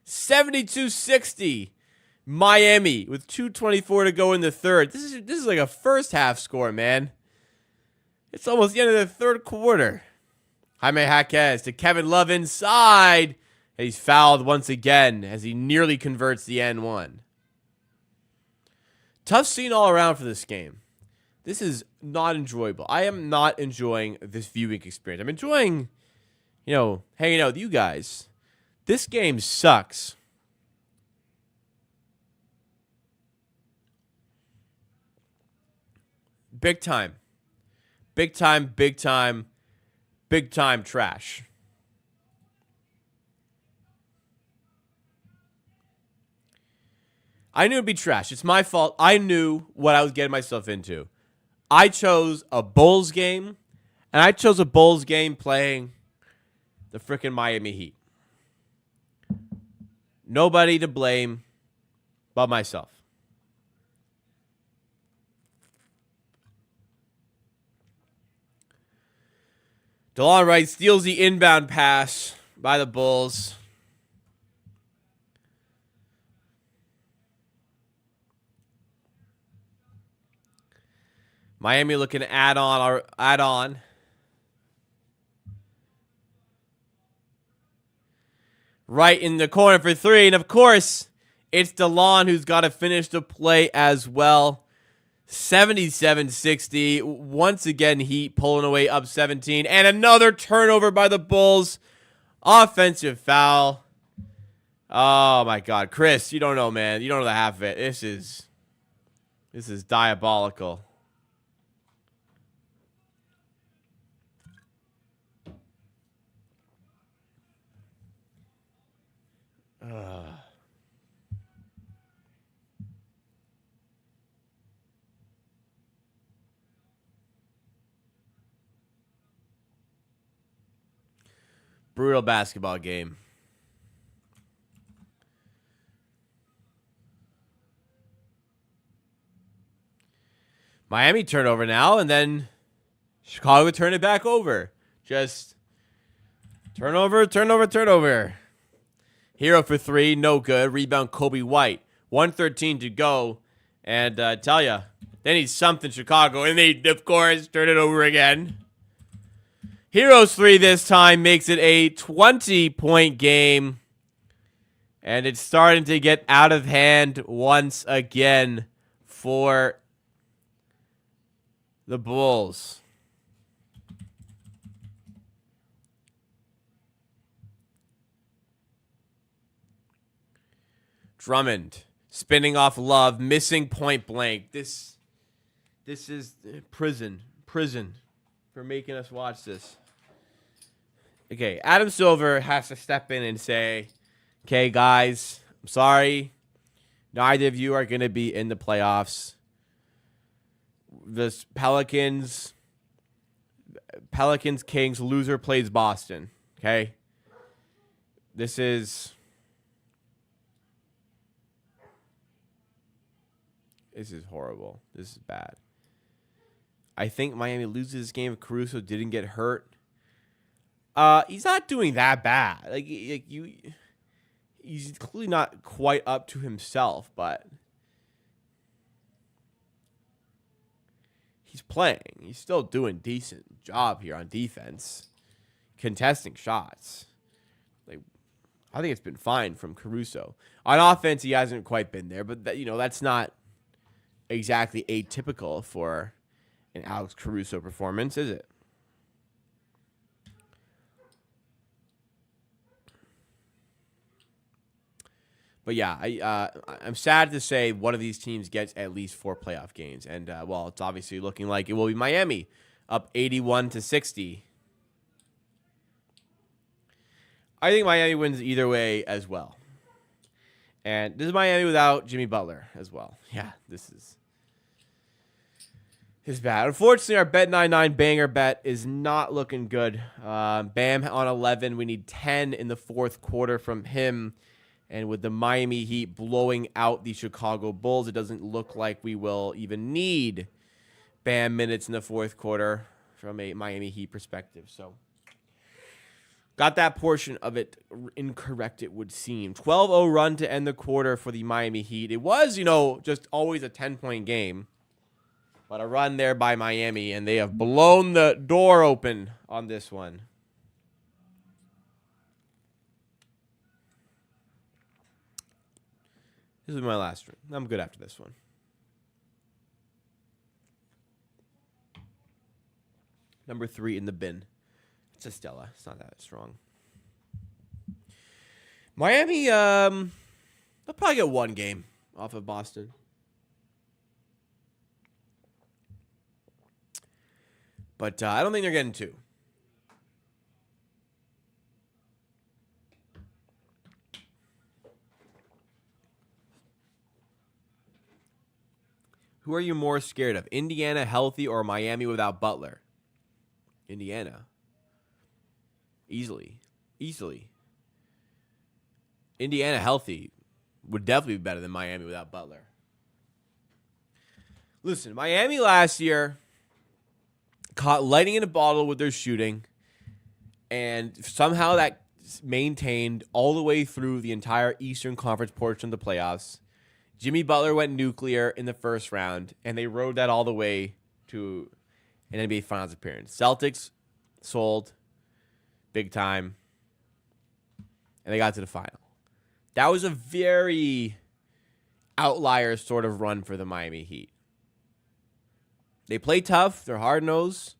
72-60. Miami with 2:24 to go in the third. This is like a first half score, man. It's almost the end of the third quarter. Jaime Jaquez to Kevin Love inside. And he's fouled once again as he nearly converts the N1. Tough scene all around for this game. This is not enjoyable. I am not enjoying this viewing experience. I'm enjoying, hanging out with you guys. This game sucks. Big time. Big time, big time, big time trash. I knew it'd be trash. It's my fault. I knew what I was getting myself into. I chose a Bulls game, and I chose a Bulls game playing the frickin' Miami Heat. Nobody to blame but myself. DeLon Wright steals the inbound pass by the Bulls. Miami looking to add on. Right in the corner for 3. And, of course, it's DeLon who's got to finish the play as well. 77-60. Once again, Heat pulling away up 17. And another turnover by the Bulls. Offensive foul. Oh, my God. Chris, you don't know, man. You don't know the half of it. This is diabolical. Brutal basketball game. Miami turnover now, and then Chicago turn it back over. Just turnover. Hero for 3, no good. Rebound Kobe White. 1:13 to go. And I tell you, they need something, Chicago. And they, of course, turn it over again. Hero's 3 this time makes it a 20-point game. And it's starting to get out of hand once again for the Bulls. Drummond spinning off Love, missing point blank. This is prison for making us watch this. Okay, Adam Silver has to step in and say, okay, guys, I'm sorry. Neither of you are going to be in the playoffs. The Pelicans, Kings, loser plays Boston. Okay? This is horrible. This is bad. I think Miami loses this game if Caruso didn't get hurt. He's not doing that bad. He's clearly not quite up to himself, but he's playing. He's still doing a decent job here on defense, contesting shots. I think it's been fine from Caruso. On offense, he hasn't quite been there, but that's not exactly atypical for an Alex Caruso performance, is it? But yeah, I'm sad to say one of these teams gets at least 4 playoff games, and it's obviously looking like it will be Miami, up 81-60. I think Miami wins either way as well, and this is Miami without Jimmy Butler as well. Yeah, this is bad. Unfortunately, our Bet99 banger bet is not looking good. Bam on 11. We need 10 in the fourth quarter from him. And with the Miami Heat blowing out the Chicago Bulls, it doesn't look like we will even need Bam minutes in the fourth quarter from a Miami Heat perspective. So, got that portion of it incorrect, it would seem. 12-0 run to end the quarter for the Miami Heat. It was, just always a 10-point game. But a run there by Miami, and they have blown the door open on this one. This is my last drink. I'm good after this one. Number 3 in the bin. It's a Stella. It's not that strong. Miami, they'll probably get 1 game off of Boston. But I don't think they're getting 2. Who are you more scared of? Indiana healthy or Miami without Butler? Indiana. Easily. Indiana healthy would definitely be better than Miami without Butler. Listen, Miami last year caught lightning in a bottle with their shooting, and somehow that maintained all the way through the entire Eastern Conference portion of the playoffs. Jimmy Butler went nuclear in the first round, and they rode that all the way to an NBA Finals appearance. Celtics sold big time, and they got to the final. That was a very outlier sort of run for the Miami Heat. They play tough. They're hard-nosed,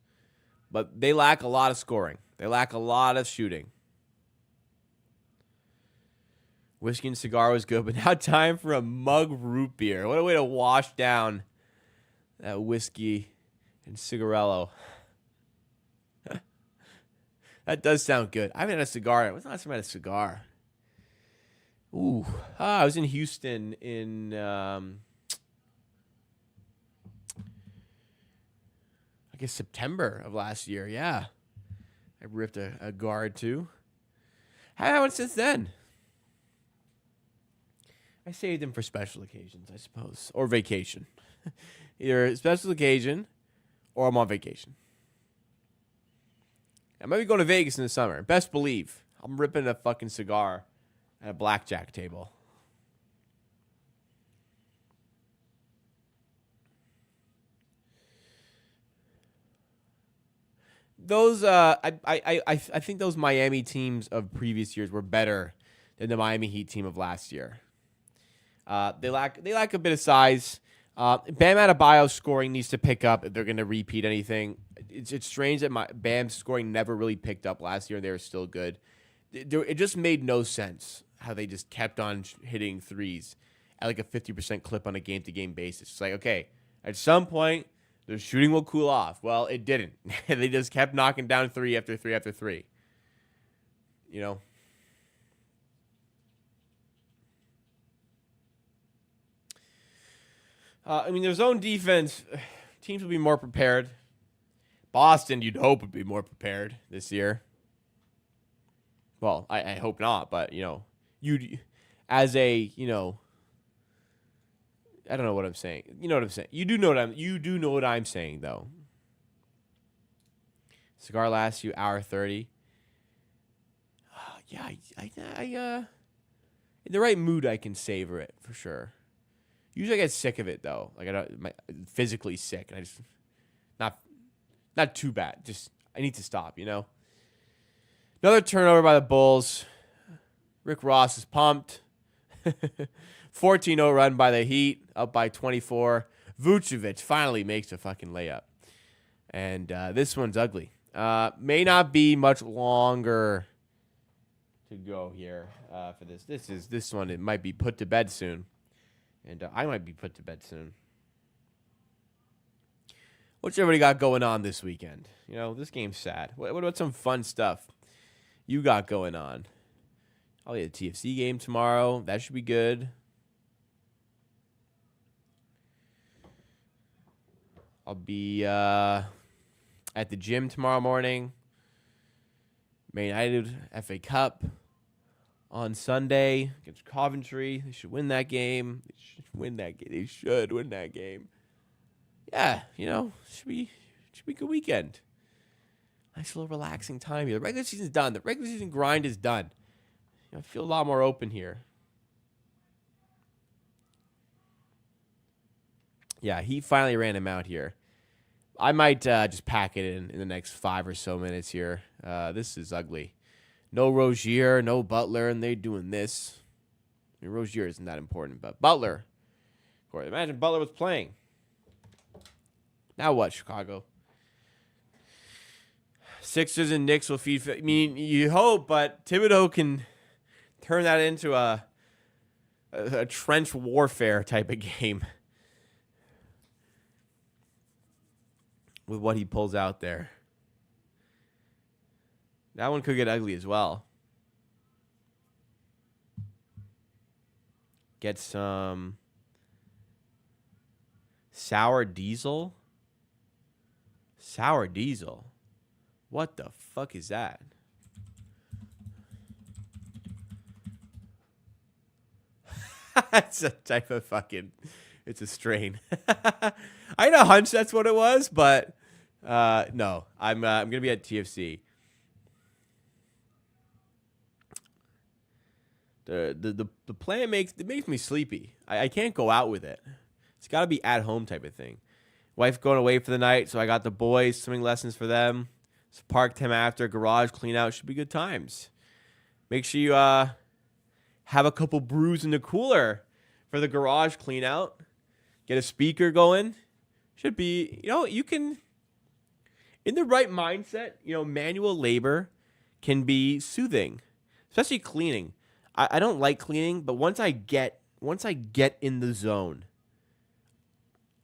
but they lack a lot of scoring. They lack a lot of shooting. Whiskey and cigar was good, but now time for a mug root beer. What a way to wash down that whiskey and cigarello. That does sound good. I haven't had a cigar. When's the last time I had a cigar? Ooh. I was in Houston in, I guess September of last year. Yeah. I ripped a guard too. Haven't had one since then. I saved them for special occasions, I suppose, or vacation. Either a special occasion or I'm on vacation. I might be going to Vegas in the summer. Best believe I'm ripping a fucking cigar at a blackjack table. Those I think those Miami teams of previous years were better than the Miami Heat team of last year. They lack a bit of size. Bam Adebayo's scoring needs to pick up if they're going to repeat anything. It's strange that Bam's scoring never really picked up last year, and they were still good. It just made no sense how they just kept on hitting threes at like a 50% clip on a game-to-game basis. It's like, okay, at some point, the shooting will cool off. Well, it didn't. They just kept knocking down three after three after three. You know? I mean, their zone defense, teams will be more prepared. Boston, you'd hope, would be more prepared this year. Well, I hope not, but, you know, you'd, as a, you know, I don't know what I'm saying. You know what I'm saying. You do know what I'm saying, though. Cigar lasts you hour 30. Yeah, I in the right mood, I can savor it for sure. Usually, I get sick of it though. Like physically sick, and I just not too bad. Just I need to stop. You know. Another turnover by the Bulls. Rick Ross is pumped. 14-0 run by the Heat, up by 24. Vucevic finally makes a fucking layup. And this one's ugly. May not be much longer to go here for this. This one, it might be put to bed soon. And I might be put to bed soon. What's everybody got going on this weekend? You know, this game's sad. What about some fun stuff you got going on? I'll get a TFC game tomorrow. That should be good. I'll be at the gym tomorrow morning. Man United FA Cup on Sunday against Coventry. They should win that game. They should win that game. Yeah, you know, should be a good weekend. Nice little relaxing time here. The regular season's done. The regular season grind is done. I feel a lot more open here. Yeah, he finally ran him out here. I might just pack it in the next 5 or so minutes here. This is ugly. No Rozier, no Butler, and they're doing this. I mean, Rozier isn't that important, but Butler. Of course, imagine Butler was playing. Now what, Chicago? Sixers and Knicks will feed. I mean, you hope, but Thibodeau can turn that into a trench warfare type of game with what he pulls out there. That one could get ugly as well. Get some sour diesel. Sour diesel. What the fuck is that? It's a type of fucking, it's a strain. I had a hunch that's what it was, but no. I'm gonna be at TFC. The plan makes me sleepy. I can't go out with it. It's got to be at home type of thing. Wife going away for the night, so I got the boys, swimming lessons for them. It's park time after, garage clean out. Should be good times. Make sure you have a couple brews in the cooler for the garage clean out. Get a speaker going. Should be, you know, you can, in the right mindset, you know, manual labor can be soothing, especially cleaning. I don't like cleaning, but once I get in the zone,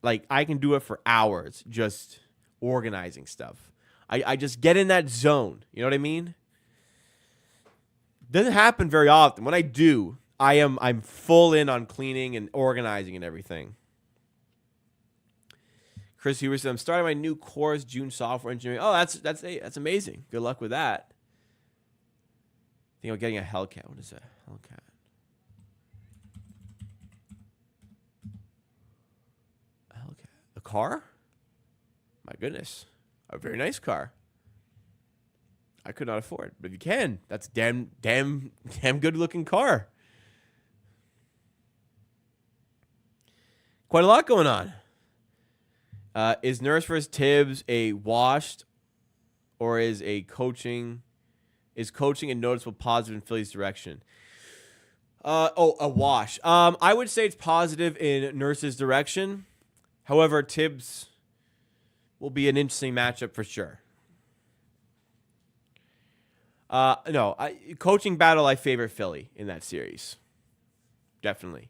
like I can do it for hours just organizing stuff. I just get in that zone. You know what I mean? Doesn't happen very often. When I do, I'm full in on cleaning and organizing and everything. Chris Huber said, I'm starting my new course, June software engineering. Oh, that's amazing. Good luck with that. I think I'm getting a Hellcat. What is that? Hellcat. A Hellcat. A car? My goodness. A very nice car. I could not afford it, but if you can, that's damn good looking car. Quite a lot going on. Is Nurse vs. Tibbs a washed, or is coaching a noticeable positive in Philly's direction? A wash. I would say it's positive in Nurse's direction. However, Tibbs will be an interesting matchup for sure. No, coaching battle, I favor Philly in that series. Definitely.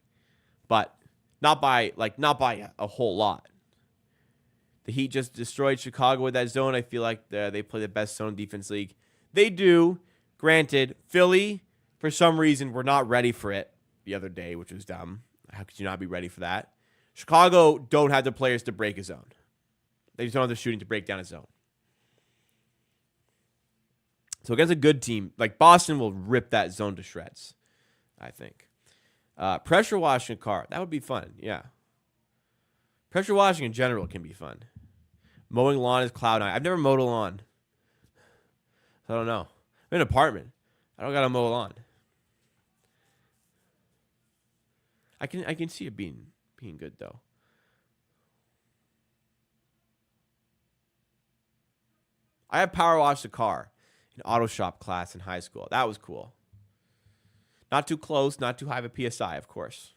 But not by a whole lot. The Heat just destroyed Chicago with that zone. I feel like they play the best zone defense league. They do. Granted, Philly, for some reason, were not ready for it the other day, which was dumb. How could you not be ready for that? Chicago don't have the players to break a zone. They just don't have the shooting to break down a zone. So against a good team, like Boston will rip that zone to shreds, I think. Pressure washing a car. That would be fun, yeah. Pressure washing in general can be fun. Mowing lawn is cloud nine. I've never mowed a lawn. So I don't know. I'm in an apartment. I don't got to mow a lawn. I can see it being good, though. I have power washed a car in auto shop class in high school. That was cool. Not too close, not too high of a PSI, of course.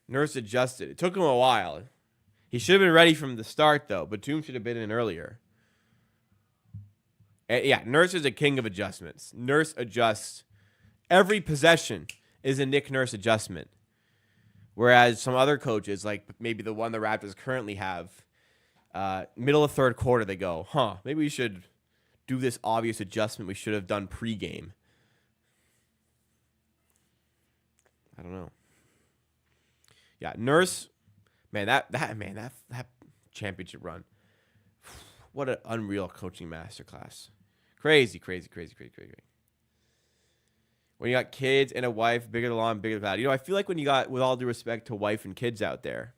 Nurse adjusted. It took him a while. He should have been ready from the start, though. Batum should have been in earlier. And yeah, Nurse is a king of adjustments. Nurse adjusts. Every possession is a Nick Nurse adjustment. Whereas some other coaches, like maybe the one the Raptors currently have, middle of third quarter, they go, maybe we should do this obvious adjustment we should have done pregame. I don't know. Yeah, Nurse, man, that championship run. What an unreal coaching masterclass. Crazy. When you got kids and a wife, bigger the lawn, bigger the cloud. I feel like when you got, with all due respect to wife and kids out there,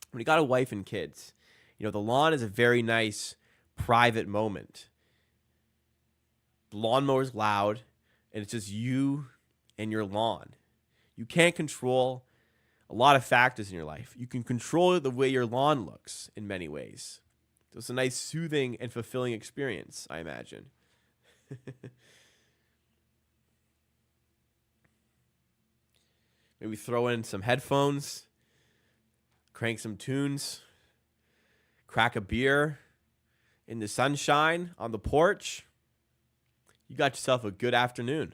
when you got a wife and kids, the lawn is a very nice private moment. The lawnmower's loud, and it's just you and your lawn. You can't control a lot of factors in your life. You can control the way your lawn looks in many ways. So it's a nice, soothing, and fulfilling experience, I imagine. Maybe throw in some headphones, crank some tunes, crack a beer in the sunshine on the porch. You got yourself a good afternoon.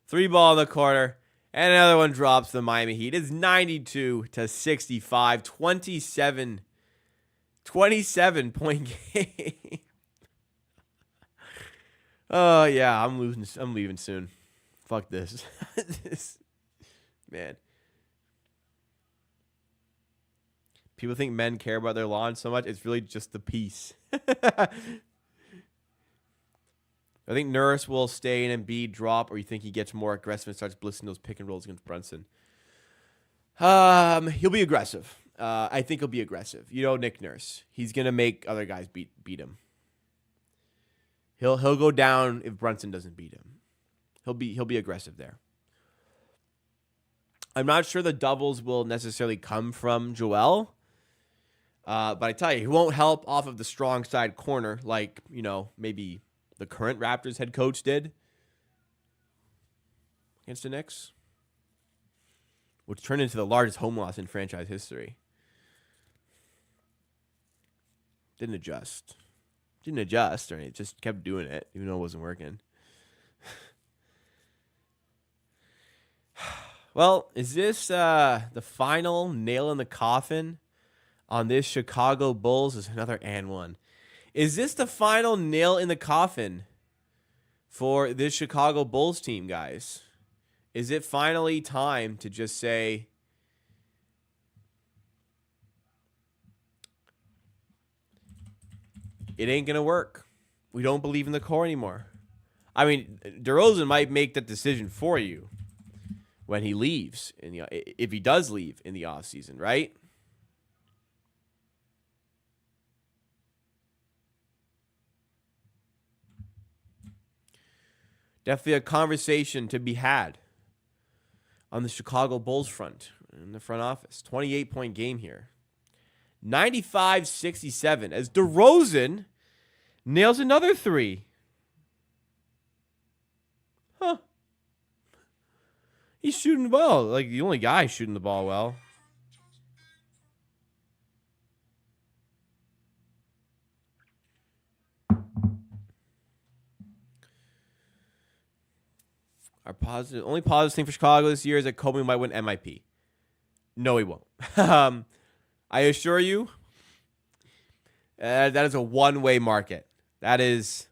Three ball in the corner, and another one drops the Miami Heat. It's 92-65, 27-point game. Oh, yeah, I'm leaving soon. Fuck this. Man. People think men care about their lawn so much. It's really just the piece. I think Nurse will stay in Embiid drop, or you think he gets more aggressive and starts blitzing those pick and rolls against Brunson? He'll be aggressive. I think he'll be aggressive. Nick Nurse. He's gonna make other guys beat him. He'll go down if Brunson doesn't beat him. He'll be aggressive there. I'm not sure the doubles will necessarily come from Joel. But I tell you, he won't help off of the strong side corner like, maybe the current Raptors head coach did against the Knicks, which turned into the largest home loss in franchise history. Didn't adjust, or it just kept doing it, even though it wasn't working. Well, is this the final nail in the coffin on this Chicago Bulls? Is another and one. Is this the final nail in the coffin for this Chicago Bulls team, guys? Is it finally time to just say, it ain't going to work? We don't believe in the core anymore. I mean, DeRozan might make that decision for you when he leaves, if he does leave in the offseason, right? Definitely a conversation to be had on the Chicago Bulls front, in the front office. 28-point game here. 95-67 as DeRozan nails another three. He's shooting well. Like, the only guy shooting the ball well. Only positive thing for Chicago this year is that Kobe might win MIP. No, he won't. I assure you, that is a one-way market. That is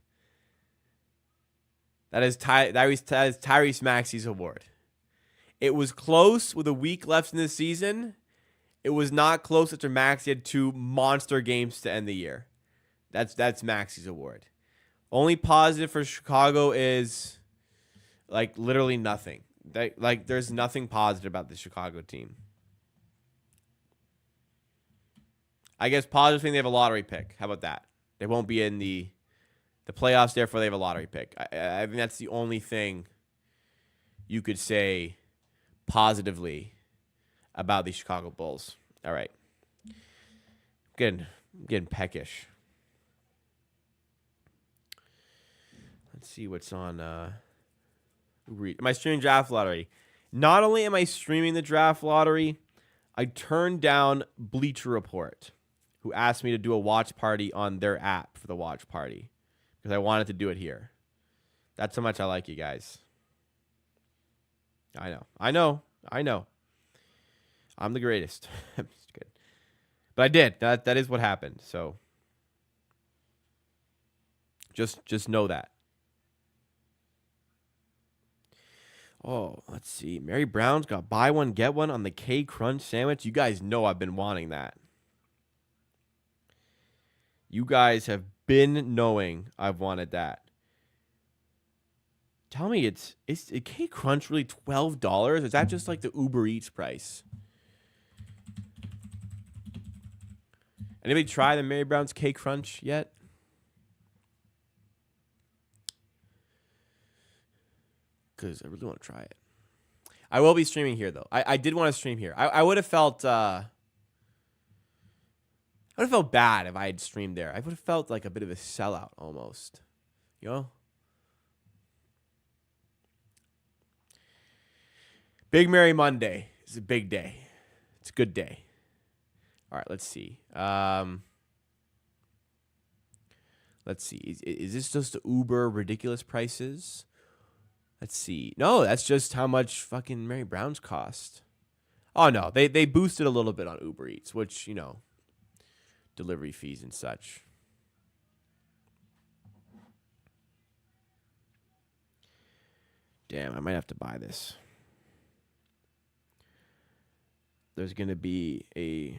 Tyrese Maxey's award. It was close with a week left in the season. It was not close after Maxey had 2 monster games to end the year. That's Maxey's award. Only positive for Chicago is like literally nothing. There's nothing positive about the Chicago team. I guess positive thing, they have a lottery pick. How about that? They won't be in the playoffs, therefore they have a lottery pick. I think that's the only thing you could say positively about the Chicago Bulls. All right. I'm getting peckish. Let's see what's on. Am I streaming draft lottery? Not only am I streaming the draft lottery, I turned down Bleacher Report, who asked me to do a watch party on their app for the watch party because I wanted to do it here. That's how much I like you guys. I know. I'm the greatest. I'm just kidding. But I did. That is what happened. So just know that. Oh, let's see. Mary Brown's got buy one, get one on the K Crunch sandwich. You guys know I've been wanting that. You guys have been knowing I've wanted that. Tell me, is K Crunch really $12? Is that just like the Uber Eats price? Anybody try the Mary Brown's K Crunch yet? Because I really want to try it. I will be streaming here, though. I did want to stream here. I would have felt bad if I had streamed there. I would have felt like a bit of a sellout almost. You know? Big Mary Monday is a big day. It's a good day. All right, let's see. Let's see. Is this just the Uber ridiculous prices? Let's see. No, that's just how much fucking Mary Brown's cost. Oh, no. They boosted a little bit on Uber Eats, which, you know, delivery fees and such. Damn, I might have to buy this. There's going to be a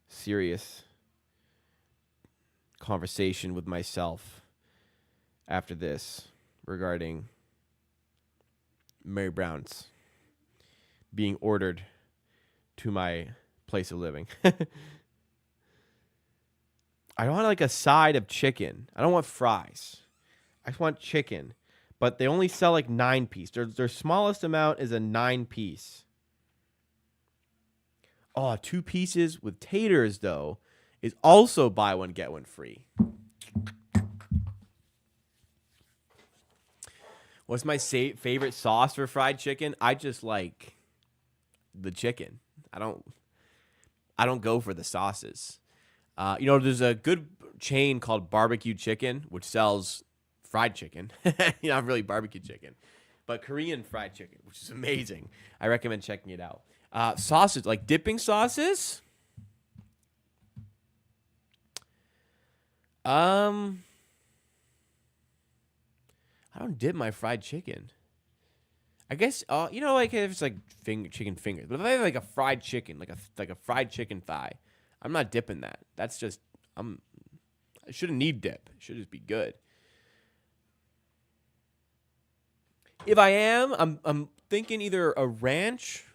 serious conversation with myself after this regarding Mary Brown's being ordered to my place of living. I don't want like a side of chicken. I don't want fries. I just want chicken. But they only sell like 9-piece. Their smallest amount is a 9-piece. Oh, 2 pieces with taters, though, is also buy one, get one free. What's my favorite sauce for fried chicken? I just like the chicken. I don't go for the sauces. You know, there's a good chain called Barbecue Chicken, which sells fried chicken. Not really barbecue chicken, but Korean fried chicken, which is amazing. I recommend checking it out. Sauces, like dipping sauces. I don't dip my fried chicken. I guess, you know, like if it's like chicken fingers, but if I have like a fried chicken, like a fried chicken thigh, I'm not dipping that. That's just I shouldn't need dip. It should just be good. If I am, I'm thinking either a ranch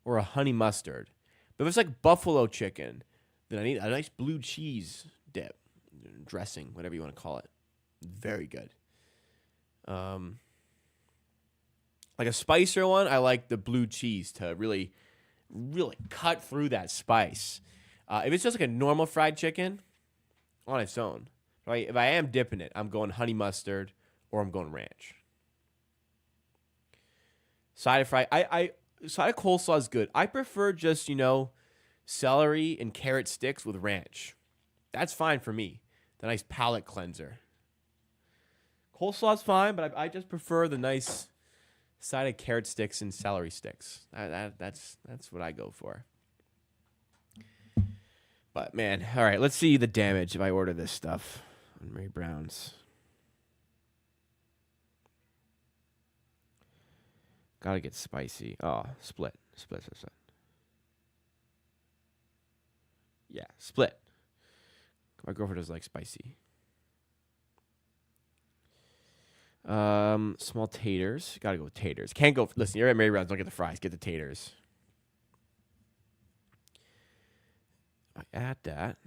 or a honey mustard. But if it's like buffalo chicken, then I need a nice blue cheese dip, dressing, whatever you want to call it. Very good. Like a spicier one, I like the blue cheese to really, really cut through that spice. If it's just like a normal fried chicken on its own, right? If I am dipping it, I'm going honey mustard or I'm going ranch. Side of fry. Side of coleslaw is good. I prefer just, celery and carrot sticks with ranch. That's fine for me. The nice palate cleanser. Coleslaw's fine, but I just prefer the nice side of carrot sticks and celery sticks. That's what I go for. But, man, all right, let's see the damage if I order this stuff on Mary Brown's. Gotta get spicy. Oh, split. Yeah, split. My girlfriend doesn't like spicy. Small taters. Gotta go with taters. Can't go. Listen, you're at Mary Brown's. Don't get the fries. Get the taters. I add that.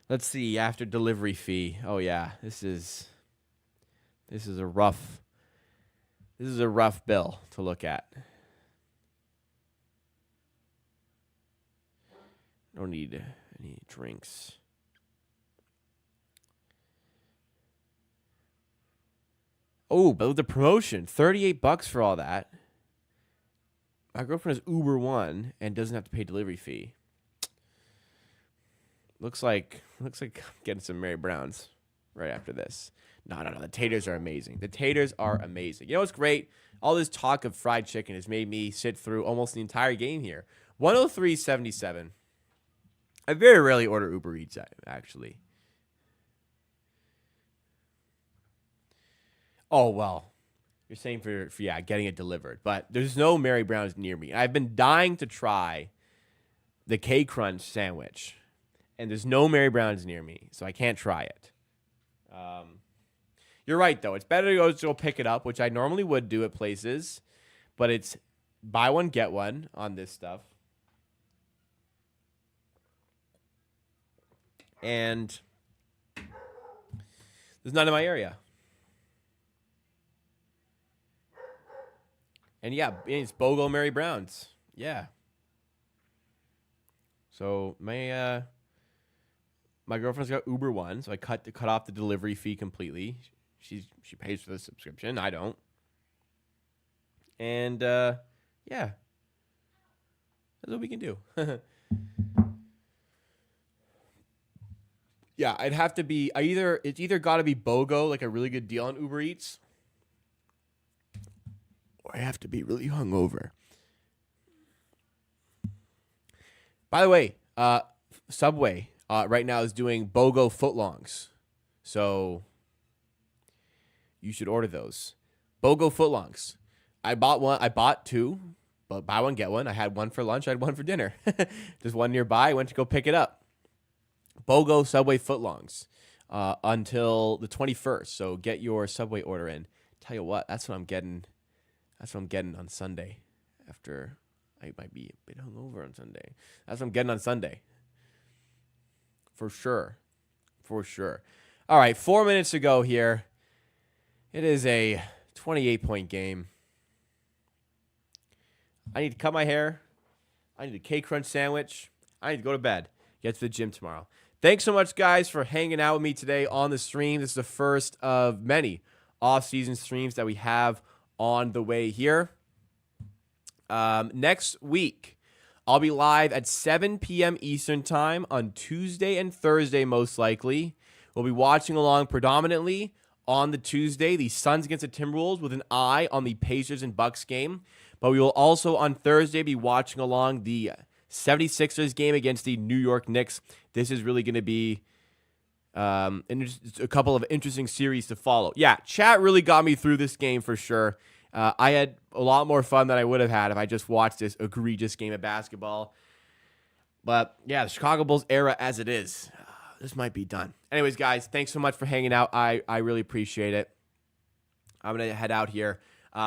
Let's see. After delivery fee. Oh yeah, this is a rough. This is a rough bill to look at. Don't need any drinks. Oh, but with the promotion, $38 for all that. My girlfriend has Uber One and doesn't have to pay delivery fee. Looks like I'm getting some Mary Brown's right after this. No. The taters are amazing. The taters are amazing. You know what's great? All this talk of fried chicken has made me sit through almost the entire game here. 103.77. I very rarely order Uber Eats, actually. Oh, well, you're saying for getting it delivered. But there's no Mary Brown's near me. I've been dying to try the K-Crunch sandwich. And there's no Mary Brown's near me, so I can't try it. You're right, though. It's better to go pick it up, which I normally would do at places. But it's buy one, get one on this stuff. And there's none in my area. And yeah, it's BOGO Mary Brown's. Yeah. So my girlfriend's got Uber One, so I cut off the delivery fee completely. She pays for the subscription. I don't. And yeah. That's what we can do. Yeah, I'd have to be it's either got to be BOGO, like a really good deal on Uber Eats, or I have to be really hungover. By the way, Subway right now is doing BOGO footlongs. So you should order those. BOGO footlongs. I bought two, but buy one, get one. I had one for lunch. I had one for dinner. There's one nearby. I went to go pick it up. BOGO Subway footlongs until the 21st. So get your Subway order in. Tell you what, that's what I'm getting. That's what I'm getting on Sunday. After I might be a bit hungover on Sunday. That's what I'm getting on Sunday. For sure. All right, 4 minutes to go here. It is a 28-point game. I need to cut my hair. I need a K-Crunch sandwich. I need to go to bed. Get to the gym tomorrow. Thanks so much, guys, for hanging out with me today on the stream. This is the first of many off-season streams that we have on the way here. Next week, I'll be live at 7 p.m. Eastern Time on Tuesday and Thursday, most likely. We'll be watching along predominantly on the Tuesday, the Suns against the Timberwolves, with an eye on the Pacers and Bucks game. But we will also on Thursday be watching along the 76ers game against the New York Knicks. This is really going to be a couple of interesting series to follow. Yeah, chat really got me through this game for sure. I had a lot more fun than I would have had if I just watched this egregious game of basketball. But yeah, the Chicago Bulls era as it is, this might be done. Anyways, guys, thanks so much for hanging out. I really appreciate it. I'm going to head out here.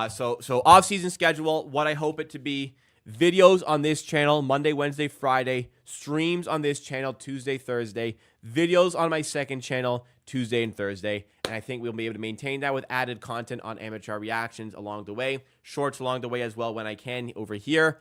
So off-season schedule, what I hope it to be. Videos on this channel, Monday, Wednesday, Friday. Streams on this channel, Tuesday, Thursday. Videos on my second channel, Tuesday and Thursday. And I think we'll be able to maintain that with added content on amateur reactions along the way. Shorts along the way as well when I can over here.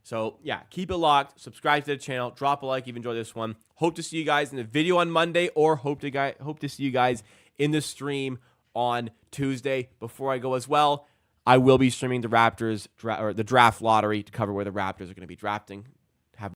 So, yeah, keep it locked. Subscribe to the channel. Drop a like if you enjoyed this one. Hope to see you guys in the video on Monday, or hope to see you guys in the stream on Tuesday. Before I go as well, I will be streaming the Raptors or the draft lottery to cover where the Raptors are going to be drafting